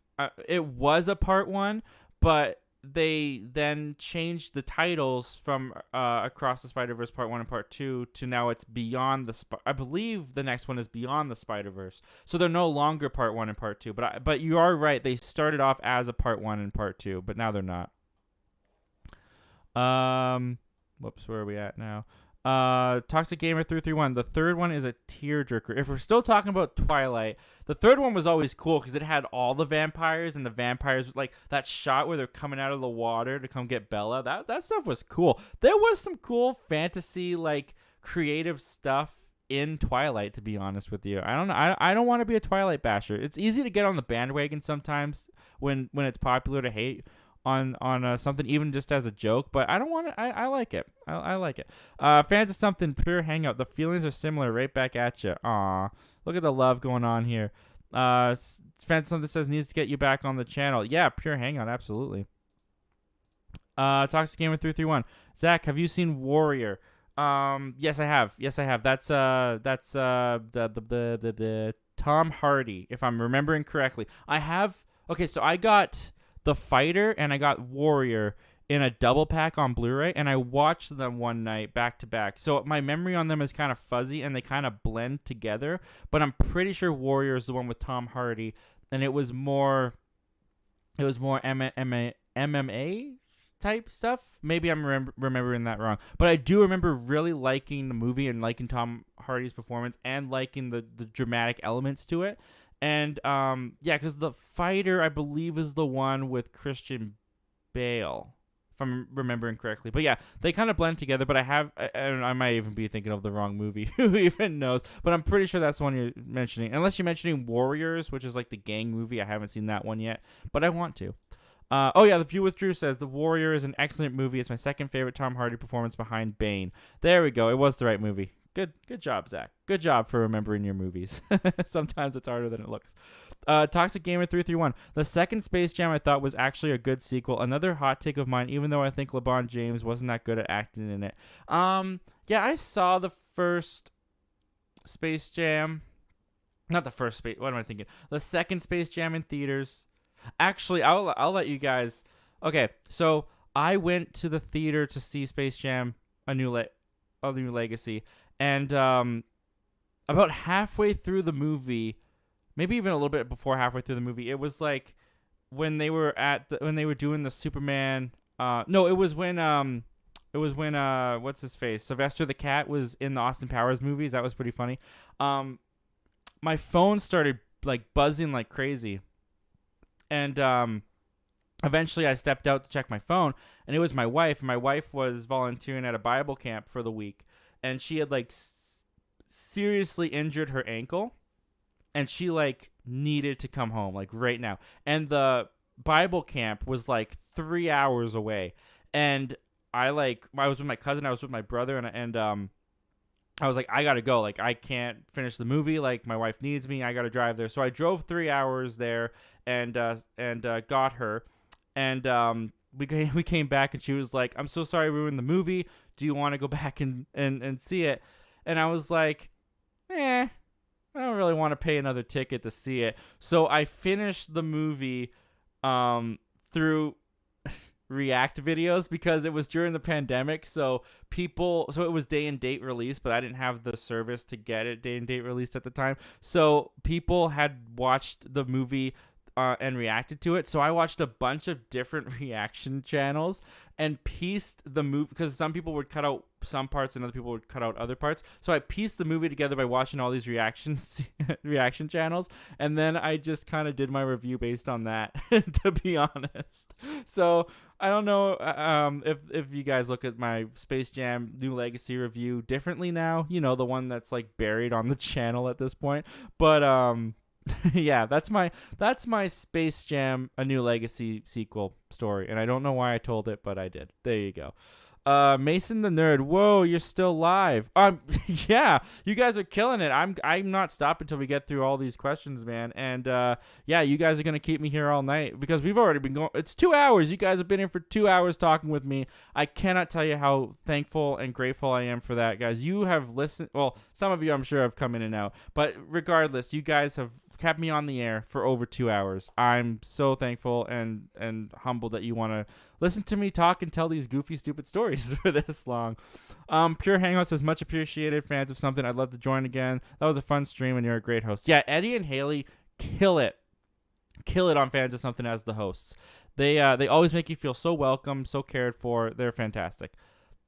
it was a part one, but they then changed the titles from Across the Spider-Verse Part 1 and Part 2 to now it's Beyond the I believe the next one is Beyond the Spider-Verse. So they're no longer Part 1 and Part 2. But you are right. They started off as a Part 1 and Part 2, but now they're not. Whoops, where are we at now? Toxic Gamer 331. The third one is a tearjerker. If we're still talking about Twilight, the third one was always cool because it had all the vampires, and the vampires, like that shot where they're coming out of the water to come get Bella. That stuff was cool. There was some cool fantasy, like creative stuff in Twilight, to be honest with you. I don't know. I don't want to be a Twilight basher. It's easy to get on the bandwagon sometimes when it's popular to hate on something, even just as a joke, but I don't want to. I like it. I like it. Fans of something, Pure Hangout. The feelings are similar, right back at you. Aw, look at the love going on here. Fans of something says needs to get you back on the channel. Yeah, Pure Hangout, absolutely. Toxic Gamer 331. Zach, have you seen Warrior? Yes, I have. That's the Tom Hardy, if I'm remembering correctly. I have. Okay, so I got The Fighter and I got Warrior in a double pack on Blu-ray, and I watched them one night back to back. So my memory on them is kind of fuzzy and they kind of blend together, but I'm pretty sure Warrior is the one with Tom Hardy, and it was more MMA type stuff. Maybe I'm remembering that wrong, but I do remember really liking the movie and liking Tom Hardy's performance and liking the dramatic elements to it. And yeah, because The Fighter, I believe, is the one with Christian Bale, if I'm remembering correctly. But yeah, they kind of blend together. But I might even be thinking of the wrong movie. Who even knows? But I'm pretty sure that's the one you're mentioning. Unless you're mentioning Warriors, which is like the gang movie. I haven't seen that one yet, but I want to. Oh yeah, The View with Drew says The Warrior is an excellent movie. It's my second favorite Tom Hardy performance behind Bane. There we go. It was the right movie. Good job, Zach. Good job for remembering your movies. Sometimes it's harder than it looks. Toxic Gamer 331. The second Space Jam I thought was actually a good sequel. Another hot take of mine, even though I think LeBron James wasn't that good at acting in it. Yeah, I saw the first Space Jam. Not the first Space. What am I thinking? The second Space Jam in theaters. Actually, I'll let you guys. Okay, so I went to the theater to see Space Jam: A New Legacy. And about halfway through the movie, maybe even a little bit before halfway through the movie, it was like when they were doing the Superman. No, it was when what's his face, Sylvester the Cat was in the Austin Powers movies. That was pretty funny. My phone started like buzzing like crazy, and eventually I stepped out to check my phone, and it was my wife. My wife was volunteering at a Bible camp for the week. And she had like seriously injured her ankle, and she like needed to come home like right now. And the Bible camp was like 3 hours away, and I was with my cousin, I was with my brother, and I was like, I gotta go. Like I can't finish the movie. Like my wife needs me. I gotta drive there. So I drove 3 hours there, and got her, and we came back, and she was like, I'm so sorry I ruined the movie. Do you want to go back and see it? And I was like, I don't really want to pay another ticket to see it. So I finished the movie through React videos because it was during the pandemic. So it was day and date release, but I didn't have the service to get it day and date released at the time. So people had watched the movie and reacted to it. So I watched a bunch of different reaction channels and pieced the movie, because some people would cut out some parts and other people would cut out other parts. So I pieced the movie together by watching all these reaction channels, and then I just kind of did my review based on that, to be honest. So I don't know if you guys look at my Space Jam New Legacy review differently now. You know, the one that's like buried on the channel at this point. But Yeah, that's my Space Jam: A New Legacy sequel story, and I don't know why I told it, but I did. There you go. Mason the Nerd. Whoa, you're still live. Yeah, you guys are killing it. I'm not stopping until we get through all these questions, man. And yeah, you guys are gonna keep me here all night because we've already been going. It's 2 hours. You guys have been here for 2 hours talking with me. I cannot tell you how thankful and grateful I am for that, guys. You have listened. Well, some of you I'm sure have come in and out, but regardless, you guys have kept me on the air for over 2 hours. I'm so thankful and humbled that you want to listen to me talk and tell these goofy, stupid stories for this long. Pure Hangout says, much appreciated. Fans of something, I'd love to join again. That was a fun stream and you're a great host. Yeah, Eddie and Haley kill it on Fans of Something as the hosts. They always make you feel so welcome, so cared for. They're fantastic.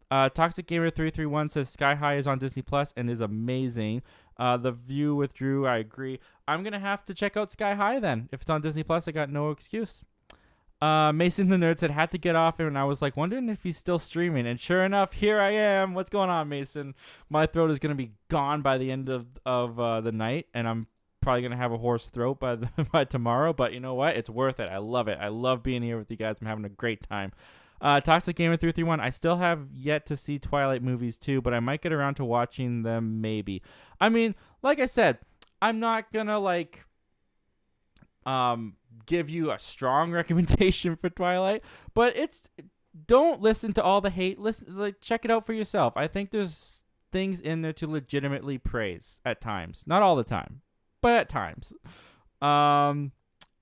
Toxic Gamer 331 says Sky High is on Disney Plus and is amazing. The View with Drew, I agree. I'm gonna have to check out Sky High then. If it's on Disney Plus, I got no excuse. Mason the Nerd said had to get off it, and I was like wondering if he's still streaming. And sure enough, here I am. What's going on, Mason? My throat is gonna be gone by the end of the night, and I'm probably gonna have a hoarse throat by tomorrow. But you know what? It's worth it. I love it. I love being here with you guys. I'm having a great time. Toxic Gamer 331. I still have yet to see Twilight movies too, but I might get around to watching them maybe. I mean, like I said, I'm not gonna give you a strong recommendation for Twilight, but don't listen to all the hate. Check it out for yourself. I think there's things in there to legitimately praise at times. Not all the time, but at times.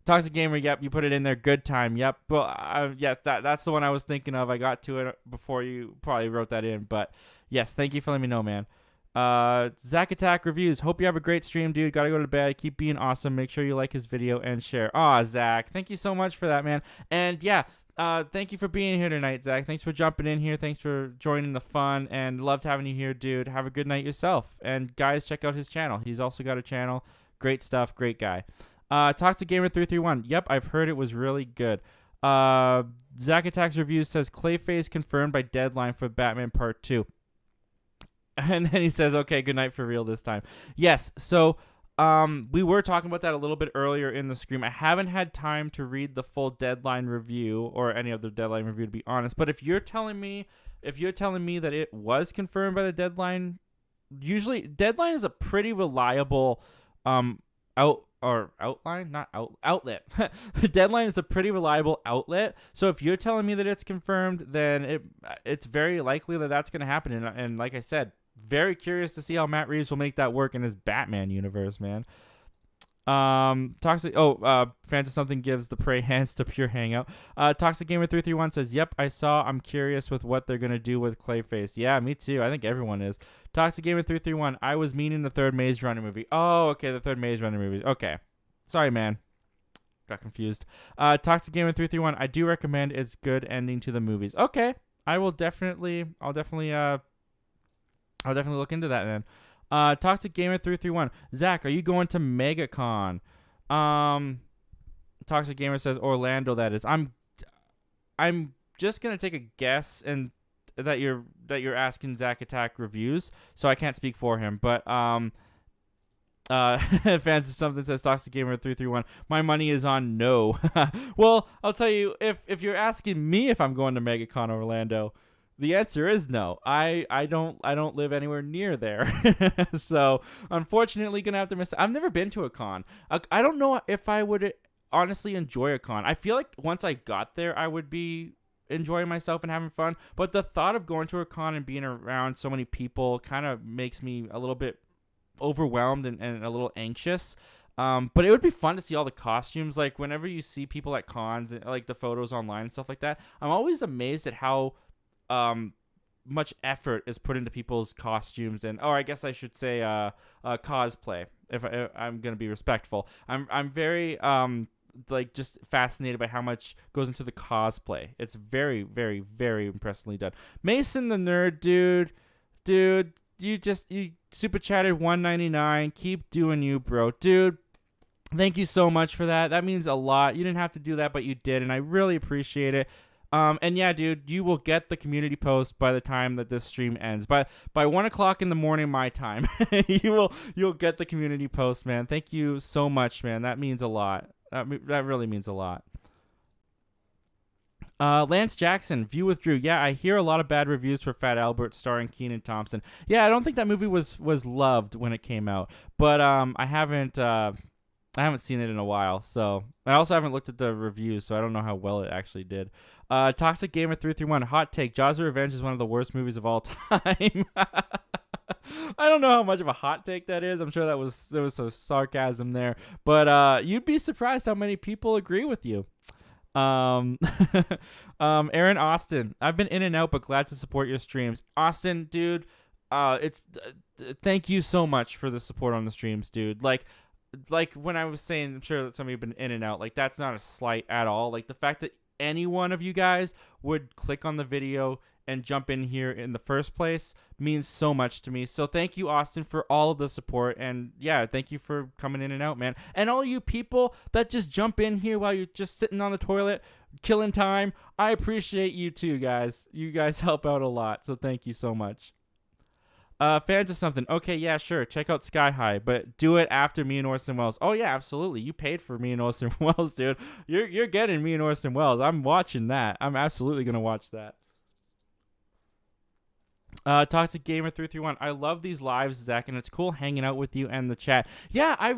Toxic Gamer, yep, you put it in there. Good time, yep. Well, yeah, that's the one I was thinking of. I got to it before you probably wrote that in, but yes, thank you for letting me know, man. Zack Attack Reviews. Hope you have a great stream, dude. Gotta go to bed. Keep being awesome. Make sure you like his video and share. Aw, Zach, thank you so much for that, man. And yeah, thank you for being here tonight, Zach. Thanks for jumping in here. Thanks for joining the fun, and loved having you here, dude. Have a good night yourself. And guys, check out his channel. He's also got a channel. Great stuff. Great guy. Toxic Gamer 331. Yep, I've heard it was really good. Zack Attacks Reviews says Clayface confirmed by Deadline for Batman Part 2. And then he says, okay, good night for real this time. Yes, so we were talking about that a little bit earlier in the stream. I haven't had time to read the full Deadline review or any other Deadline review, to be honest. But if you're telling me that it was confirmed by the Deadline, usually Deadline is a pretty reliable outlet. Deadline is a pretty reliable outlet. So if you're telling me that it's confirmed, then it's very likely that that's going to happen. And like I said, very curious to see how Matt Reeves will make that work in his Batman universe, man. Fans of Something gives the pray hands to Pure Hangout. Toxic Gamer 331 says, yep, I saw. I'm curious with what they're gonna do with Clayface. Yeah, me too. I think everyone is. Toxic Gamer 331. I was meaning the third Maze Runner movie. Oh, okay, the third Maze Runner movie. Okay, sorry, man. Got confused. Toxic Gamer 331. I do recommend. It's good ending to the movies. Okay, I'll definitely look into that then. Toxic Gamer 331. Zach, are you going to MegaCon? Toxic Gamer says Orlando. That is. I'm just gonna take a guess and that you're asking Zack Attack Reviews, so I can't speak for him. But Fans of Something says Toxic Gamer 331. My money is on no. Well, I'll tell you, if you're asking me if I'm going to MegaCon Orlando, the answer is no. I don't live anywhere near there. So unfortunately gonna have to miss it. I've never been to a con. I don't know if I would honestly enjoy a con. I feel like once I got there I would be enjoying myself and having fun. But the thought of going to a con and being around so many people kind of makes me a little bit overwhelmed and a little anxious. But it would be fun to see all the costumes. Like whenever you see people at cons, like the photos online and stuff like that, I'm always amazed at how much effort is put into people's costumes or I guess I should say cosplay. If I'm gonna be respectful, I'm very just fascinated by how much goes into the cosplay. It's very, very, very impressively done. Mason the Nerd, dude, you super chatted $1.99. Keep doing you, bro, dude. Thank you so much for that. That means a lot. You didn't have to do that, but you did, and I really appreciate it. And yeah, dude, you will get the community post by the time that this stream ends. By 1:00 in the morning my time, you'll get the community post, man. Thank you so much, man. That means a lot. That really means a lot. Lance Jackson, View with Drew. Yeah, I hear a lot of bad reviews for Fat Albert starring Kenan Thompson. Yeah, I don't think that movie was loved when it came out, but I haven't seen it in a while, so I also haven't looked at the reviews, so I don't know how well it actually did. Toxic Gamer 331, hot take: Jaws of Revenge is one of the worst movies of all time. I don't know how much of a hot take that is. I'm sure there was some sarcasm there, but you'd be surprised how many people agree with you. Aaron Austin, I've been in and out, but glad to support your streams. Austin, dude, thank you so much for the support on the streams, dude. Like when I was saying, I'm sure that some of you have been in and out. Like, that's not a slight at all. Like, the fact that any one of you guys would click on the video and jump in here in the first place means so much to me. So thank you, Austin, for all of the support. And yeah, thank you for coming in and out, man. And all you people that just jump in here while you're just sitting on the toilet, killing time, I appreciate you too, guys. You guys help out a lot. So thank you so much. Fans of something. Okay, yeah, sure. Check out Sky High, but do it after me and Orson Welles. Oh yeah, absolutely. You paid for me and Orson Welles, dude. You're getting me and Orson Welles. I'm watching that. I'm absolutely gonna watch that. Toxic Gamer 331. I love these lives, Zach, and it's cool hanging out with you and the chat. Yeah, I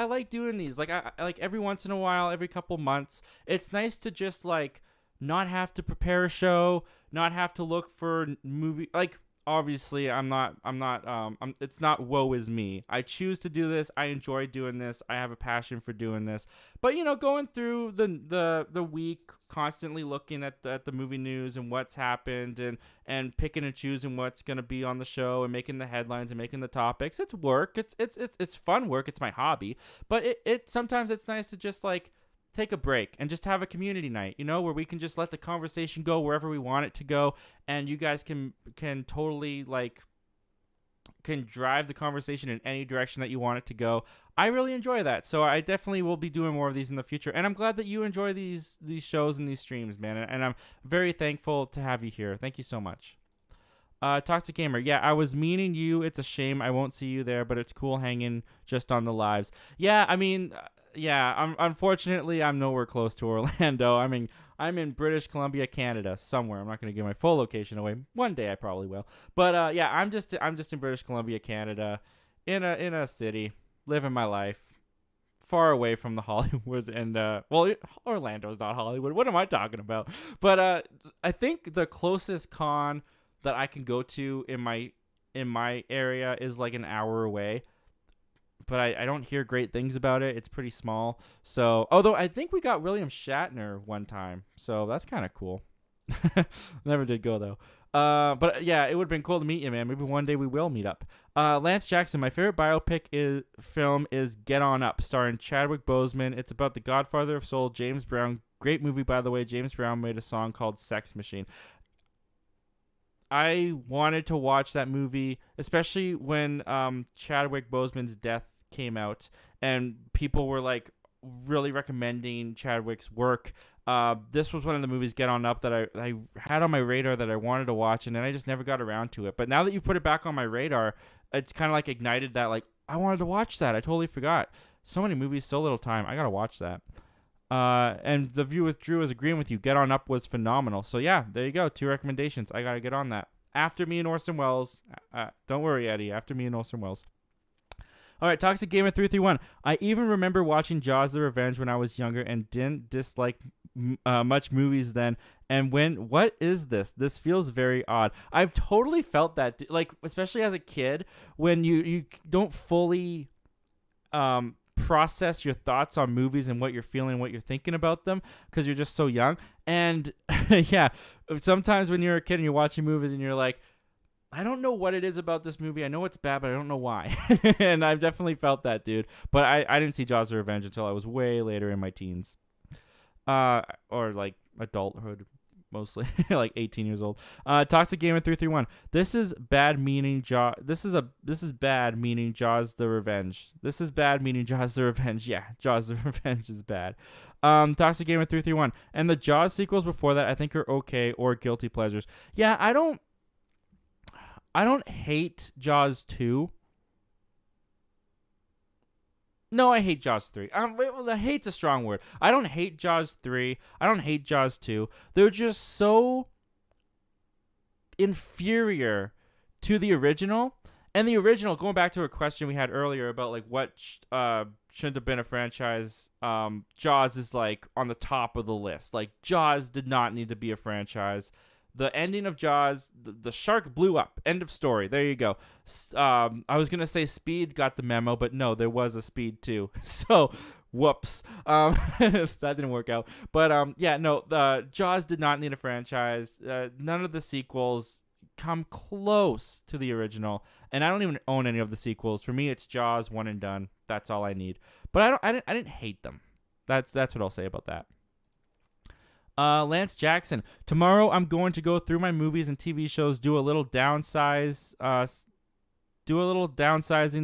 like doing these. Like I like every once in a while, every couple months. It's nice to just like not have to prepare a show, not have to look for movie like. Obviously, it's not woe is me. I choose to do this. I enjoy doing this. I have a passion for doing this. But, going through the week, constantly looking at the movie news and what's happened and picking and choosing what's going to be on the show and making the headlines and making the topics. It's work. It's fun work. It's my hobby. But it sometimes it's nice to just like take a break and just have a community night, where we can just let the conversation go wherever we want it to go, and you guys can totally can drive the conversation in any direction that you want it to go. I really enjoy that, so I definitely will be doing more of these in the future, and I'm glad that you enjoy these shows and these streams, man, and I'm very thankful to have you here. Thank you so much. Toxic Gamer, yeah, I was meaning you. It's a shame I won't see you there, but it's cool hanging just on the lives. Yeah, I mean, yeah, unfortunately, I'm nowhere close to Orlando. I mean, I'm in British Columbia, Canada, somewhere. I'm not going to give my full location away. One day I probably will. But yeah, I'm just in British Columbia, Canada, in a city, living my life, far away from the Hollywood and well, Orlando's not Hollywood. What am I talking about? But I think the closest con that I can go to in my area is like an hour away. But I don't hear great things about it. It's pretty small. So, although I think we got William Shatner one time. So, that's kind of cool. Never did go, though. But yeah, it would have been cool to meet you, man. Maybe one day we will meet up. Lance Jackson, my favorite biopic film is Get On Up, starring Chadwick Boseman. It's about the Godfather of Soul, James Brown. Great movie, by the way. James Brown made a song called Sex Machine. I wanted to watch that movie, especially when Chadwick Boseman's death came out and people were like really recommending Chadwick's work. This was one of the movies, Get On Up, that I had on my radar that I wanted to watch, and then I just never got around to it. But now that you've put it back on my radar, it's kind of like ignited that, like, I wanted to watch that. I totally forgot. So many movies, so little time. I gotta watch that. And The View with Drew is agreeing with you. Get On Up was phenomenal. So yeah, there you go. 2 recommendations. I gotta get on that. After me and Orson Welles. Don't worry, Eddie. After me and Orson Welles. All right, Toxic Gamer 331. I even remember watching Jaws: The Revenge when I was younger and didn't dislike much movies then. And what is this? This feels very odd. I've totally felt that, like, especially as a kid, when you don't fully process your thoughts on movies and what you're feeling, what you're thinking about them, because you're just so young. And yeah, sometimes when you're a kid and you're watching movies and you're like, I don't know what it is about this movie. I know it's bad, but I don't know why. And I've definitely felt that, dude. But I didn't see Jaws: The Revenge until I was way later in my teens. Or like adulthood, mostly. Like 18 years old. Toxic Gamer 331. This is bad meaning This is bad meaning Jaws: The Revenge. This is bad meaning Jaws: The Revenge. Yeah, Jaws: The Revenge is bad. Toxic Gamer 331. And the Jaws sequels before that, I think, are okay or guilty pleasures. Yeah, I don't hate Jaws 2. No, I hate Jaws 3. The hate's a strong word. I don't hate Jaws 3. I don't hate Jaws 2. They're just so inferior to the original. And the original, going back to a question we had earlier about like what shouldn't have been a franchise, Jaws is like on the top of the list. Like Jaws did not need to be a franchise. The ending of Jaws, the shark blew up. End of story. There you go. I was going to say Speed got the memo, but no, there was a Speed 2. So, whoops. That didn't work out. But, yeah, no, Jaws did not need a franchise. None of the sequels come close to the original. And I don't even own any of the sequels. For me, it's Jaws, one and done. That's all I need. But I didn't hate them. That's what I'll say about that. Lance Jackson. Tomorrow I'm going to go through my movies and TV shows, do a little downsizing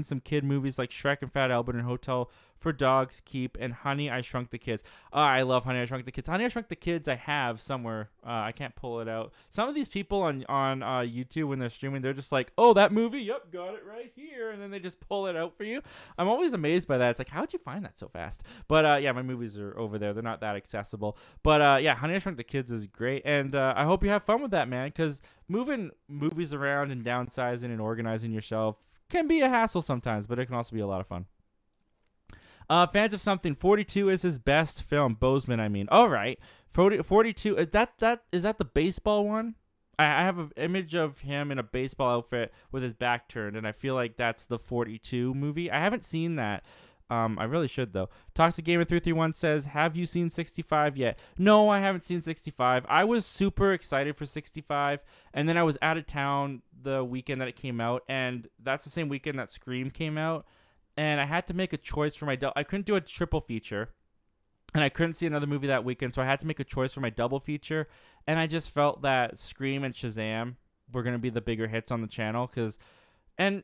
some kid movies like Shrek and Fat Albert and Hotel for Dogs Keep and Honey, I Shrunk the Kids. I love Honey, I Shrunk the Kids. Honey, I Shrunk the Kids I have somewhere. I can't pull it out. Some of these people on YouTube when they're streaming, they're just like, oh, that movie? Yep, got it right here. And then they just pull it out for you. I'm always amazed by that. It's like, how'd you find that so fast? But yeah, my movies are over there. They're not that accessible. But yeah, Honey, I Shrunk the Kids is great. And I hope you have fun with that, man, because moving movies around and downsizing and organizing yourself can be a hassle sometimes, but it can also be a lot of fun. Fans of Something, 42 is his best film. Bozeman, I mean. All right. 42, is that the baseball one? I have an image of him in a baseball outfit with his back turned, and I feel like that's the 42 movie. I haven't seen that. I really should, though. Toxic Gamer 331 says, have you seen 65 yet? No, I haven't seen 65. I was super excited for 65, and then I was out of town the weekend that it came out, and that's the same weekend that Scream came out, and I had to make a choice for my I couldn't do a triple feature, and I couldn't see another movie that weekend, so I had to make a choice for my double feature, and I just felt that Scream and Shazam were going to be the bigger hits on the channel, and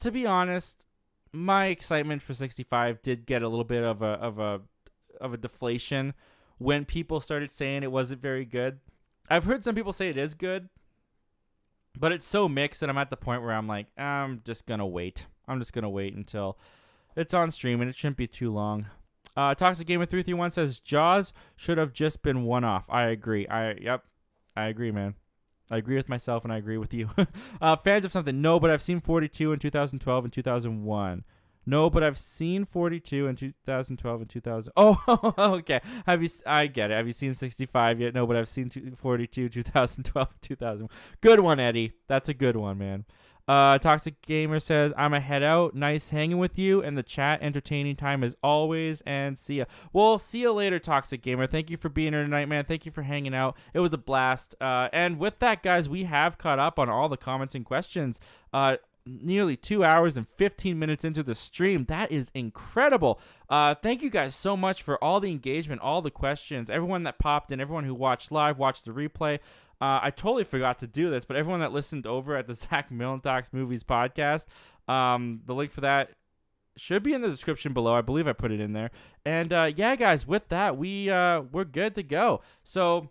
to be honest, my excitement for 65 did get a little bit of a deflation when people started saying it wasn't very good. I've heard some people say it is good, but it's so mixed that I'm at the point where I'm like, I'm just going to wait. I'm just going to wait until it's on stream, and it shouldn't be too long. Toxic Gamer 331 says, Jaws should have just been one-off. I agree. I agree, man. I agree with myself, and I agree with you. Fans of Something. No, but I've seen 42 in 2012 and 2001. No, but I've seen 42 in 2012 and 2000. Oh, okay. I get it. Have you seen 65 yet? No, but I've seen 42, 2012, and 2001. Good one, Eddie. That's a good one, man. Toxic Gamer says, I'm a head out. Nice hanging with you. And the chat, entertaining time as always. And see ya. Well, see you later, Toxic Gamer. Thank you for being here tonight, man. Thank you for hanging out. It was a blast. And with that, guys, we have caught up on all the comments and questions. Nearly 2 hours and 15 minutes into the stream. That is incredible. Thank you guys so much for all the engagement, all the questions, everyone that popped in, everyone who watched live, watched the replay. I totally forgot to do this, but everyone that listened over at the Zach Millen Talks Movies podcast, the link for that should be in the description below. I believe I put it in there. And yeah, guys, with that, we're good to go. So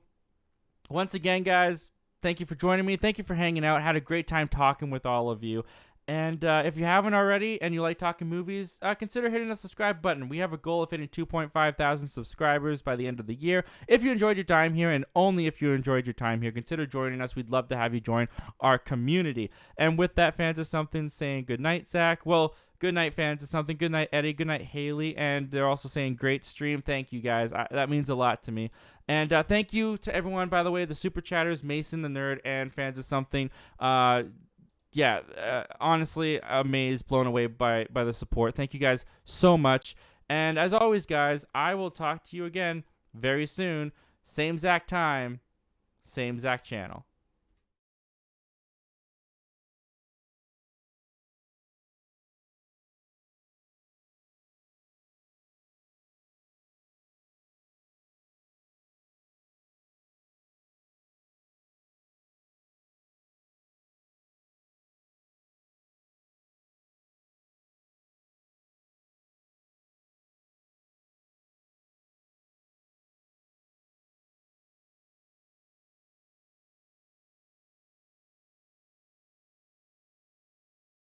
once again, guys, thank you for joining me. Thank you for hanging out. Had a great time talking with all of you. And if you haven't already and you like talking movies, consider hitting the subscribe button. We have a goal of hitting 2.5 thousand subscribers by the end of the year. If you enjoyed your time here, and only if you enjoyed your time here, consider joining us. We'd love to have you join our community. And with that, Fans of Something saying good night, Zach. Well, good night, Fans of Something. Good night, Eddie. Good night, Haley. And they're also saying great stream. Thank you, guys. That means a lot to me. And thank you to everyone, by the way, the Super Chatters, Mason the Nerd, and Fans of Something. Honestly, amazed, blown away by the support. Thank you guys so much. And as always, guys, I will talk to you again very soon. Same Zach time, same Zach channel.